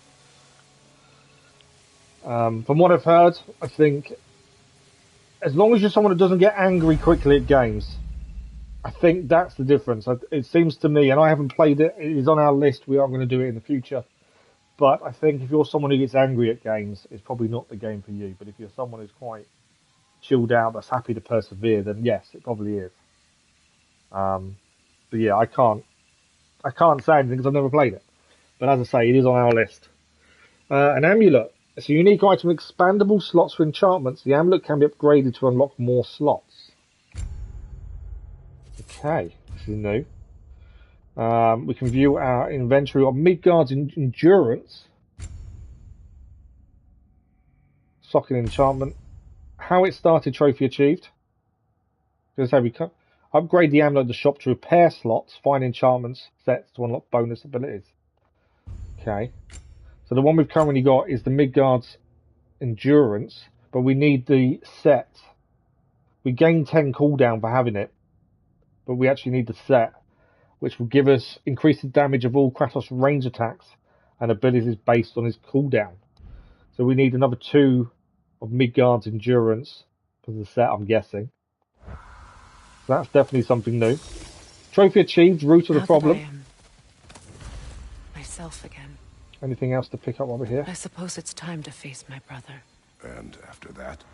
From what I've heard, I think as long as you're someone that doesn't get angry quickly at games, I think that's the difference. It seems to me, and I haven't played it, it is on our list, we are going to do it in the future. But I think if you're someone who gets angry at games, it's probably not the game for you. But if you're someone who's quite chilled out, that's happy to persevere, then yes, it probably is. But yeah, I can't say anything because I've never played it. But as I say, it is on our list. An amulet. It's a unique item with expandable slots for enchantments. The amulet can be upgraded to unlock more slots. Okay, this is new. We can view our inventory of Midgard's endurance. Socket enchantment. How it started trophy achieved. As I say, we can upgrade the ammo at the shop to repair slots, find enchantments, sets to unlock bonus abilities. Okay. So the one we've currently got is the Midgard's Endurance, but we need the set. We gain 10 cooldown for having it, but we actually need the set, which will give us increased damage of all Kratos' range attacks and abilities based on his cooldown. So we need another 2 of Midgard's Endurance for the set, I'm guessing. So that's definitely something new. Trophy achieved, root of the problem. I am myself again. Anything else to pick up over here? I suppose it's time to face my brother. And after that?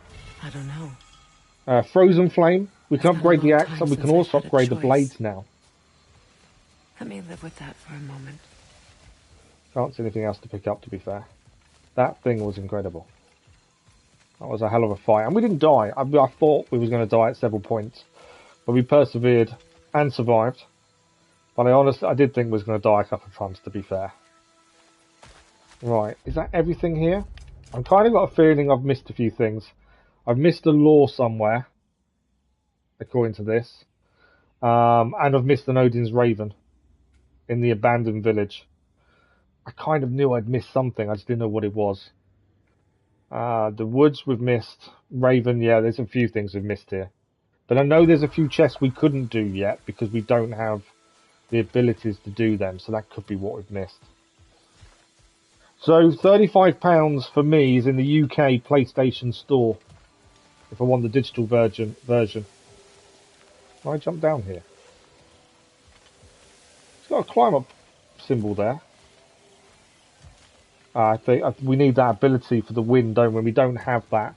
I don't know. Frozen Flame. We can upgrade the axe, and we can also upgrade the blades now. Let me live with that for a moment. Can't see anything else to pick up, to be fair. That thing was incredible. That was a hell of a fight. And we didn't die. I thought we was going to die at several points. But we persevered and survived. But I did think we was going to die a couple of times, to be fair. Right. Is that everything here? I've kind of got a feeling I've missed a few things. I've missed a lore somewhere, according to this. And I've missed an Odin's Raven in the abandoned village. I kind of knew I'd missed something. I just didn't know what it was. The woods we've missed. Raven, yeah, there's a few things we've missed here. But I know there's a few chests we couldn't do yet because we don't have the abilities to do them. So that could be what we've missed. So £35 for me is in the UK PlayStation Store. If I want the digital version. Can I jump down here? It's got a climb up symbol there. I think we need that ability for the wind, don't we? We don't have that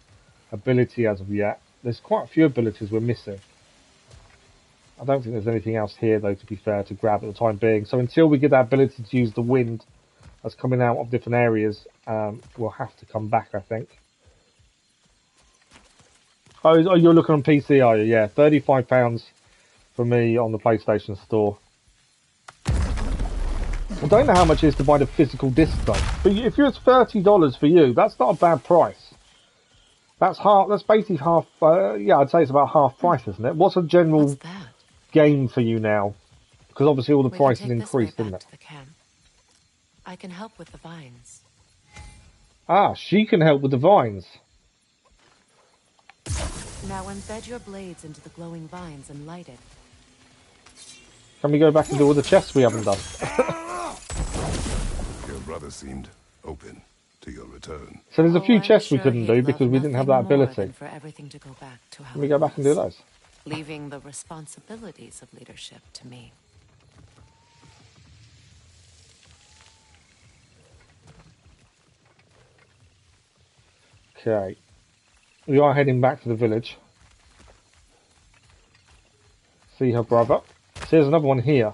ability as of yet. There's quite a few abilities we're missing. I don't think there's anything else here, though, to be fair, to grab at the time being. So until we get that ability to use the wind that's coming out of different areas, we'll have to come back, I think. Oh, you're looking on PC, are you? Yeah, £35 for me on the PlayStation Store. I don't know how much it is to buy the physical disc, though. But if it's $30 for you, that's not a bad price. That's half. That's basically half. Yeah, I'd say it's about half price, isn't it? What's a general game for you now? Because obviously all the prices increased, isn't it? I can help with the vines. Ah, she can help with the vines. Now embed your blades into the glowing vines and light it. Can we go back and do all the chests we haven't done? Your brother seemed open to your return. So there's a few chests we couldn't do because we didn't have that ability. For everything to go back to how Can we go back and do those? Leaving the responsibilities of leadership to me. Okay. We are heading back to the village. See her brother. So there's another one here.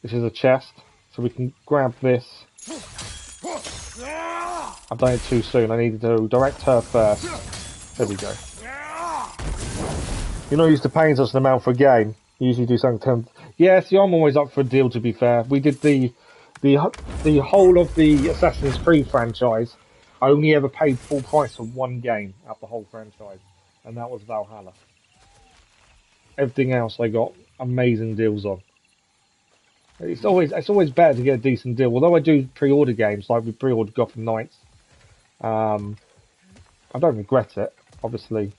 This is a chest. So we can grab this. I've done it too soon. I needed to direct her first. There we go. You're not used to paying such an amount for a game. You usually do something. Yeah, see, I'm always up for a deal, to be fair. We did the whole of the Assassin's Creed franchise. I only ever paid full price for one game out of the whole franchise, and that was Valhalla. Everything else I got amazing deals on. It's always better to get a decent deal. Although I do pre-order games, like we pre-ordered Gotham Knights. I don't regret it, obviously.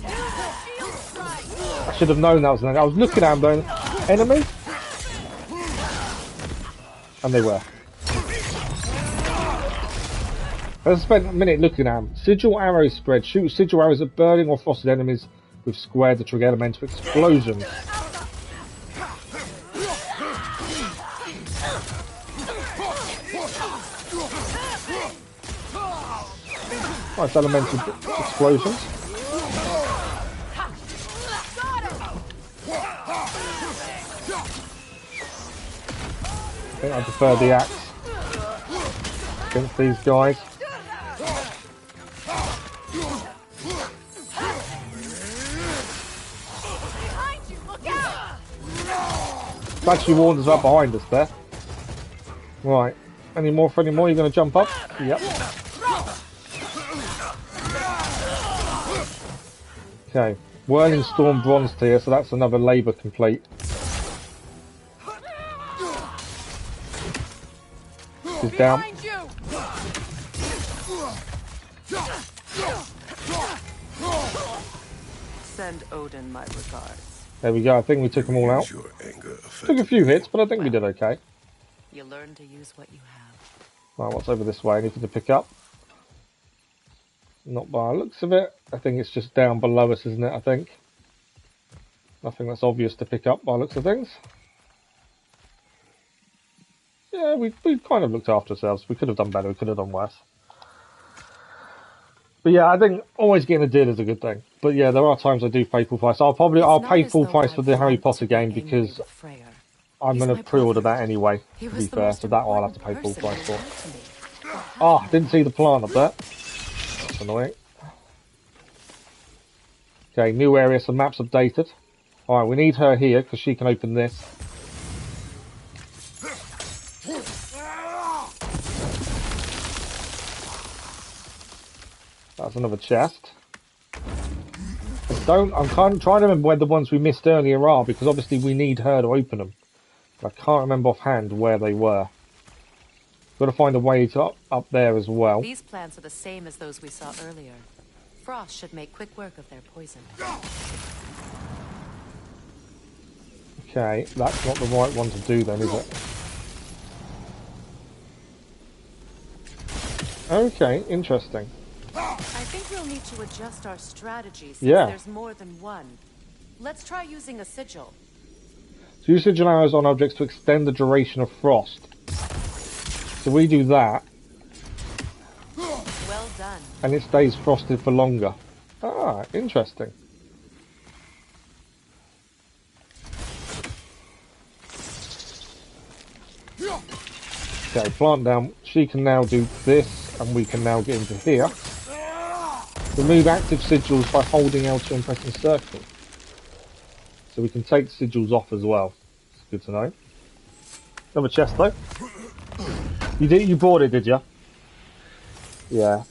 I should have known that was an enemy. I was looking at them going, enemy? And they were. I spent a minute looking at them. Sigil arrow spread. Shoot sigil arrows at burning or frosted enemies with square to trigger elemental explosions. Nice elemental explosions. I think I prefer the axe against these guys. It's actually warned us up behind us there. Right. Any more for any more? You're going to jump up? Yep. Okay. Whirling Storm bronze tier, so that's another labour complete. He's down. Send Odin my regards. There we go, I think we took them all out. Took a few hits, but I think we did okay. You learn to use what you have. Right, what's over this way? Anything to pick up? Not by the looks of it. I think it's just down below us, isn't it? I think. Nothing that's obvious to pick up by the looks of things. Yeah, we kind of looked after ourselves. We could have done better. We could have done worse. But yeah, I think always getting a deal is a good thing. But yeah, there are times I do pay full price. I'll pay full price for the Harry Potter game because I'm going to pre-order that anyway, to be fair. So that I'll have to pay full price for. Ah, didn't see the plant up there. That's annoying. Okay, new area, so map's updated. Alright, we need her here because she can open this. That's another chest. I'm kind of trying to remember where the ones we missed earlier are, because obviously we need her to open them. But I can't remember offhand where they were. Got to find a way to up there as well. These plants are the same as those we saw earlier. Frost should make quick work of their poison. Okay, that's not the right one to do then, is it? Okay, interesting. I think we'll need to adjust our strategy since there's more than one. Let's try using a sigil. So use sigil arrows on objects to extend the duration of frost. So we do that. Well done. And it stays frosted for longer. Ah, interesting. Okay, plant down. She can now do this, and we can now get into here. Remove active sigils by holding L2 and pressing circle. So we can take sigils off as well. It's good to know. Another chest though. You bought it, did you? Yeah.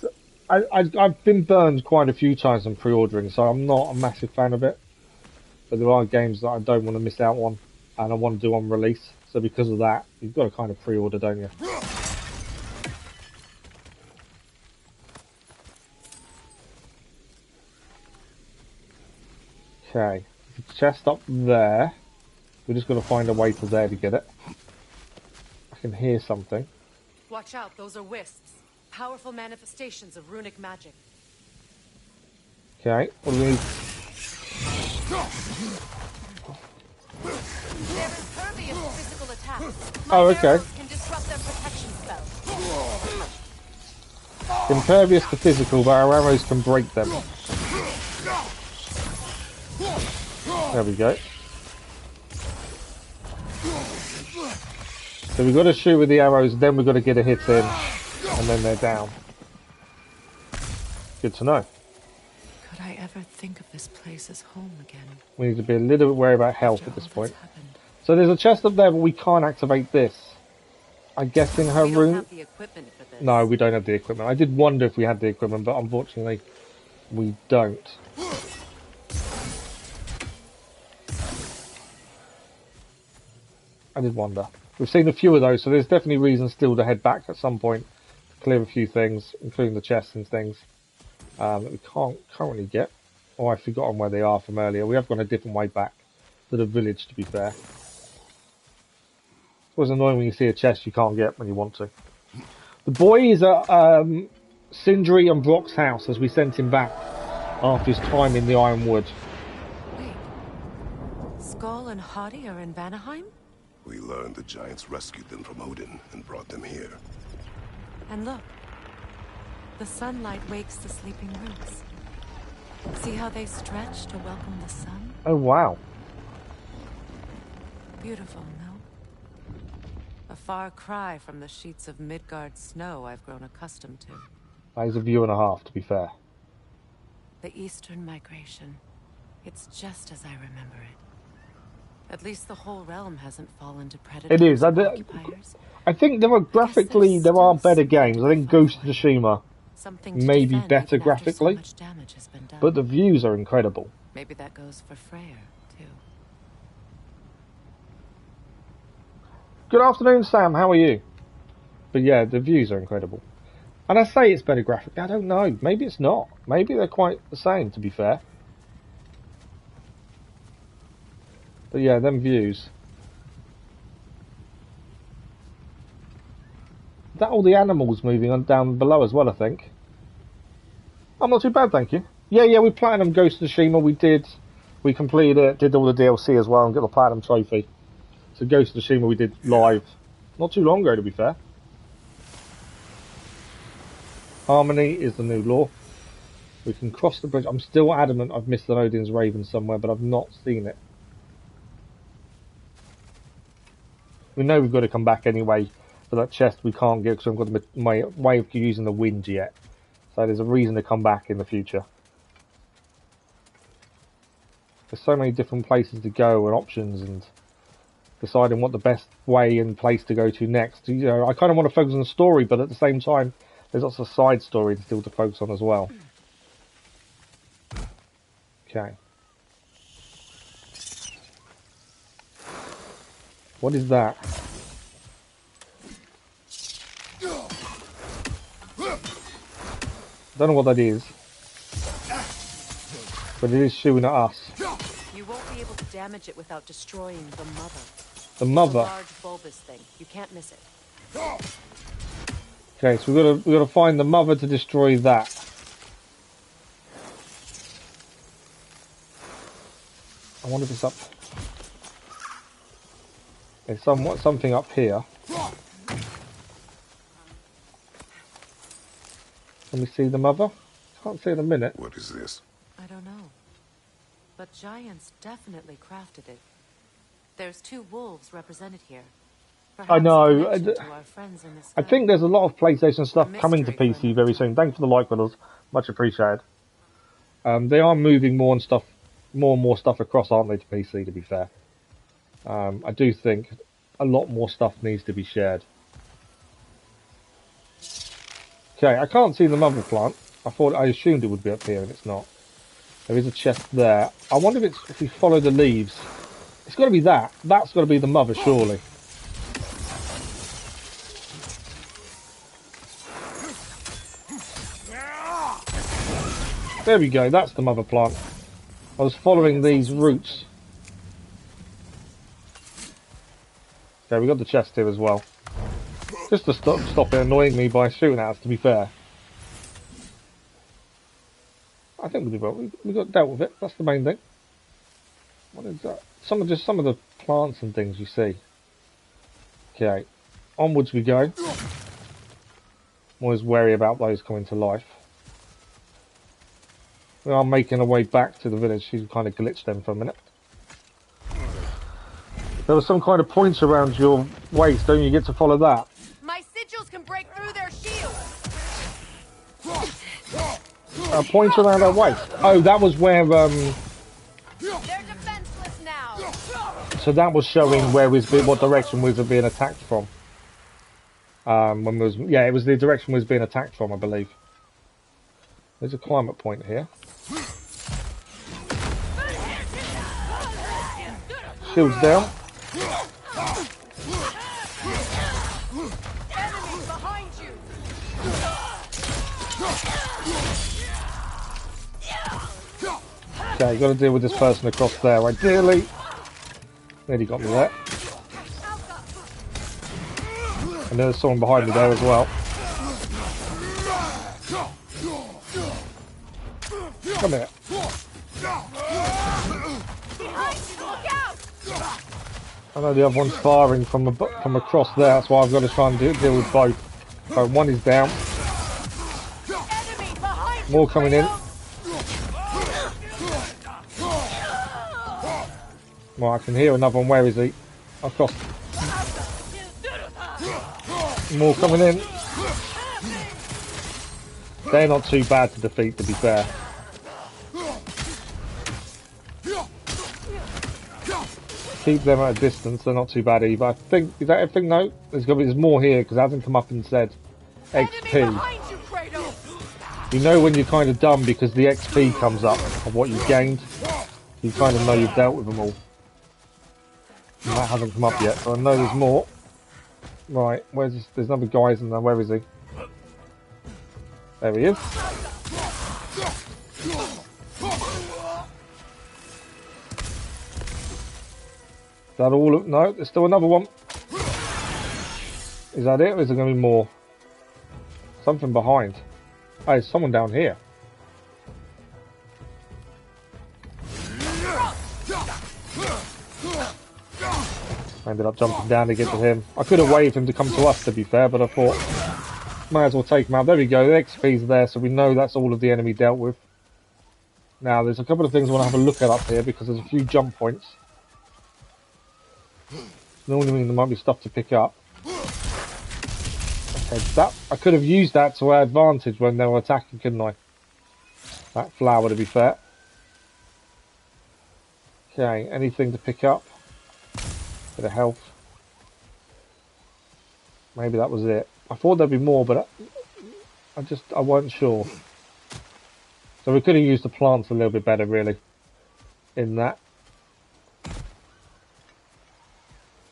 I've been burned quite a few times on pre-ordering, so I'm not a massive fan of it. But there are games that I don't want to miss out on, and I want to do on release. So because of that, you've got to kind of pre-order, don't you? Okay, chest up there. We're just going to find a way to there to get it. I can hear something. Watch out, those are wisps. Powerful manifestations of runic magic. Okay, what do we need? They're impervious to physical attacks. Oh, okay. Can disrupt their protection spells. Impervious to physical, but our arrows can break them. There we go. So we've got to shoot with the arrows, then we've got to get a hit in, and then they're down. Good to know. Could I ever think of this place as home again? We need to be a little bit wary about health at this point. So there's a chest up there, but we can't activate this. I guess in her room. No, we don't have the equipment. I did wonder if we had the equipment, but unfortunately we don't. I did wonder. We've seen a few of those, so there's definitely reason still to head back at some point to clear a few things, including the chests and things that we can't currently get. Oh, I've forgotten where they are from earlier. We have gone a different way back to the village, to be fair. It's always annoying when you see a chest you can't get when you want to. The boy is at Sindri and Brock's house as we sent him back after his time in the Ironwood. Wait. Skull and Hadi are in Vanaheim? We learned the giants rescued them from Odin and brought them here. And look. The sunlight wakes the sleeping roots. See how they stretch to welcome the sun? Oh, wow. Beautiful, no? A far cry from the sheets of Midgard snow I've grown accustomed to. That is a view and a half, to be fair. The Eastern migration. It's just as I remember it. At least the whole realm hasn't fallen to predators. It is. Occupiers. I think there are graphically there are better games. I think Ghost of Tsushima may be better graphically, but the views are incredible. Maybe that goes for Freya, too. Good afternoon, Sam. How are you? But yeah, the views are incredible. And I say it's better graphic. I don't know. Maybe it's not. Maybe they're quite the same, to be fair. But yeah, them views. Is that all the animals moving on down below as well, I think? I'm not too bad, thank you. Yeah, we platinum Ghost of Tsushima. We completed it, did all the DLC as well, and got the platinum trophy. So Ghost of Tsushima we did live. Not too long ago, to be fair. Harmony is the new law. We can cross the bridge. I'm still adamant I've missed an Odin's Raven somewhere, but I've not seen it. We know we've got to come back anyway for that chest. We can't get because I've got my way of using the wind yet. So there's a reason to come back in the future. There's so many different places to go and options and deciding what the best way and place to go to next. You know, I kind of want to focus on the story, but at the same time, there's lots of side story still to focus on as well. Okay. What is that? Don't know what that is, but it is shooting at us. You won't be able to damage it without destroying the mother. The mother. It's a large bulbous thing. You can't miss it. Okay, so we've got to find the mother to destroy that. I wonder if it's up. There's something up here. Let me see the mother. Can't see in a minute. What is this? I don't know. But giants definitely crafted it. There's 2 wolves represented here. Perhaps I know. to our friends in the sky. I think there's a lot of PlayStation stuff coming to PC very soon. Thanks for the like, brothers. Much appreciated. They are moving more and more stuff across, aren't they, to PC, to be fair. I do think a lot more stuff needs to be shared. Okay, I can't see the mother plant. I assumed it would be up here, and it's not. There is a chest there. I wonder if we follow the leaves. It's got to be that. That's got to be the mother, surely. There we go. That's the mother plant. I was following these roots. Okay, we got the chest here as well. Just to stop it annoying me by shooting at us, to be fair. I think we did well. We got dealt with it. That's the main thing. What is that? Some of the plants and things you see. Okay, onwards we go. I'm always wary about those coming to life. We are making our way back to the village. She's kind of glitched them for a minute. There was some kind of points around your waist. Don't you get to follow that? My sigils can break through their shields. Points around her waist. Oh, that was where They're defenseless now. so that was showing where what direction we were being attacked from. It was the direction we was being attacked from, I believe. There's a climate point here. Shields down. Enemies behind you. Okay, you got to deal with this person across there, ideally. Nearly got me there. And there's someone behind me there as well. Come here. I know the other one's firing from across there, that's why I've got to try and deal with both. So one is down. More coming in. Well, I can hear another one. Where is he? Across. More coming in. They're not too bad to defeat, to be fair. Keep them at a distance, they're not too bad either. I think, is that everything? No? There's more here, because it hasn't come up and said XP. You know when you're kind of done because the XP comes up of what you've gained. You kind of know you've dealt with them all. And that hasn't come up yet, so I know there's more. Right, where's this? There's another guys in there. Where is he? There he is. Is that all? No, there's still another one. Is that it, or is there going to be more? Something behind. Oh, there's someone down here. I ended up jumping down to get to him. I could have waved him to come to us, to be fair, but I thought, might as well take him out. There we go, the XP's there, so we know that's all of the enemy dealt with. Now, there's a couple of things I want to have a look at up here, because there's a few jump points. Normally mean there might be stuff to pick up. Okay, that I could have used that to our advantage when they were attacking, couldn't I? That flower, to be fair. Okay, anything to pick up? Bit of health. Maybe that was it. I thought there'd be more, but I wasn't sure. So we could have used the plants a little bit better, really, in that. I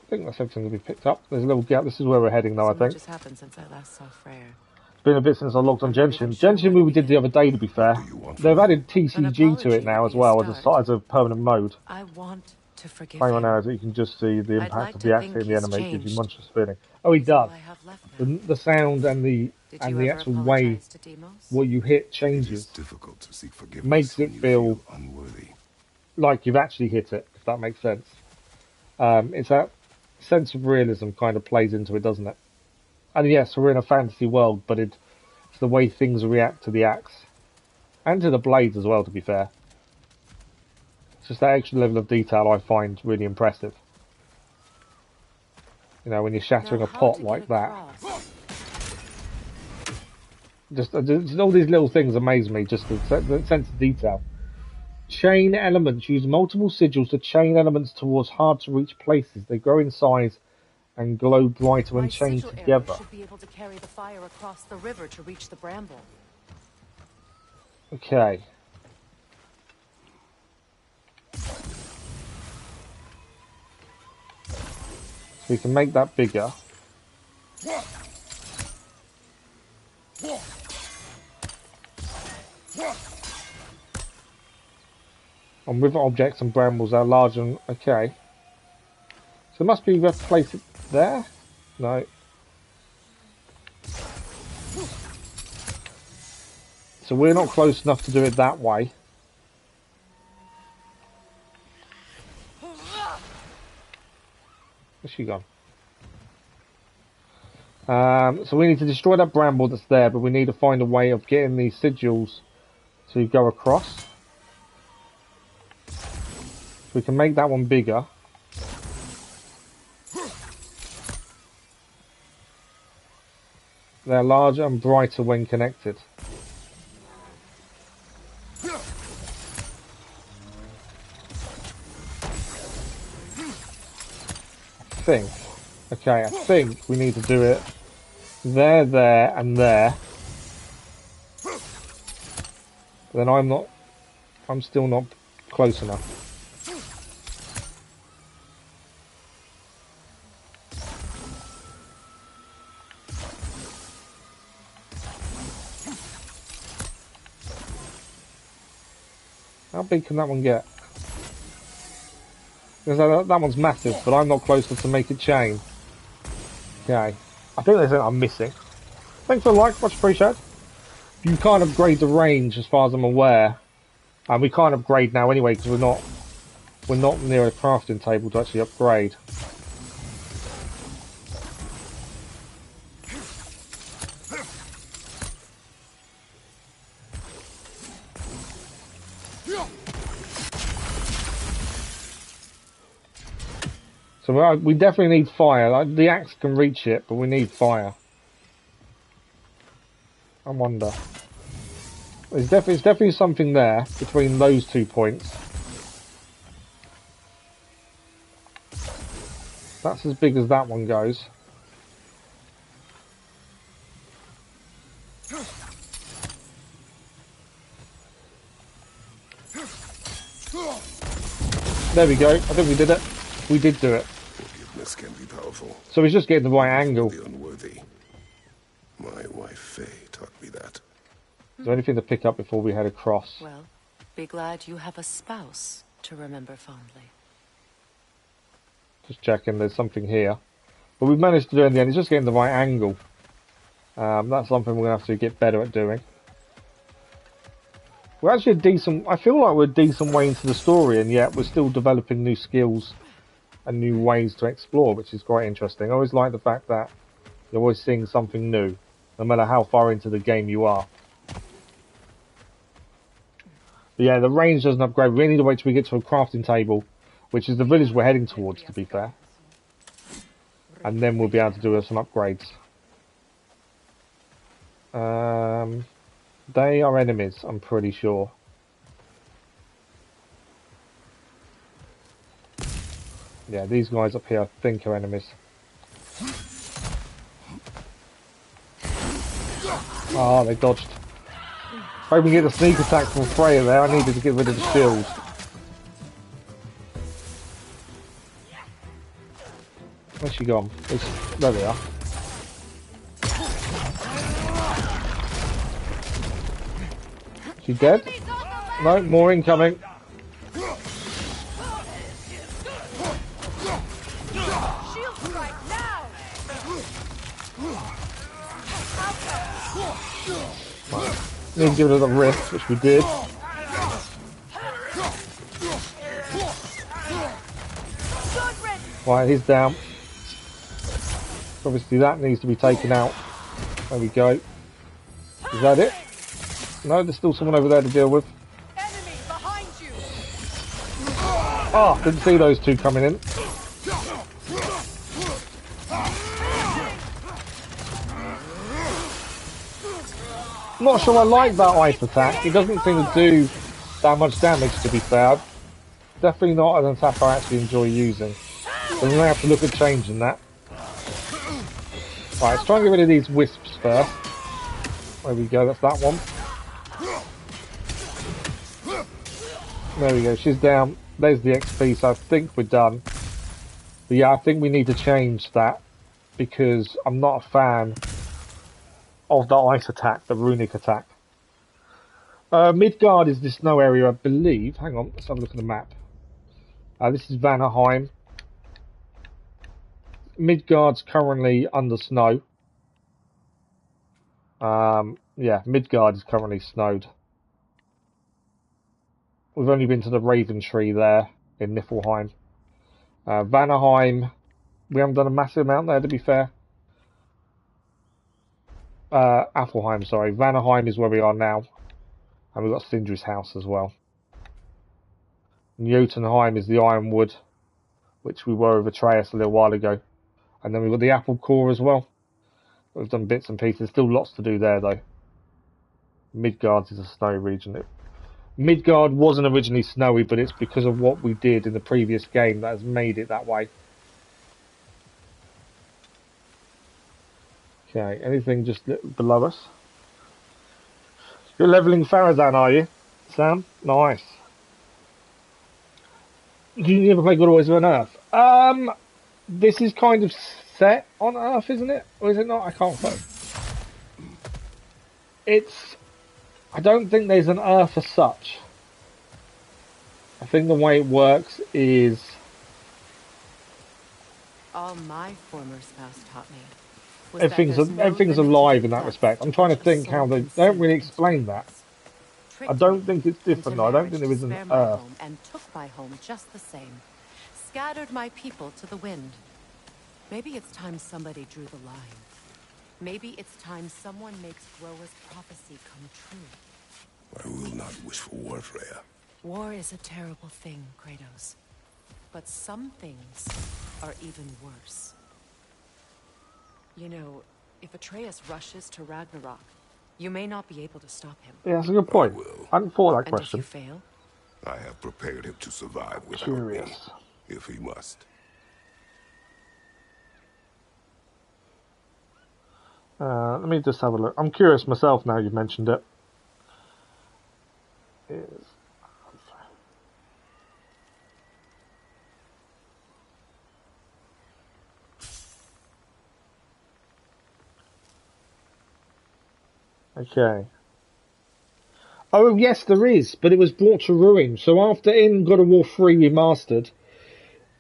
think that's everything to be picked up. There's a little gap. This is where we're heading now, I think. Much has happened since I last saw Freya. It's been a bit since I logged on Genshin. Genshin we did the other day, to be fair. They've added TCG to it now as well as a permanent mode. I want to forgive Hang on you. now, so you can just see the impact like of to the think action in the he's anime gives you changed. monstrous feeling. Oh, he does. I have left The sound and the ever actual way apologize to Deimos? what you hit changes. Difficult to seek forgiveness Makes when it you feel unworthy. like you've actually hit it, if that makes sense. It's that sense of realism kind of plays into it, doesn't it? And yes, we're in a fantasy world, but it's the way things react to the axe. And to the blades as well, to be fair. It's just that extra level of detail I find really impressive. You know, when you're shattering a pot like that. Just all these little things amaze me, just the sense of detail. Chain elements. Use multiple sigils to chain elements towards hard-to-reach places. They grow in size and glow brighter when chained together. Should be able to carry the fire across the river to reach the bramble. Okay. So we can make that bigger. And with objects and brambles are large and okay. So it must be we have to place it there? No. So we're not close enough to do it that way. Where's she gone? So we need to destroy that bramble that's there, but we need to find a way of getting these sigils to go across. We can make that one bigger. They're larger and brighter when connected. I think we need to do it there, and there. But then I'm still not close enough. How big can that one get? Because that one's massive, but I'm not close enough to make it chain. Okay. I think there's something I'm missing. Thanks for the like, much appreciated. You can't upgrade the range as far as I'm aware. And we can't upgrade now anyway, because we're not near a crafting table to actually upgrade. So we definitely need fire. Like, the axe can reach it, but we need fire. I wonder. There's definitely something there between those 2 points. That's as big as that one goes. There we go. I think we did it. We did do it. Forgiveness can be powerful. So he's just getting the right angle. The unworthy. My wife Faye taught me that. Is there anything to pick up before we head across? Well, be glad you have a spouse to remember fondly. Just checking. There's something here. But we've managed to do it in the end. It's just getting the right angle. That's something we're going to have to get better at doing. We're actually a decent... I feel like we're a decent way into the story, and yet we're still developing new skills and new ways to explore, which is quite interesting. I always like the fact that you're always seeing something new, no matter how far into the game you are. But yeah, the range doesn't upgrade. We need to wait till we get to a crafting table, which is the village we're heading towards, to be fair. And then we'll be able to do some upgrades. They are enemies, I'm pretty sure. Yeah, these guys up here I think are enemies. Oh, they dodged. Hope we can get the sneak attack from Freya there. I needed to get rid of the shield. Where's she gone? There we are. She dead? No, more incoming. Need to give it a rift, which we did. Right, he's down. Obviously that needs to be taken out. There we go. Is that it? No, there's still someone over there to deal with. Oh, didn't see those two coming in. Not sure I like that ice attack. It doesn't seem to do that much damage, to be fair. Definitely not an attack I actually enjoy using. So we're going to have to look at changing that. Right, let's try and get rid of these wisps first. There we go, that's that one. There we go, she's down. There's the XP, so I think we're done. But yeah, I think we need to change that, because I'm not a fan of the ice attack, the runic attack. Midgard is the snow area, I believe. Hang on, let's have a look at the map. This is Vanaheim. Midgard's currently under snow. Yeah, Midgard is currently snowed. We've only been to the Raven Tree there in Niflheim. Vanaheim, we haven't done a massive amount there, to be fair. Athelheim, sorry. Vanaheim is where we are now. And we've got Sindri's house as well. Jotunheim is the Ironwood, which we were with Atreus a little while ago. And then we've got the Apple Core as well. We've done bits and pieces. Still lots to do there, though. Midgard is a snowy region. Midgard wasn't originally snowy, but it's because of what we did in the previous game that has made it that way. Okay, anything just below us? You're leveling Farazan, are you, Sam? Nice. Do you ever play God of War on Earth? This is kind of set on Earth, isn't it? Or is it not? I can't quote. I don't think there's an Earth as such. I think the way it works is... All my former spouse taught me. Everything's alive in that respect. I'm trying to think how they don't really explain that. I don't think it's different though. I don't think there is an Earth. And took my home just the same. Scattered my people to the wind. Maybe it's time somebody drew the line. Maybe it's time someone makes Groa's prophecy come true. I will not wish for war, Freya. War is a terrible thing, Kratos. But some things are even worse. You know, if Atreus rushes to Ragnarok, you may not be able to stop him. Yeah, that's a good point. I hadn't thought of that question. And if you fail? I have prepared him to survive without me, if he must. Let me just have a look. I'm curious myself now you've mentioned it. Okay. Oh, yes, there is, but it was brought to ruin. So after in God of War 3 Remastered,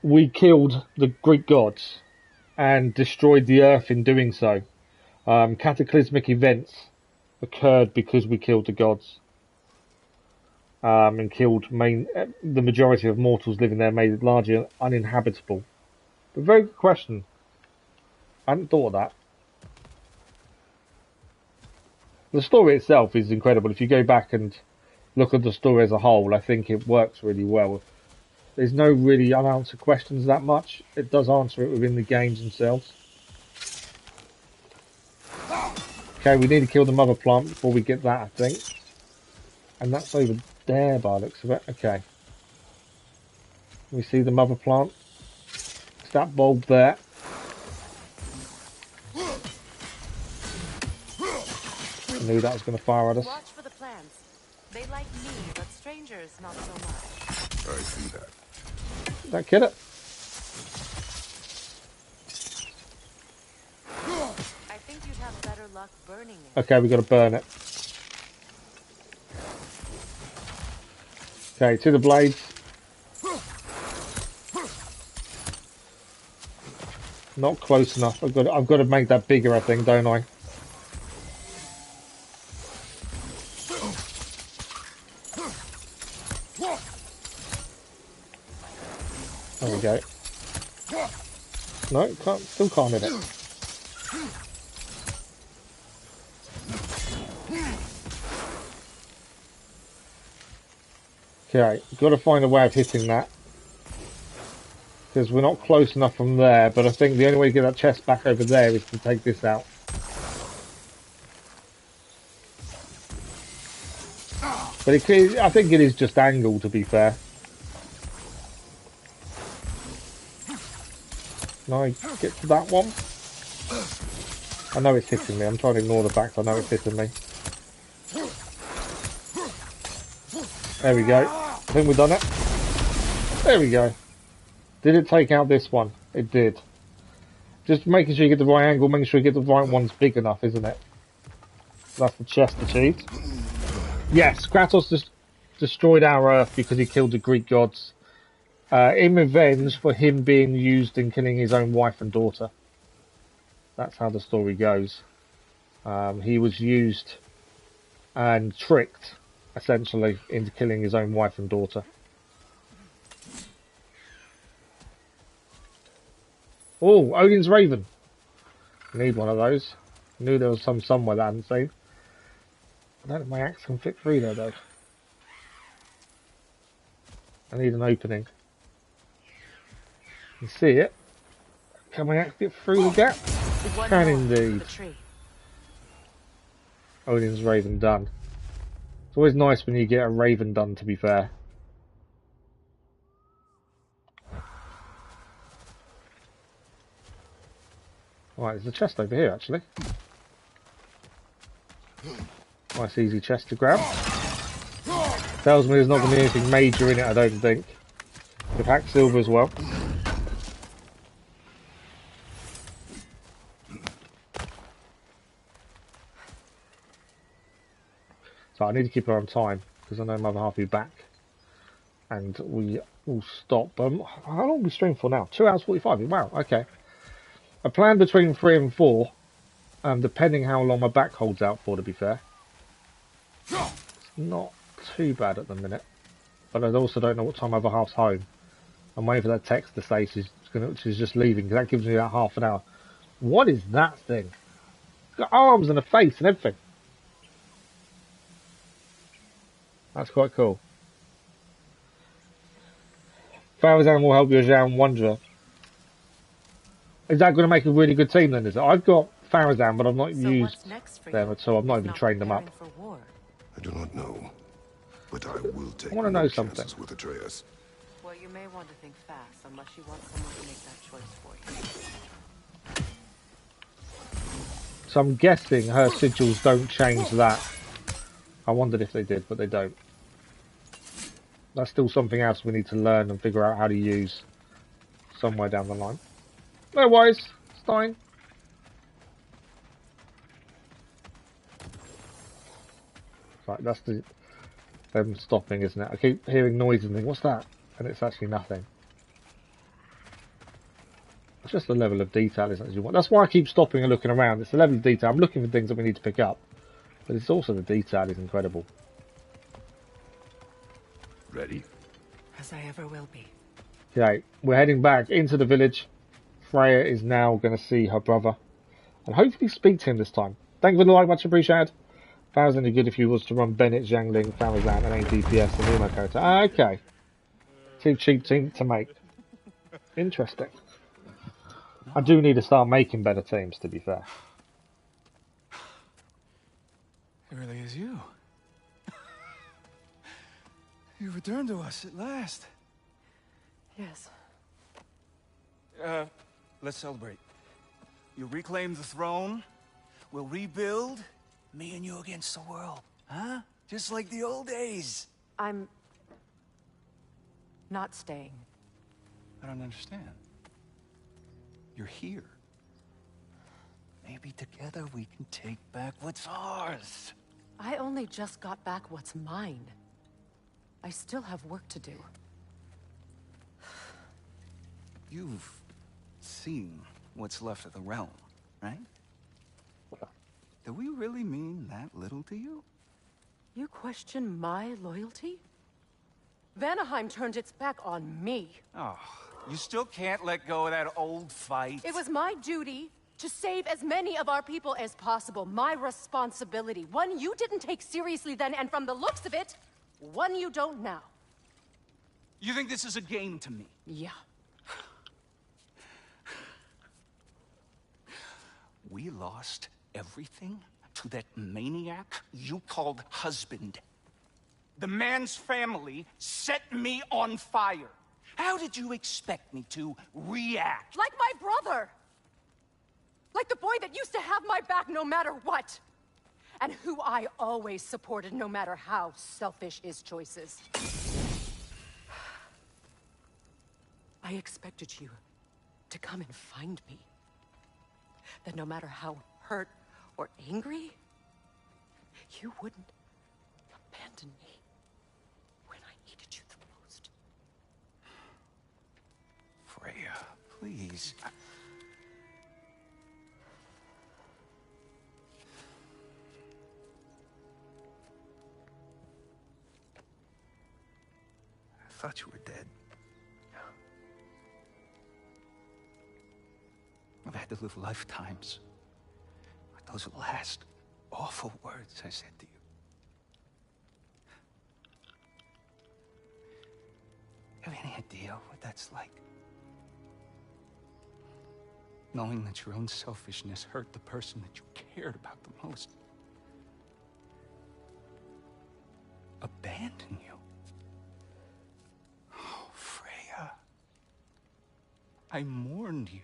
we killed the Greek gods and destroyed the earth in doing so. Cataclysmic events occurred because we killed the gods. And killed the majority of mortals living there, made it largely uninhabitable. But very good question. I hadn't thought of that. The story itself is incredible. If you go back and look at the story as a whole, I think it works really well. There's no really unanswered questions that much. It does answer it within the games themselves. Okay, we need to kill the mother plant before we get that, I think. And that's over there by the looks of it. Okay. We see the mother plant. It's that bulb there. I knew that was going to fire at us. Watch for the plants. They like me, but strangers not so much. I see that. Did that kill it? I think you'd have better luck burning it. Okay, we got to burn it. Okay, to the blades. Not close enough. I've got to make that bigger, I think, don't I? There we go. No, still can't hit it. Okay, got to find a way of hitting that. Because we're not close enough from there, but I think the only way to get that chest back over there is to take this out. But I think it is just angled, to be fair. Can I get to that one? I know it's hitting me. I'm trying to ignore the fact I know it's hitting me. There we go. I think we've done it. There we go. Did it take out this one? It did. Just making sure you get the right angle, making sure you get the right one's big enough, isn't it? That's the chest achieved. Yes, Kratos just destroyed our Earth because he killed the Greek gods. In revenge for him being used in killing his own wife and daughter. That's how the story goes. He was used and tricked, essentially, into killing his own wife and daughter. Oh, Odin's Raven. I need one of those. I knew there was some somewhere that I hadn't seen. I don't know if my axe can fit through there, though. I need an opening. You see it? Can my axe get through the gap? Can indeed. Odin's Raven done. It's always nice when you get a Raven done, to be fair. Right, there's a chest over here, actually. Nice easy chest to grab. Tells me there's not going to be anything major in it, I don't think. We've hacked silver as well. So I need to keep her on time, because I know my other half will be back. And we will stop. How long are we streaming for now? 2 hours 45. Wow, okay. I plan between 3 and 4, depending how long my back holds out for, to be fair. It's not too bad at the minute. But I also don't know what time my other half's home. I'm waiting for that text to say she's just leaving, because that gives me that half an hour. What is that thing? It's got arms and a face and everything. That's quite cool. Farazan will help you as Jan Wanderer. Is that going to make a really good team then, is it? I've got Farazan, but I've not used them at all. I've not even trained them up. I do not know, but I will take I want to know something. with Atreus. Well, you may want to think fast, unless you want someone to make that choice for you. So I'm guessing her sigils don't change that. I wondered if they did, but they don't. That's still something else we need to learn and figure out how to use somewhere down the line. No worries, it's fine. Right, that's them stopping, isn't it? I keep hearing noise and think, what's that? And it's actually nothing. It's just the level of detail, isn't it? You want. That's why I keep stopping and looking around. It's the level of detail. I'm looking for things that we need to pick up, but it's also the detail is incredible. Ready? As I ever will be. Okay, we're heading back into the village. Freya is now going to see her brother and hopefully speak to him this time. Thank you for the like, much appreciated. If I was any good if you was to run Bennett, Zhangling, Farazan, and any DPS and Uno character. Ah, okay. Too cheap to make. Interesting. I do need to start making better teams, to be fair. It really is you. You returned to us at last. Yes. Let's celebrate. You reclaim the throne. We'll rebuild. Me and you against the world. Huh? Just like the old days. I'm not staying. I don't understand. You're here. Maybe together we can take back what's ours. I only just got back what's mine. I still have work to do. You've seen what's left of the realm, right? Do we really mean that little to you? You question my loyalty? Vanaheim turned its back on me. Oh, you still can't let go of that old fight. It was my duty to save as many of our people as possible. My responsibility. One you didn't take seriously then, and from the looks of it, one you don't now. You think this is a game to me? Yeah. We lost everything to that maniac you called husband. The man's family set me on fire. How did you expect me to react? Like my brother! Like the boy that used to have my back no matter what! And who I always supported no matter how selfish his choices. I expected you to come and find me. That no matter how hurt or angry, you wouldn't abandon me when I needed you the most. Freya, please. I thought you were dead. I've had to live lifetimes with those last awful words I said to you. Have any idea what that's like? Knowing that your own selfishness hurt the person that you cared about the most. Abandon you. Oh, Freya. I mourned you.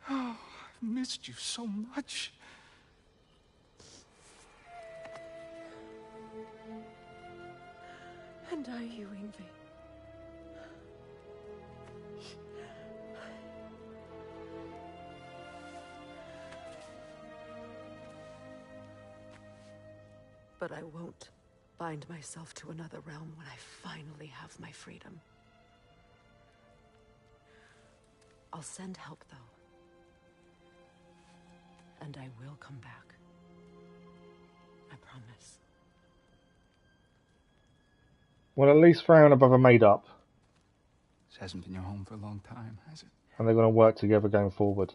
Oh, I've missed you so much. And I, you, Ingvi. But I won't bind myself to another realm when I finally have my freedom. I'll send help, though. And I will come back. I promise. Well, at least Freya and her brother made up. This hasn't been your home for a long time, has it? And they're going to work together going forward.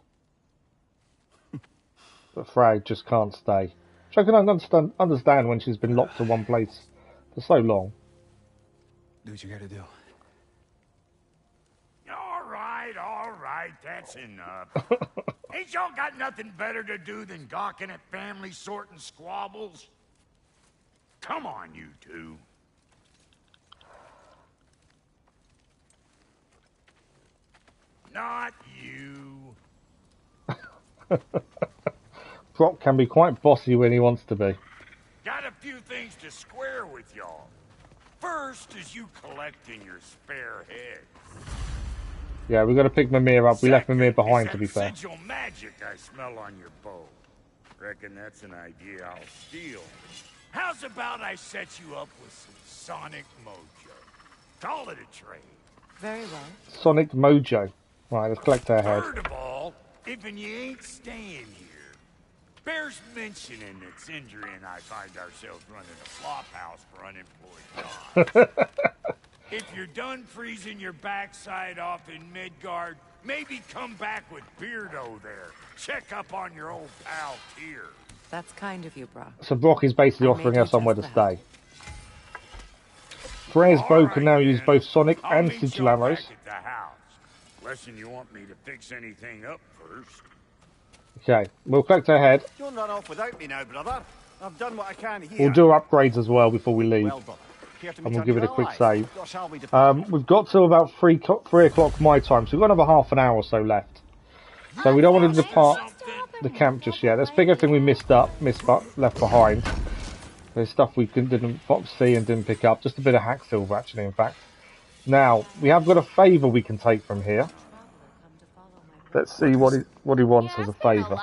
But Freya just can't stay. Which I can understand when she's been locked to one place for so long. Do what you gotta do. All right, that's enough. Ain't y'all got nothing better to do than gawking at family sorting squabbles? Come on, you two. Not you. Brock can be quite bossy when he wants to be. Got a few things to square with y'all. First is you collecting your spare heads. Yeah, we've got to pick Mimir up. We left Mimir behind, to be fair. Sigil magic I smell on your bow. Reckon that's an idea I'll steal. How's about I set you up with some sonic mojo? Call it a trade. Very well. Sonic mojo. Right, let's collect our head. Third of all, if you ain't staying here, bears mentioning that Sindri and I find ourselves running a flop house for unemployed dogs. If you're done freezing your backside off in Midgard, maybe come back with Beardo there. Check up on your old pal Tyr. That's kind of you, Brock. So Brock is basically offering us somewhere to stay. Freya's bow can now use both sonic and sigil arrows. Lesson you want me to fix anything up first. Okay, we'll collect our head. Don't run off without me now, brother. I've done what I can here. We'll do upgrades as well before we leave. And we'll give it a quick save. We've got till about 3 o'clock my time, so we've got another half an hour or so left. So we don't want to depart the camp just yet. There's bigger thing we left behind. There's stuff we didn't see and didn't pick up. Just a bit of hack silver, actually, in fact. Now, we have got a favour we can take from here. Let's see what he wants as a favour.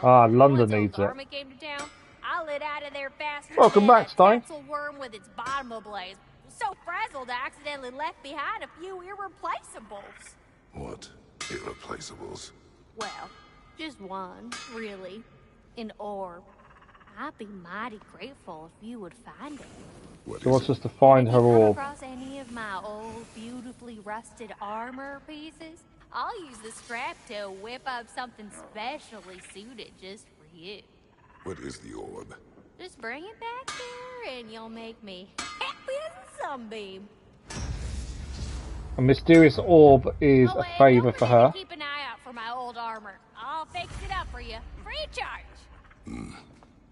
Ah, London needs it. I lit out of there faster Welcome than back, a Stein. pretzel worm with its bottom ablaze. So frazzled I accidentally left behind a few irreplaceables. What? Irreplaceables? Well, just one, really. An orb. I'd be mighty grateful if you would find it. She wants us to find her If you come orb. across any of my old, beautifully rusted armor pieces, I'll use the scrap to whip up something specially suited just for you. What is the orb? Just bring it back there and you'll make me happy as a sunbeam. A mysterious orb is a favour for her. Keep an eye out for my old armor. I'll fix it up for you, free of charge.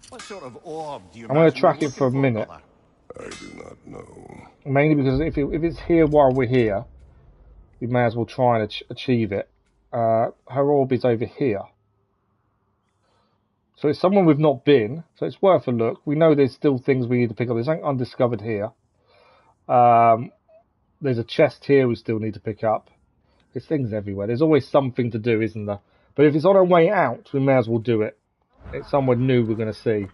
What sort of orb do you I'm going to track it for a minute. I do not know. Mainly because if it's here while we're here, we may as well try and achieve it. Her orb is over here. So it's someone we've not been, so it's worth a look. We know there's still things we need to pick up. There's something undiscovered here. There's a chest here we still need to pick up. There's things everywhere. There's always something to do, isn't there? But if it's on our way out, we may as well do it. It's somewhere new we're going to see.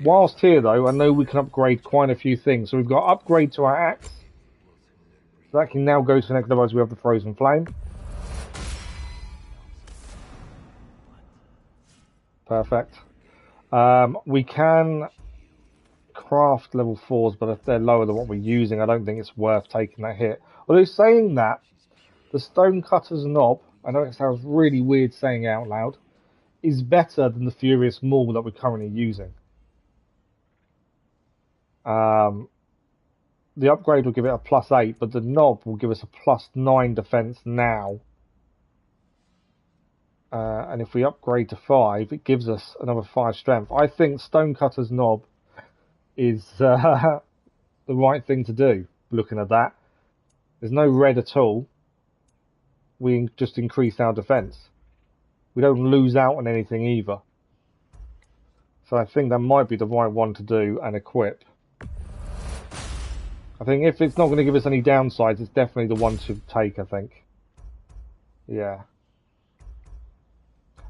Whilst here, though, I know we can upgrade quite a few things. So we've got upgrade to our axe. So that can now go to the next level as we have the Frozen Flame. Perfect. We can craft level 4s, but if they're lower than what we're using, I don't think it's worth taking that hit. Although saying that, the Stonecutter's knob, I know it sounds really weird saying it out loud, is better than the Furious Maul that we're currently using. The upgrade will give it a +8, but the knob will give us a +9 defense now. And if we upgrade to 5, it gives us another 5 strength. I think Stonecutter's knob is the right thing to do, looking at that. There's no red at all. We just increase our defense. We don't lose out on anything either. So I think that might be the right one to do and equip. I think if it's not going to give us any downsides, it's definitely the one to take, I think. Yeah.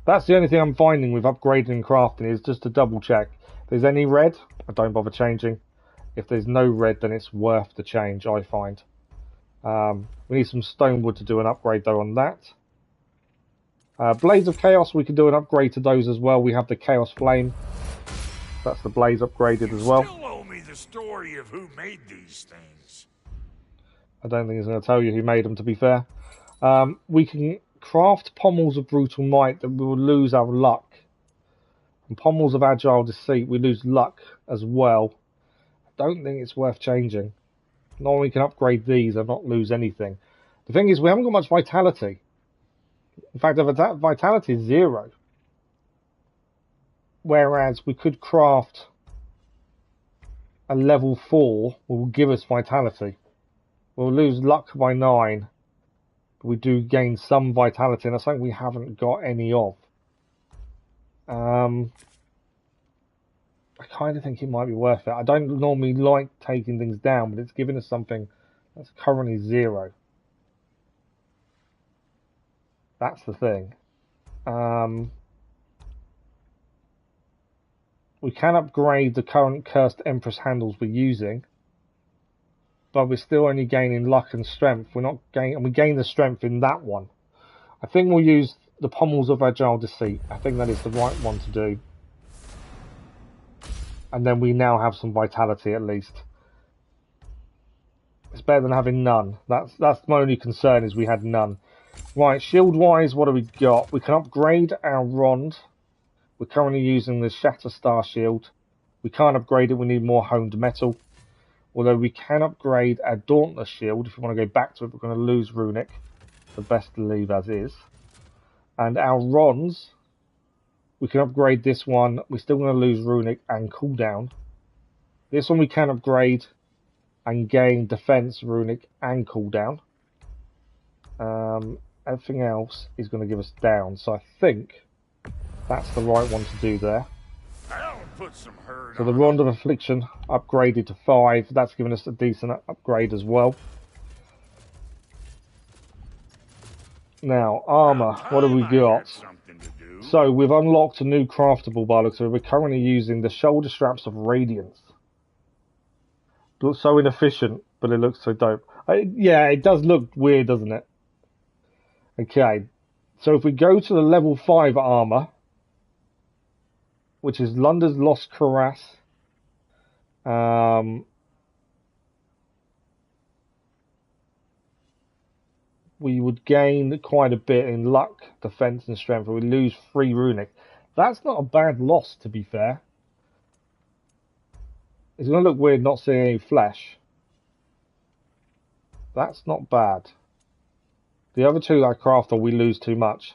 That's the only thing I'm finding with upgrading and crafting is just to double check. If there's any red, I don't bother changing. If there's no red, then it's worth the change, I find. We need some stone wood to do an upgrade though on that. Blades of Chaos, we can do an upgrade to those as well. We have the Chaos Flame. That's the blaze upgraded as well. Still owe me the story of who made these things. I don't think he's going to tell you who made them, to be fair. We can craft pommels of brutal might that we will lose our luck. And pommels of agile deceit, we lose luck as well. I don't think it's worth changing. Not we can upgrade these and not lose anything. The thing is, we haven't got much vitality. In fact, the vitality is 0. Whereas we could craft a level 4 will give us vitality. We'll lose luck by 9. But we do gain some vitality, and that's something we haven't got any of. I kind of think it might be worth it. I don't normally like taking things down, but it's giving us something That's currently 0. That's the thing. We can upgrade the current Cursed Empress handles we're using, but we're still only gaining luck and strength. We're not gaining, and we gain the strength in that one. I think we'll use the Pommels of Agile Deceit. I think that is the right one to do. And then we now have some vitality at least. It's better than having none. That's my only concern, is we had none. Right, shield wise, what do we got? We can upgrade our Rond. We're currently using the Shatter Star Shield. We can't upgrade it, we need more honed metal. Although we can upgrade our Dauntless Shield. If we want to go back to it, we're going to lose Runic. The best to leave as is. And our Ronds, we can upgrade this one. We're still going to lose Runic and cooldown. This one we can upgrade and gain defense, Runic, and cooldown. Everything else is going to give us down. So I think that's the right one to do there. So the Rond of Affliction upgraded to 5. That's given us a decent upgrade as well. Now, armor. What have we got? So we've unlocked a new craftable by the looks of it. We're currently using the Shoulder Straps of Radiance. Looks so inefficient, but it looks so dope. Yeah, it does look weird, doesn't it? Okay, so if we go to the level 5 armor, which is Lunda's Lost Cuirass, we would gain quite a bit in luck, defense, and strength, but we lose 3 Runic. That's not a bad loss, to be fair. It's going to look weird not seeing any flesh. That's not bad. The other 2 that I crafted, we lose too much.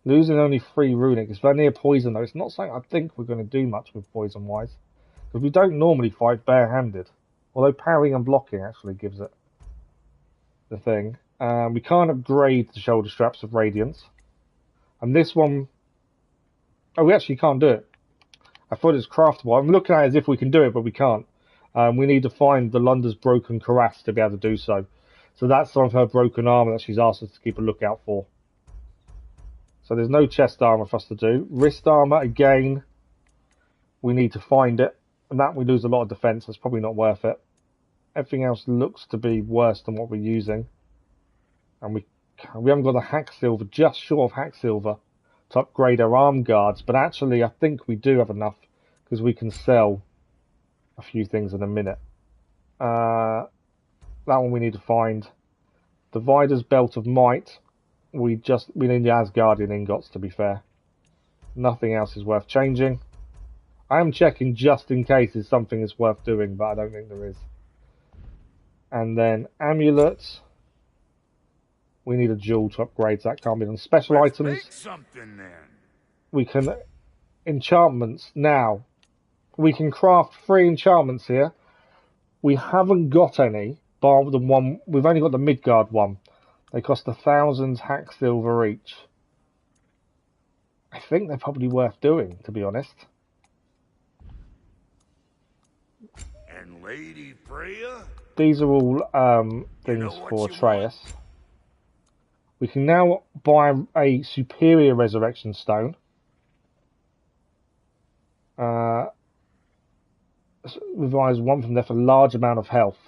Losing only 3 Runic. It's very near poison, though. It's not something I think we're going to do much with poison-wise. Because we don't normally fight bare-handed. Although parrying and blocking actually gives it the thing. We can't upgrade the Shoulder Straps of Radiance. And this one... Oh, we actually can't do it. I thought it was craftable. I'm looking at it as if we can do it, but we can't. We need to find the Lunda's Broken Cuirass to be able to do so. So that's some of her broken armor that she's asked us to keep a lookout for. So there's no chest armor for us to do. Wrist armor, again, we need to find it. And that we lose a lot of defense. That's probably not worth it. Everything else looks to be worse than what we're using. And we haven't got the Hack Silver, just short of Hack Silver, to upgrade our arm guards. But actually, I think we do have enough, because we can sell a few things in a minute. That one we need to find. Divider's Belt of Might. We need the Asgardian ingots, to be fair. Nothing else is worth changing. I am checking just in case there's something that's worth doing, but I don't think there is. And then amulets. We need a jewel to upgrade, so that can't be done. Special items. We can... Enchantments. Now, we can craft 3 enchantments here. We haven't got any, bar the one... We've only got the Midgard one. They cost 1,000 hack silver each. I think they're probably worth doing, to be honest. And Lady Freya? These are all things for Atreus. We can now buy a superior resurrection stone. Revives one from death a large amount of health.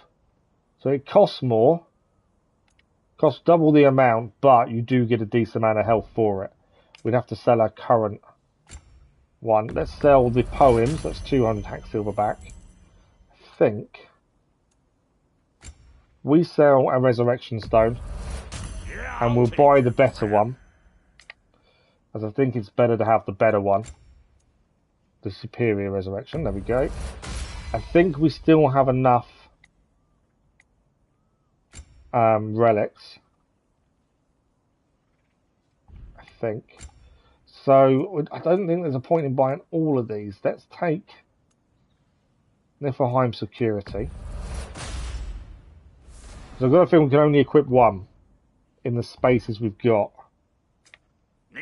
So it costs more. Costs double the amount, but you do get a decent amount of health for it. We'd have to sell our current one. Let's sell the poems. That's 200 hack silver back. I think we sell a resurrection stone, and we'll buy the better one, as I think it's better to have the better one. The superior resurrection. There we go. I think we still have enough relics. I think. So I don't think there's a point in buying all of these. Let's take Niflheim security. So I've got a feeling we can only equip one in the spaces we've got.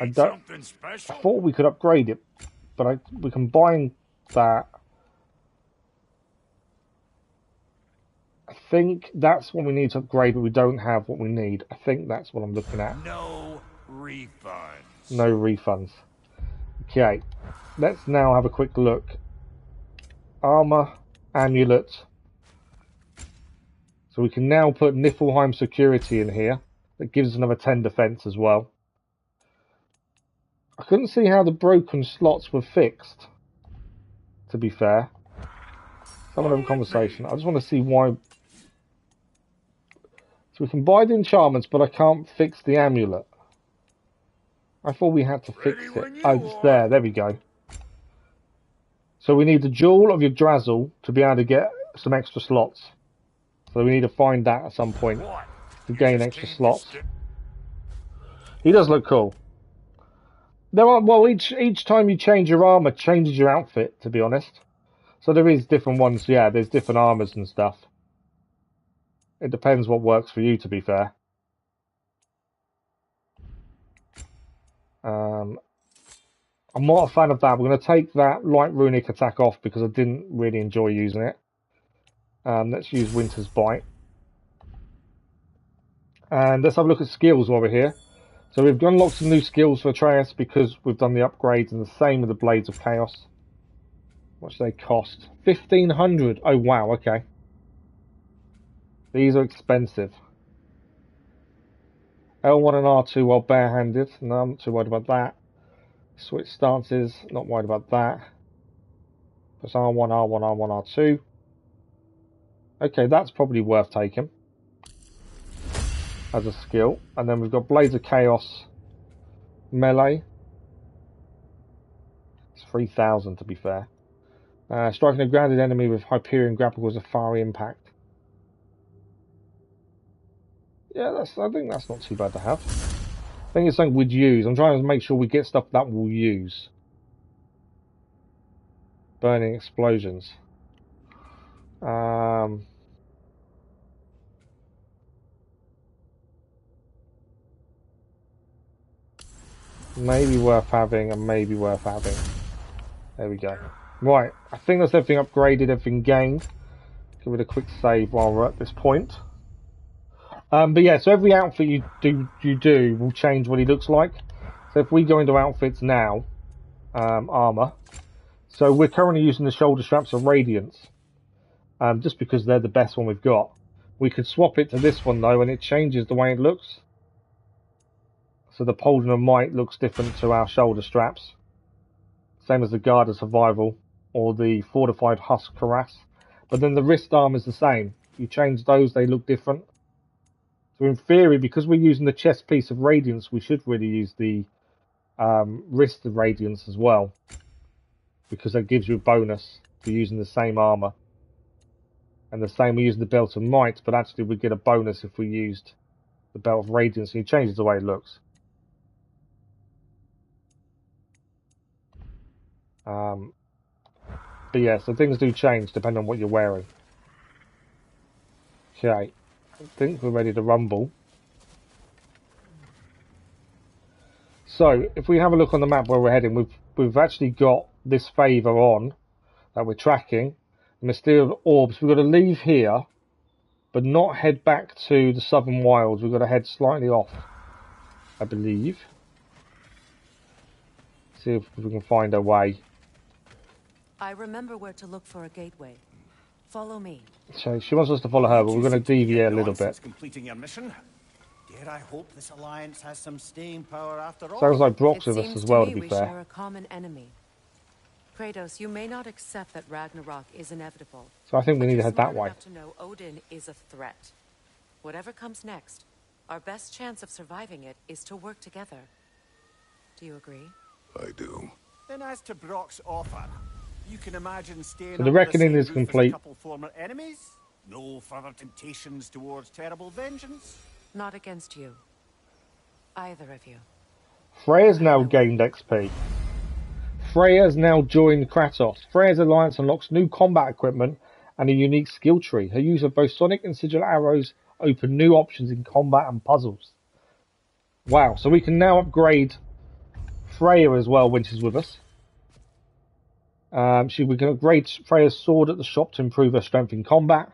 I thought we could upgrade it, but we can buy that. I think that's what we need to upgrade, but we don't have what we need. I think that's what I'm looking at. No refunds. No refunds. Okay, let's now have a quick look. Armor, amulet. So we can now put Niflheim security in here. That gives us another 10 defense as well. I couldn't see how the broken slots were fixed, to be fair. Someone have a conversation. I just want to see why. So we can buy the enchantments, but I can't fix the amulet. I thought we had to fix it. Oh, it's there. There we go. So we need the Jewel of Yggdrasil to be able to get some extra slots. So we need to find that at some point to gain extra slots. He does look cool. There are, well, each time you change your armor changes your outfit, to be honest. So there is different ones, yeah, there's different armors and stuff. It depends what works for you, to be fair. I'm not a fan of that. We're going to take that light runic attack off because I didn't really enjoy using it. Let's use Winter's Bite. And let's have a look at skills while we're here. So we've unlocked some new skills for Atreus because we've done the upgrades, and the same with the Blades of Chaos. What do they cost? 1,500. Oh wow, okay. These are expensive. L1 and R2 while barehanded. No, I'm not too worried about that. Switch stances, not worried about that. Press R1, R1, R1, R2. Okay, that's probably worth taking as a skill. And then we've got Blades of Chaos melee. It's 3,000 to be fair. Striking a grounded enemy with Hyperion grapple causes a fiery impact. Yeah, I think that's not too bad to have. I think it's something we'd use. I'm trying to make sure we get stuff that we'll use. Burning explosions. Maybe worth having and maybe worth having. There we go. Right, I think that's everything upgraded, everything gained. Give it a quick save while we're at this point. But yeah, so every outfit you do will change what he looks like. So if we go into outfits now, armor. So we're currently using the shoulder straps of Radiance, just because they're the best one we've got. We could swap it to this one though, and it changes the way it looks. So the Pauldron of Might looks different to our shoulder straps. Same as the Guard of Survival or the Fortified Husk Cuirass. But then the wrist arm is the same. You change those, they look different. So in theory, because we're using the chest piece of Radiance, we should really use the wrist of Radiance as well. Because that gives you a bonus for using the same armor. And the same, we're using the Belt of Might, but actually we get a bonus if we used the Belt of Radiance, and it changes the way it looks. But yeah, so things do change depending on what you're wearing. Okay, I think we're ready to rumble. So, if we have a look on the map where we're heading, we've actually got this favour on that we're tracking. The Mysterious Orbs. We've got to leave here, but not head back to the Southern Wilds. We've got to head slightly off, I believe. See if we can find a way. I remember where to look for a gateway. Follow me. So she wants us to follow her, but we're going to deviate a little bit. Completing your mission. Dare I hope this alliance has some staying power after all? Sounds like Brock's with us as well, to be fair. We share a common enemy. Kratos, you may not accept that Ragnarok is inevitable. So I think we need to head that way. To know Odin is a threat. Whatever comes next, our best chance of surviving it is to work together. Do you agree? I do. Then as to Brock's offer, you can imagine staying so the reckoning is complete. A couple former enemies? No further temptations towards terrible vengeance? Not against you. Either of you. Freya's now gained XP. Freya's now joined Kratos. Freya's alliance unlocks new combat equipment and a unique skill tree. Her use of both sonic and sigil arrows open new options in combat and puzzles. Wow, so we can now upgrade Freya as well when she's with us. We can upgrade Freya's sword at the shop to improve her strength in combat.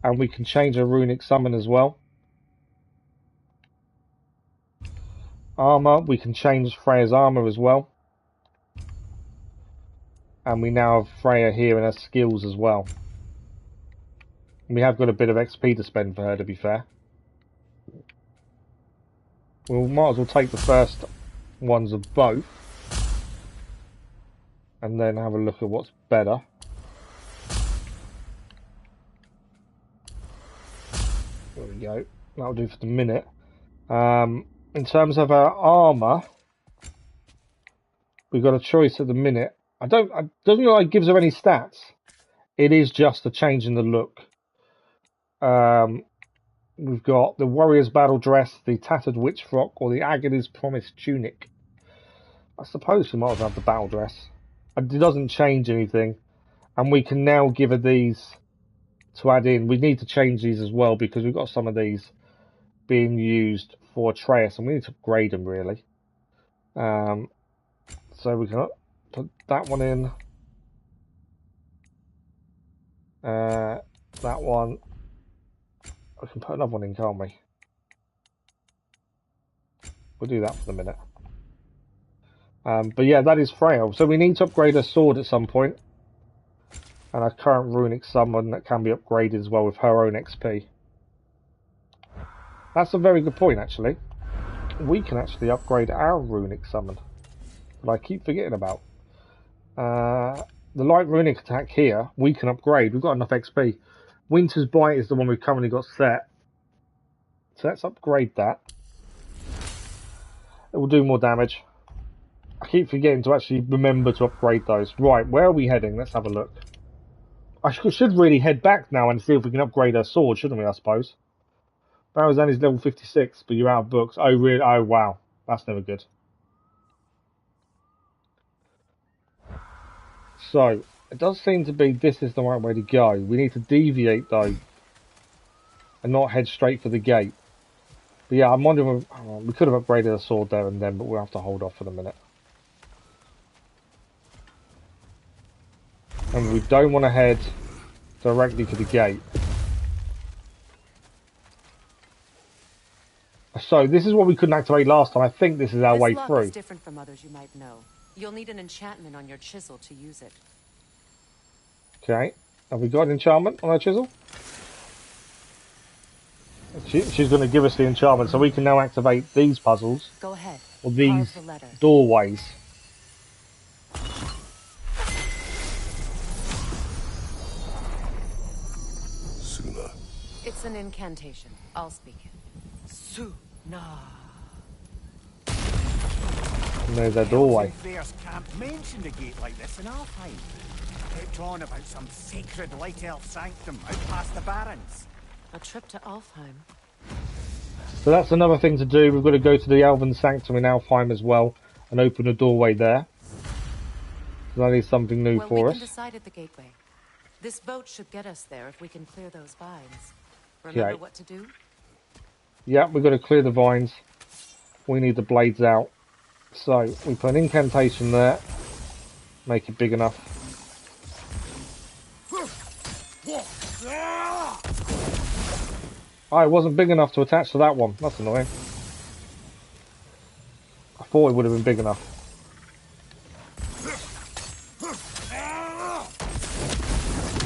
And we can change a runic summon as well. Armor, we can change Freya's armor as well. And we now have Freya here in her skills as well. And we have got a bit of XP to spend for her, to be fair. We might as well take the first ones of both. And then have a look at what's better. There we go. That'll do for the minute. In terms of our armor, we've got a choice at the minute. It doesn't look like it gives her any stats. It is just a change in the look. We've got the Warrior's Battle Dress, the Tattered Witch Frock, or the Agony's Promise Tunic. I suppose we might as well have the Battle Dress. It doesn't change anything. And we can now give her these to add in. We need to change these as well because we've got some of these being used for Atreus, and we need to upgrade them really. So we can put that one in. That one. We can put another one in, can't we? We'll do that for the minute. But yeah, that is Freya. So we need to upgrade her sword at some point. And our current runic summon that can be upgraded as well with her own XP. That's a very good point, actually. We can actually upgrade our runic summon. That I keep forgetting about. The light runic attack here, we can upgrade. We've got enough XP. Winter's Bite is the one we've currently got set. So let's upgrade that. It will do more damage. I keep forgetting to actually remember to upgrade those. Right, where are we heading? Let's have a look. I should really head back now and see if we can upgrade our sword, shouldn't we, I suppose? Barazan is level 56, but you're out of books. Oh, really? Oh, wow. That's never good. So, it does seem to be this is the right way to go. We need to deviate, though, and not head straight for the gate. But yeah, I'm wondering if we could have upgraded a sword there and then, but we'll have to hold off for the minute. And we don't want to head directly to the gate. So this is what we couldn't activate last time. I think this is our way through. This lock is different from others you might know. You'll need an enchantment on your chisel to use it. Okay. Have we got an enchantment on our chisel? She's going to give us the enchantment, so we can now activate these puzzles. Go ahead. Or these doorways. Suna. It's an incantation. I'll speak it. Suna. And there's that doorway. Players can't mention the gate like this in Alfheim. Kept on about some sacred light elf sanctum out past the barons. A trip to Alfheim. So that's another thing to do. We've got to go to the Elven Sanctum in Alfheim as well and open a doorway there. So that is something new for us. We can decide at the gateway. This boat should get us there if we can clear those vines. Remember what to do? Yeah, we've got to clear the vines. We need the blades out. So we put an incantation there. Make it big enough. Oh, it wasn't big enough to attach to that one. That's annoying. I thought it would have been big enough.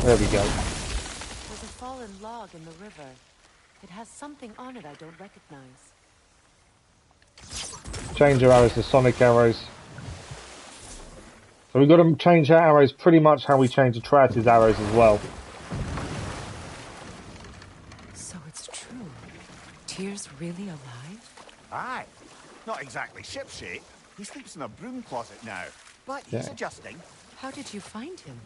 There we go. There's a fallen log in the river. It has something on it I don't recognize. Change our arrows to sonic arrows. So we've got to change our arrows pretty much how we change Atreus' arrows as well. So it's true. Tyr's really alive? Aye. Not exactly shipshape. He sleeps in a broom closet now. But he's adjusting. How did you find him?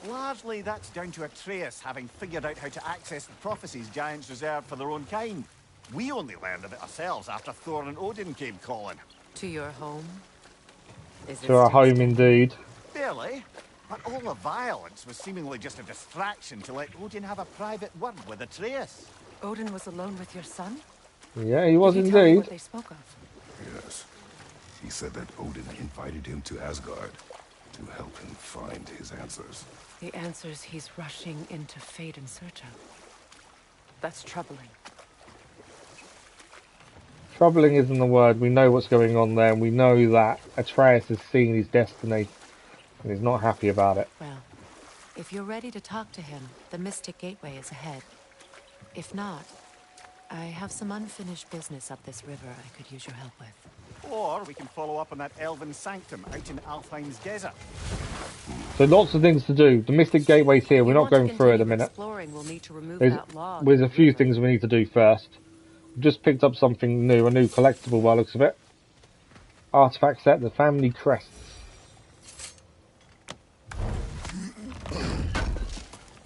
Largely that's down to Atreus having figured out how to access the prophecies giants reserved for their own kind. We only learned of it ourselves after Thor and Odin came calling. To your home? To our home indeed. Barely. But all the violence was seemingly just a distraction to let Odin have a private word with Atreus. Odin was alone with your son? Yeah, he was Did he tell you indeed. what they spoke of? Yes. He said that Odin invited him to Asgard to help him find his answers. The answers he's rushing into fate in search of. That's troubling. Troubling isn't the word. We know what's going on there, and we know that Atreus has seen his destiny, and he's not happy about it. Well, if you're ready to talk to him, the Mystic Gateway is ahead. If not, I have some unfinished business up this river I could use your help with. Or we can follow up on that elven sanctum out in Alfheim's desert. So lots of things to do. The Mystic Gateway's here. We're not going through it a minute. We'll need to remove There's a few things we need to do first. We've just picked up something new, a new collectible by the looks of it. Artifact set, the family crests.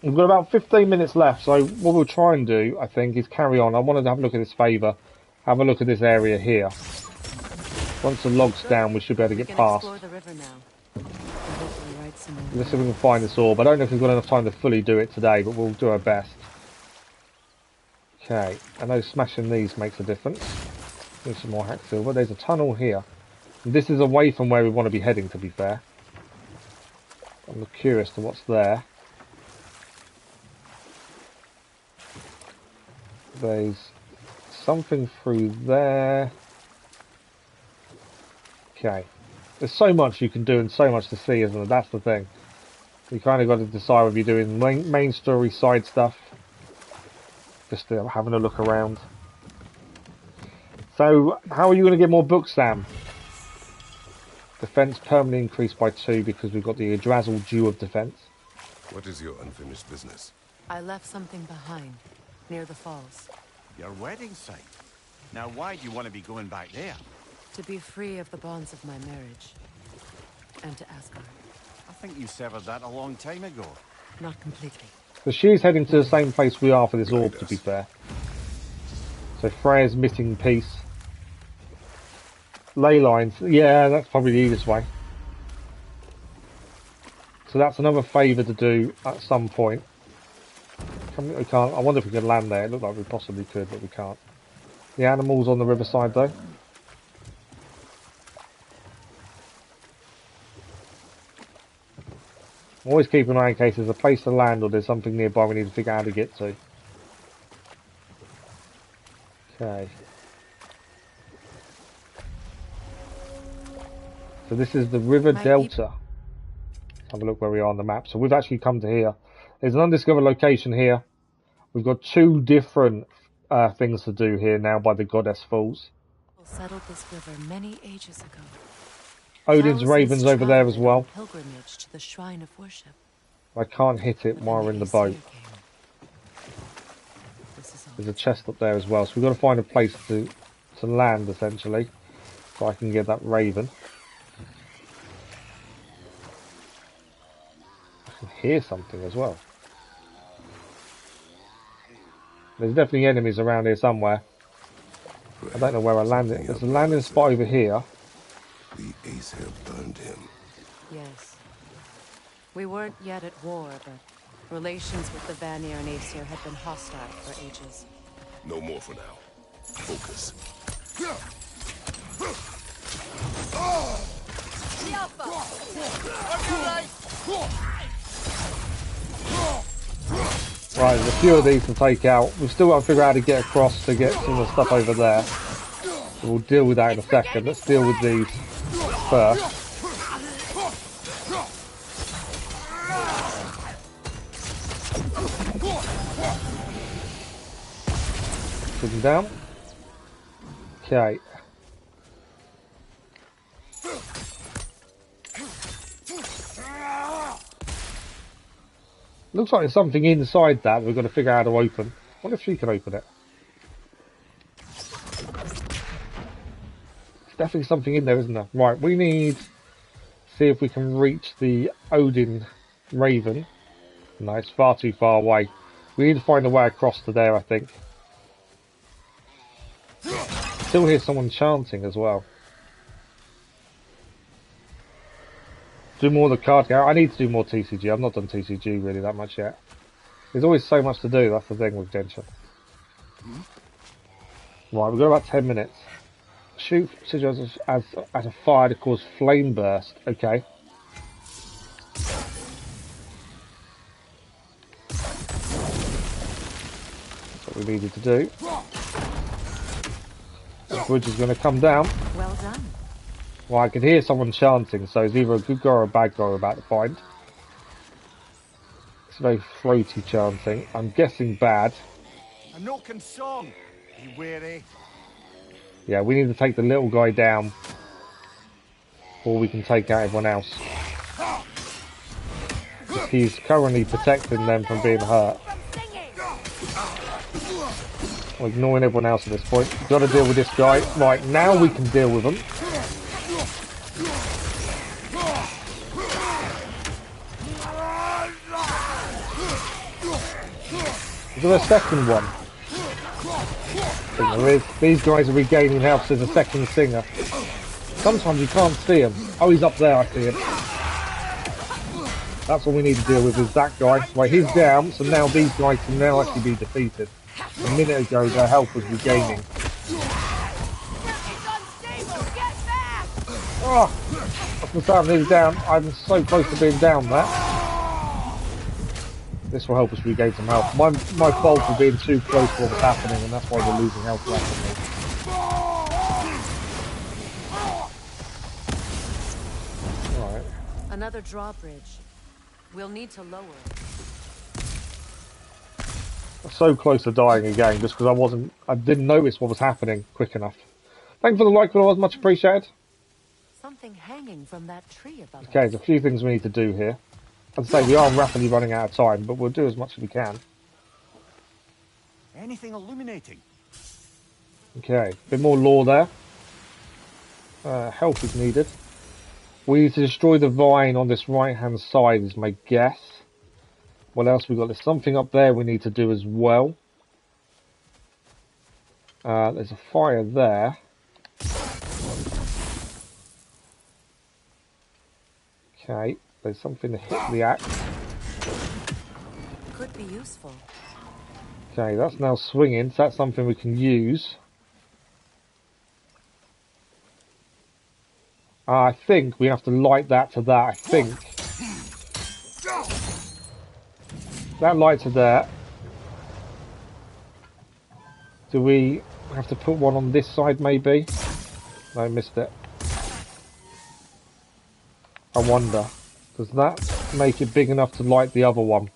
We've got about 15 minutes left, so what we'll try and do, I think, is carry on. I wanted to have a look at this favour, have a look at this area here. Once the log's down, we should be able to get past. The river now. Let's see if we can find this orb. I don't know if we've got enough time to fully do it today, but we'll do our best. Okay, I know smashing these makes a difference. There's some more hack silver. There's a tunnel here. This is away from where we want to be heading, to be fair. I'm curious to what's there. There's something through there. Okay. There's so much you can do and so much to see, isn't there? That's the thing. You kind of got to decide whether you're doing main story, side stuff. Just having a look around. So, how are you going to get more books, Sam? Defense permanently increased by 2 because we've got the Adrazel Dew of Defense. What is your unfinished business? I left something behind, near the falls. Your wedding site. Now why do you want to be going back there? To be free of the bonds of my marriage. And to Asgard. I think you severed that a long time ago. Not completely. So she's heading to the same place we are for this orb, to be fair. So Freya's missing piece. Ley lines. Yeah, that's probably the easiest way. So that's another favour to do at some point. We can't. I wonder if we can land there. It looked like we possibly could, but we can't. The animals on the riverside, though. Always keep an eye in case there's a place to land or there's something nearby we need to figure out how to get to. Okay. So this is the River Delta. Let's have a look where we are on the map. So we've actually come to here. There's an undiscovered location here. We've got 2 different things to do here now by the Goddess Falls. Settled this river many ages ago. Odin's Raven's over there as well. Pilgrimage to the shrine of worship. I can't hit it while we're in the boat. There's a chest up there as well, so we've got to find a place to land essentially, so I can get that Raven. I can hear something as well. There's definitely enemies around here somewhere. I don't know where I landed. There's a landing spot over here. The Aesir burned him. Yes. We weren't yet at war, but relations with the Vanir and Aesir had been hostile for ages. No more for now. Focus. Right, there's a few of these to take out. We've still got to figure out how to get across to get some of the stuff over there. So we'll deal with that in a second. Let's deal with these first. Put them down. Okay. Looks like there's something inside that we've got to figure out how to open. I wonder if she can open it. There's definitely something in there, isn't there? Right, we need to see if we can reach the Odin Raven. No, it's far too far away. We need to find a way across to there, I think. Still hear someone chanting as well. Do more of the card game. I need to do more TCG. I've not done TCG really that much yet. There's always so much to do. That's the thing with Genshin. Right, we've got about 10 minutes. Shoot as a fire to cause flame burst. Okay. So what we needed to do. The bridge is going to come down. Well done. Well, I can hear someone chanting, so it's either a good guy or a bad guy we're about to find. It's very throaty chanting. I'm guessing bad. A knocking song. Be wary. Yeah, we need to take the little guy down before we can take out everyone else. He's currently protecting them from being hurt. I'm ignoring everyone else at this point. We've got to deal with this guy. Right, now we can deal with him. Is there a second one? I think there is. These guys are regaining health. There's a second singer. Sometimes you can't see him. Oh, he's up there. I see him. That's what we need to deal with, is that guy. Right, he's down, so now these guys can now actually be defeated. A minute ago, their health was regaining. Oh! That's what's happening. He's down. I'm so close to being down there. This will help us regain some health. My fault for being too close to what was happening, and that's why we're losing health rapidly. Right. Another drawbridge. We'll need to lower it. I'm so close to dying again, just because I didn't notice what was happening quick enough. Thank you for the like, followers, much appreciated. Something hanging from that tree above Okay, there's a few things we need to do here. I'd say we are rapidly running out of time, but we'll do as much as we can. Anything illuminating? Okay, a bit more lore there. Help is needed. We need to destroy the vine on this right-hand side, is my guess. What else we got? There's something up there we need to do as well. There's a fire there. Okay, there's something to hit the axe. Could be useful. Okay, that's now swinging, so that's something we can use. I think we have to light that to that, I think. That light to there. Do we have to put one on this side, maybe? No, I missed it. I wonder. Does that make it big enough to light the other one?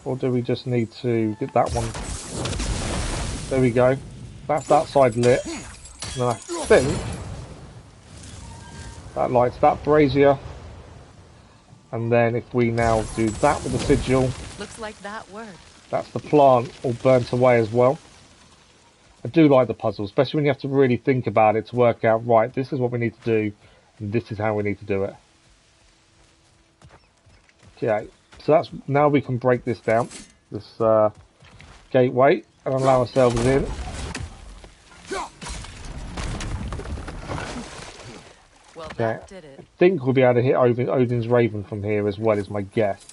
Or do we just need to get that one? There we go. That's that side lit. And I think that lights that brazier. And then if we now do that with the sigil, Looks like that worked. that's the plant all burnt away as well. I do like the puzzle, especially when you have to really think about it to work out, right, this is what we need to do, and this is how we need to do it. Okay, so that's now we can break this down, this gateway, and allow ourselves in. Well, Okay, that did it. I think we'll be able to hit Odin's Raven from here as well, is my guess.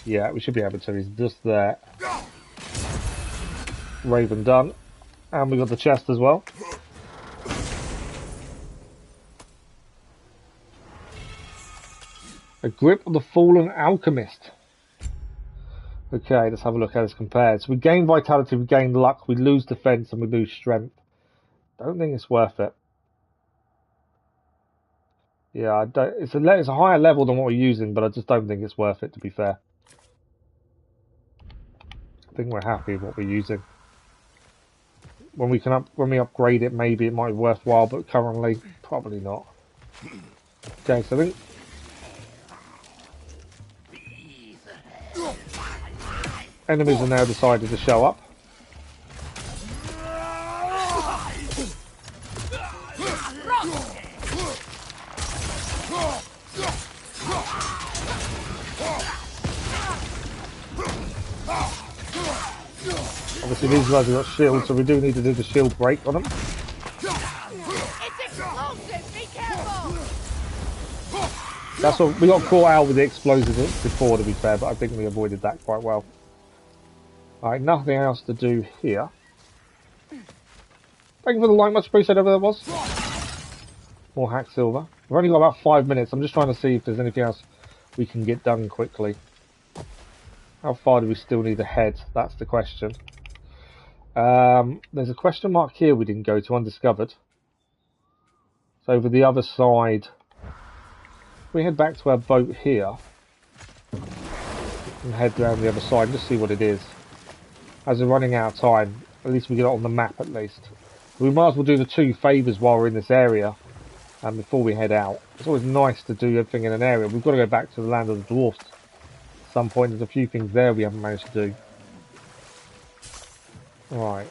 Yeah, we should be able to. He's just there. Raven done. And we got the chest as well. A grip of the fallen alchemist. Okay, let's have a look how this compares. So we gain vitality, we gain luck, we lose defense, and we lose strength. Don't think it's worth it. Yeah, I don't, it's a higher level than what we're using, but I just don't think it's worth it, to be fair. I think we're happy with what we're using. When we upgrade it, maybe it might be worthwhile, but currently, probably not. Okay, so I think enemies are now decided to show up. Obviously these guys have got shields, so we do need to do the shield break on them. That's what we got caught out with the explosives before, to be fair, but I think we avoided that quite well. Alright, nothing else to do here. Thank you for the like, much appreciated, whatever that was. More hack silver. We've only got about 5 minutes. I'm just trying to see if there's anything else we can get done quickly. How far do we still need to head? That's the question. There's a question mark here we didn't go to, undiscovered. So over the other side, if we head back to our boat here and head down the other side and just see what it is. As we're running out of time, at least we get it on the map at least. We might as well do the 2 favours while we're in this area and before we head out. It's always nice to do everything in an area. We've got to go back to the land of the dwarfs at some point. There's a few things there we haven't managed to do. Right.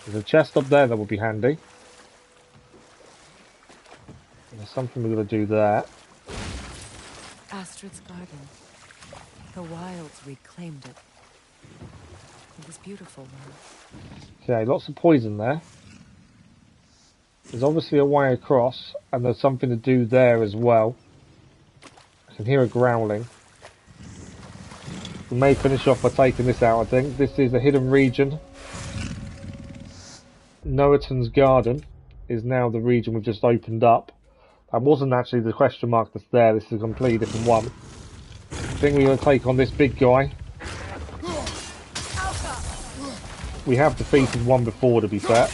There's a chest up there that would be handy. There's something we've got to do there. Astrid's garden. The wilds reclaimed it. It was beautiful, though. Okay, lots of poison there. There's obviously a way across, and there's something to do there as well. I can hear a growling. We may finish off by taking this out, I think. This is a hidden region. Noaton's Garden is now the region we've just opened up. That wasn't actually the question mark that's there. This is a completely different one. I think we're going to take on this big guy. We have defeated one before, to be fair.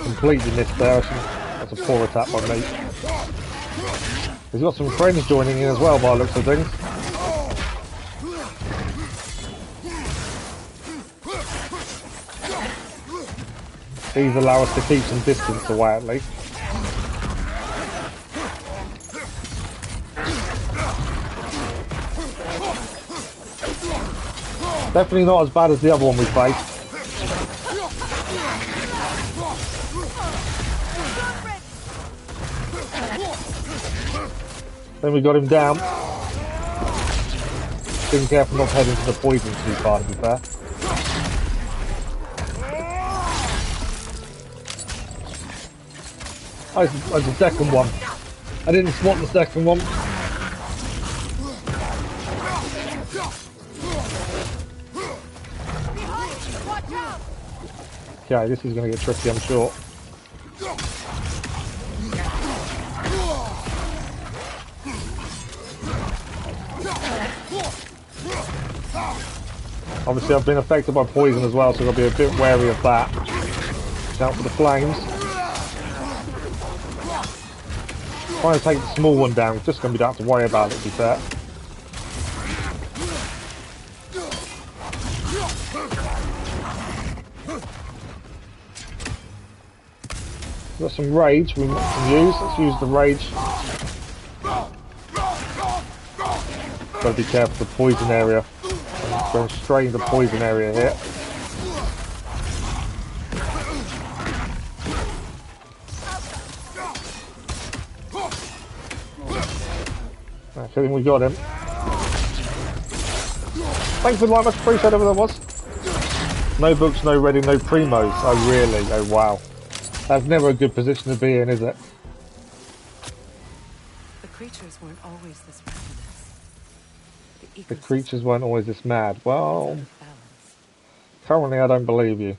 Completely missed there. That's a poor attack by me. He's got some friends joining in as well by the looks of things. These allow us to keep some distance away at least. Definitely not as bad as the other one we faced. Then we got him down. Being careful not to head into the poison too far, to be fair. Oh, it's the second one. I didn't spot the second one. Okay, this is going to get tricky, I'm sure. Obviously, I've been affected by poison as well, so I've got to be a bit wary of that. Watch out for the flames. Trying to take the small one down, we're just going to be down to worry about it, to be fair. We've got some rage we can use. Let's use the rage. Got to be careful of the poison area. I'm going straight into the poison area here. I think we got him. Thanks for the like, much appreciated, whatever that was. No books, no ready, no primos. Oh really? Oh wow. That's never a good position to be in, is it? The creatures weren't always this ravenous. The creatures weren't always this mad. Well, currently I don't believe you.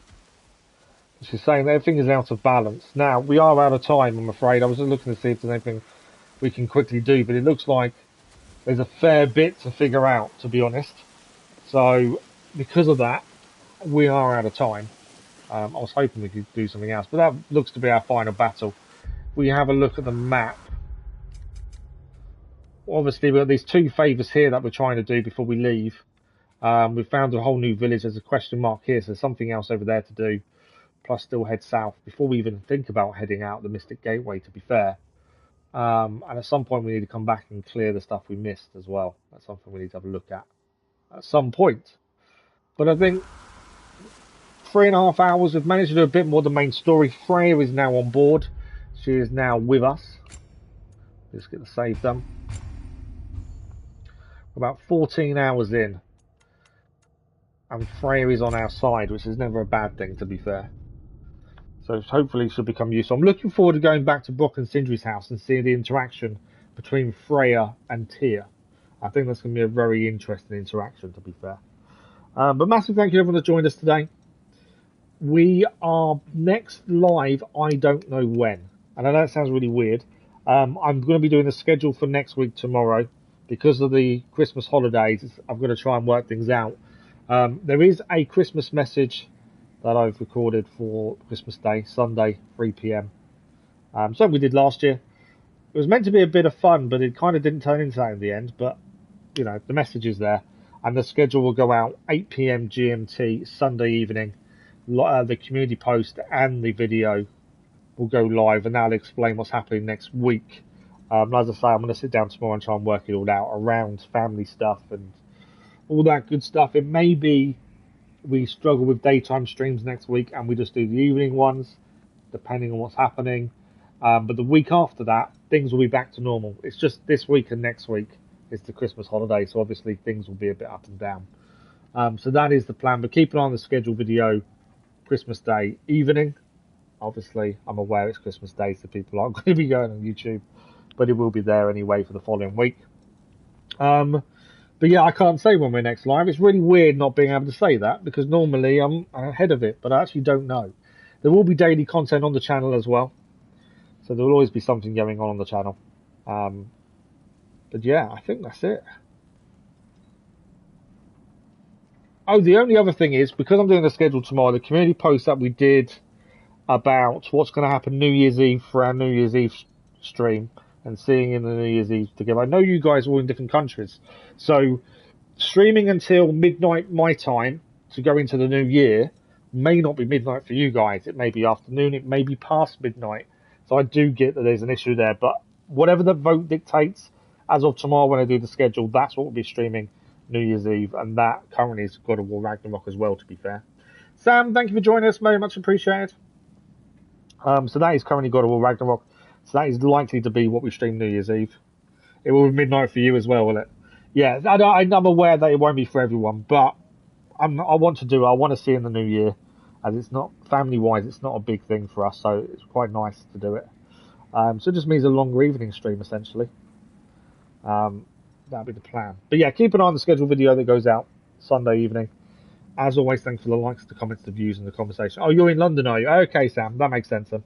She's saying that everything is out of balance. Now, we are out of time, I'm afraid. I was just looking to see if there's anything we can quickly do, but it looks like there's a fair bit to figure out, to be honest. So, because of that, we are out of time. I was hoping we could do something else, but that looks to be our final battle. We have a look at the map. Obviously, we've got these 2 favours here that we're trying to do before we leave. We've found a whole new village. There's a question mark here, so there's something else over there to do. Plus, still head south before we even think about heading out the Mystic Gateway, to be fair. And at some point, we need to come back and clear the stuff we missed as well. That's something we need to have a look at some point. But I think 3.5 hours, we've managed to do a bit more of the main story. Freya is now on board. She is now with us. Let's get the save done. About 14 hours in. And Freya is on our side, which is never a bad thing, to be fair. So hopefully it should become useful. I'm looking forward to going back to Brock and Sindri's house and seeing the interaction between Freya and Tyr. I think that's going to be a very interesting interaction, to be fair. But massive thank you to everyone that joined us today. We are next live, I don't know when. And I know that sounds really weird. I'm going to be doing the schedule for next week tomorrow. Because of the Christmas holidays, I'm going to try and work things out. There is a Christmas message that I've recorded for Christmas Day, Sunday, 3 p.m. Something we did last year. It was meant to be a bit of fun, but it kind of didn't turn into that in the end. But, you know, the message is there. And the schedule will go out 8 p.m. GMT, Sunday evening. The community post and the video will go live, and that'll explain what's happening next week. As I say, I'm going to sit down tomorrow and try and work it all out around family stuff and all that good stuff. It may be we struggle with daytime streams next week and we just do the evening ones, depending on what's happening. But the week after that, things will be back to normal. It's just this week and next week is the Christmas holiday, so obviously things will be a bit up and down. So that is the plan. But keep an eye on the schedule video Christmas Day evening. Obviously, I'm aware it's Christmas Day, so people aren't going to be going on YouTube. But it will be there anyway for the following week. But yeah, I can't say when we're next live. It's really weird not being able to say that, because normally I'm ahead of it, but I actually don't know. There will be daily content on the channel as well. So there will always be something going on the channel. But yeah, I think that's it. Oh, the only other thing is, because I'm doing the schedule tomorrow, the community post that we did about what's going to happen New Year's Eve for our New Year's Eve stream, and seeing in the New Year's Eve together. I know you guys are all in different countries, so streaming until midnight my time to go into the new year may not be midnight for you guys. It may be afternoon, it may be past midnight. So I do get that there's an issue there, but whatever the vote dictates, as of tomorrow when I do the schedule, that's what we'll be streaming New Year's Eve, and that currently is God of War Ragnarok as well, to be fair. Sam, thank you for joining us, very much appreciated. So that is currently God of War Ragnarok. So that is likely to be what we stream New Year's Eve. It will be midnight for you as well, will it? Yeah, I'm aware that it won't be for everyone, but I want to see in the new year, as it's not, family-wise, it's not a big thing for us, so it's quite nice to do it. So it just means a longer evening stream, essentially. That'll be the plan. But yeah, keep an eye on the scheduled video that goes out Sunday evening. As always, thanks for the likes, the comments, the views, and the conversation. Oh, you're in London, are you? Okay, Sam, that makes sense then.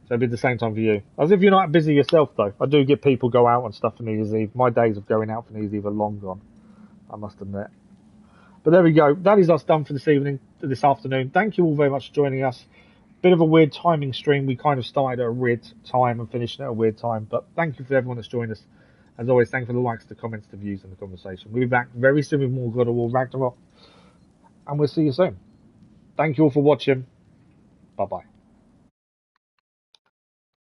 So it'll be the same time for you. As if you're not busy yourself, though. I do get people go out and stuff for New Year's Eve. My days of going out for New Year's Eve are long gone, I must admit. But there we go. That is us done for this afternoon. Thank you all very much for joining us. Bit of a weird timing stream. We kind of started at a weird time and finished at a weird time. But thank you for everyone that's joined us. As always, thank you for the likes, the comments, the views, and the conversation. We'll be back very soon with more God of War Ragnarok. And we'll see you soon. Thank you all for watching. Bye-bye.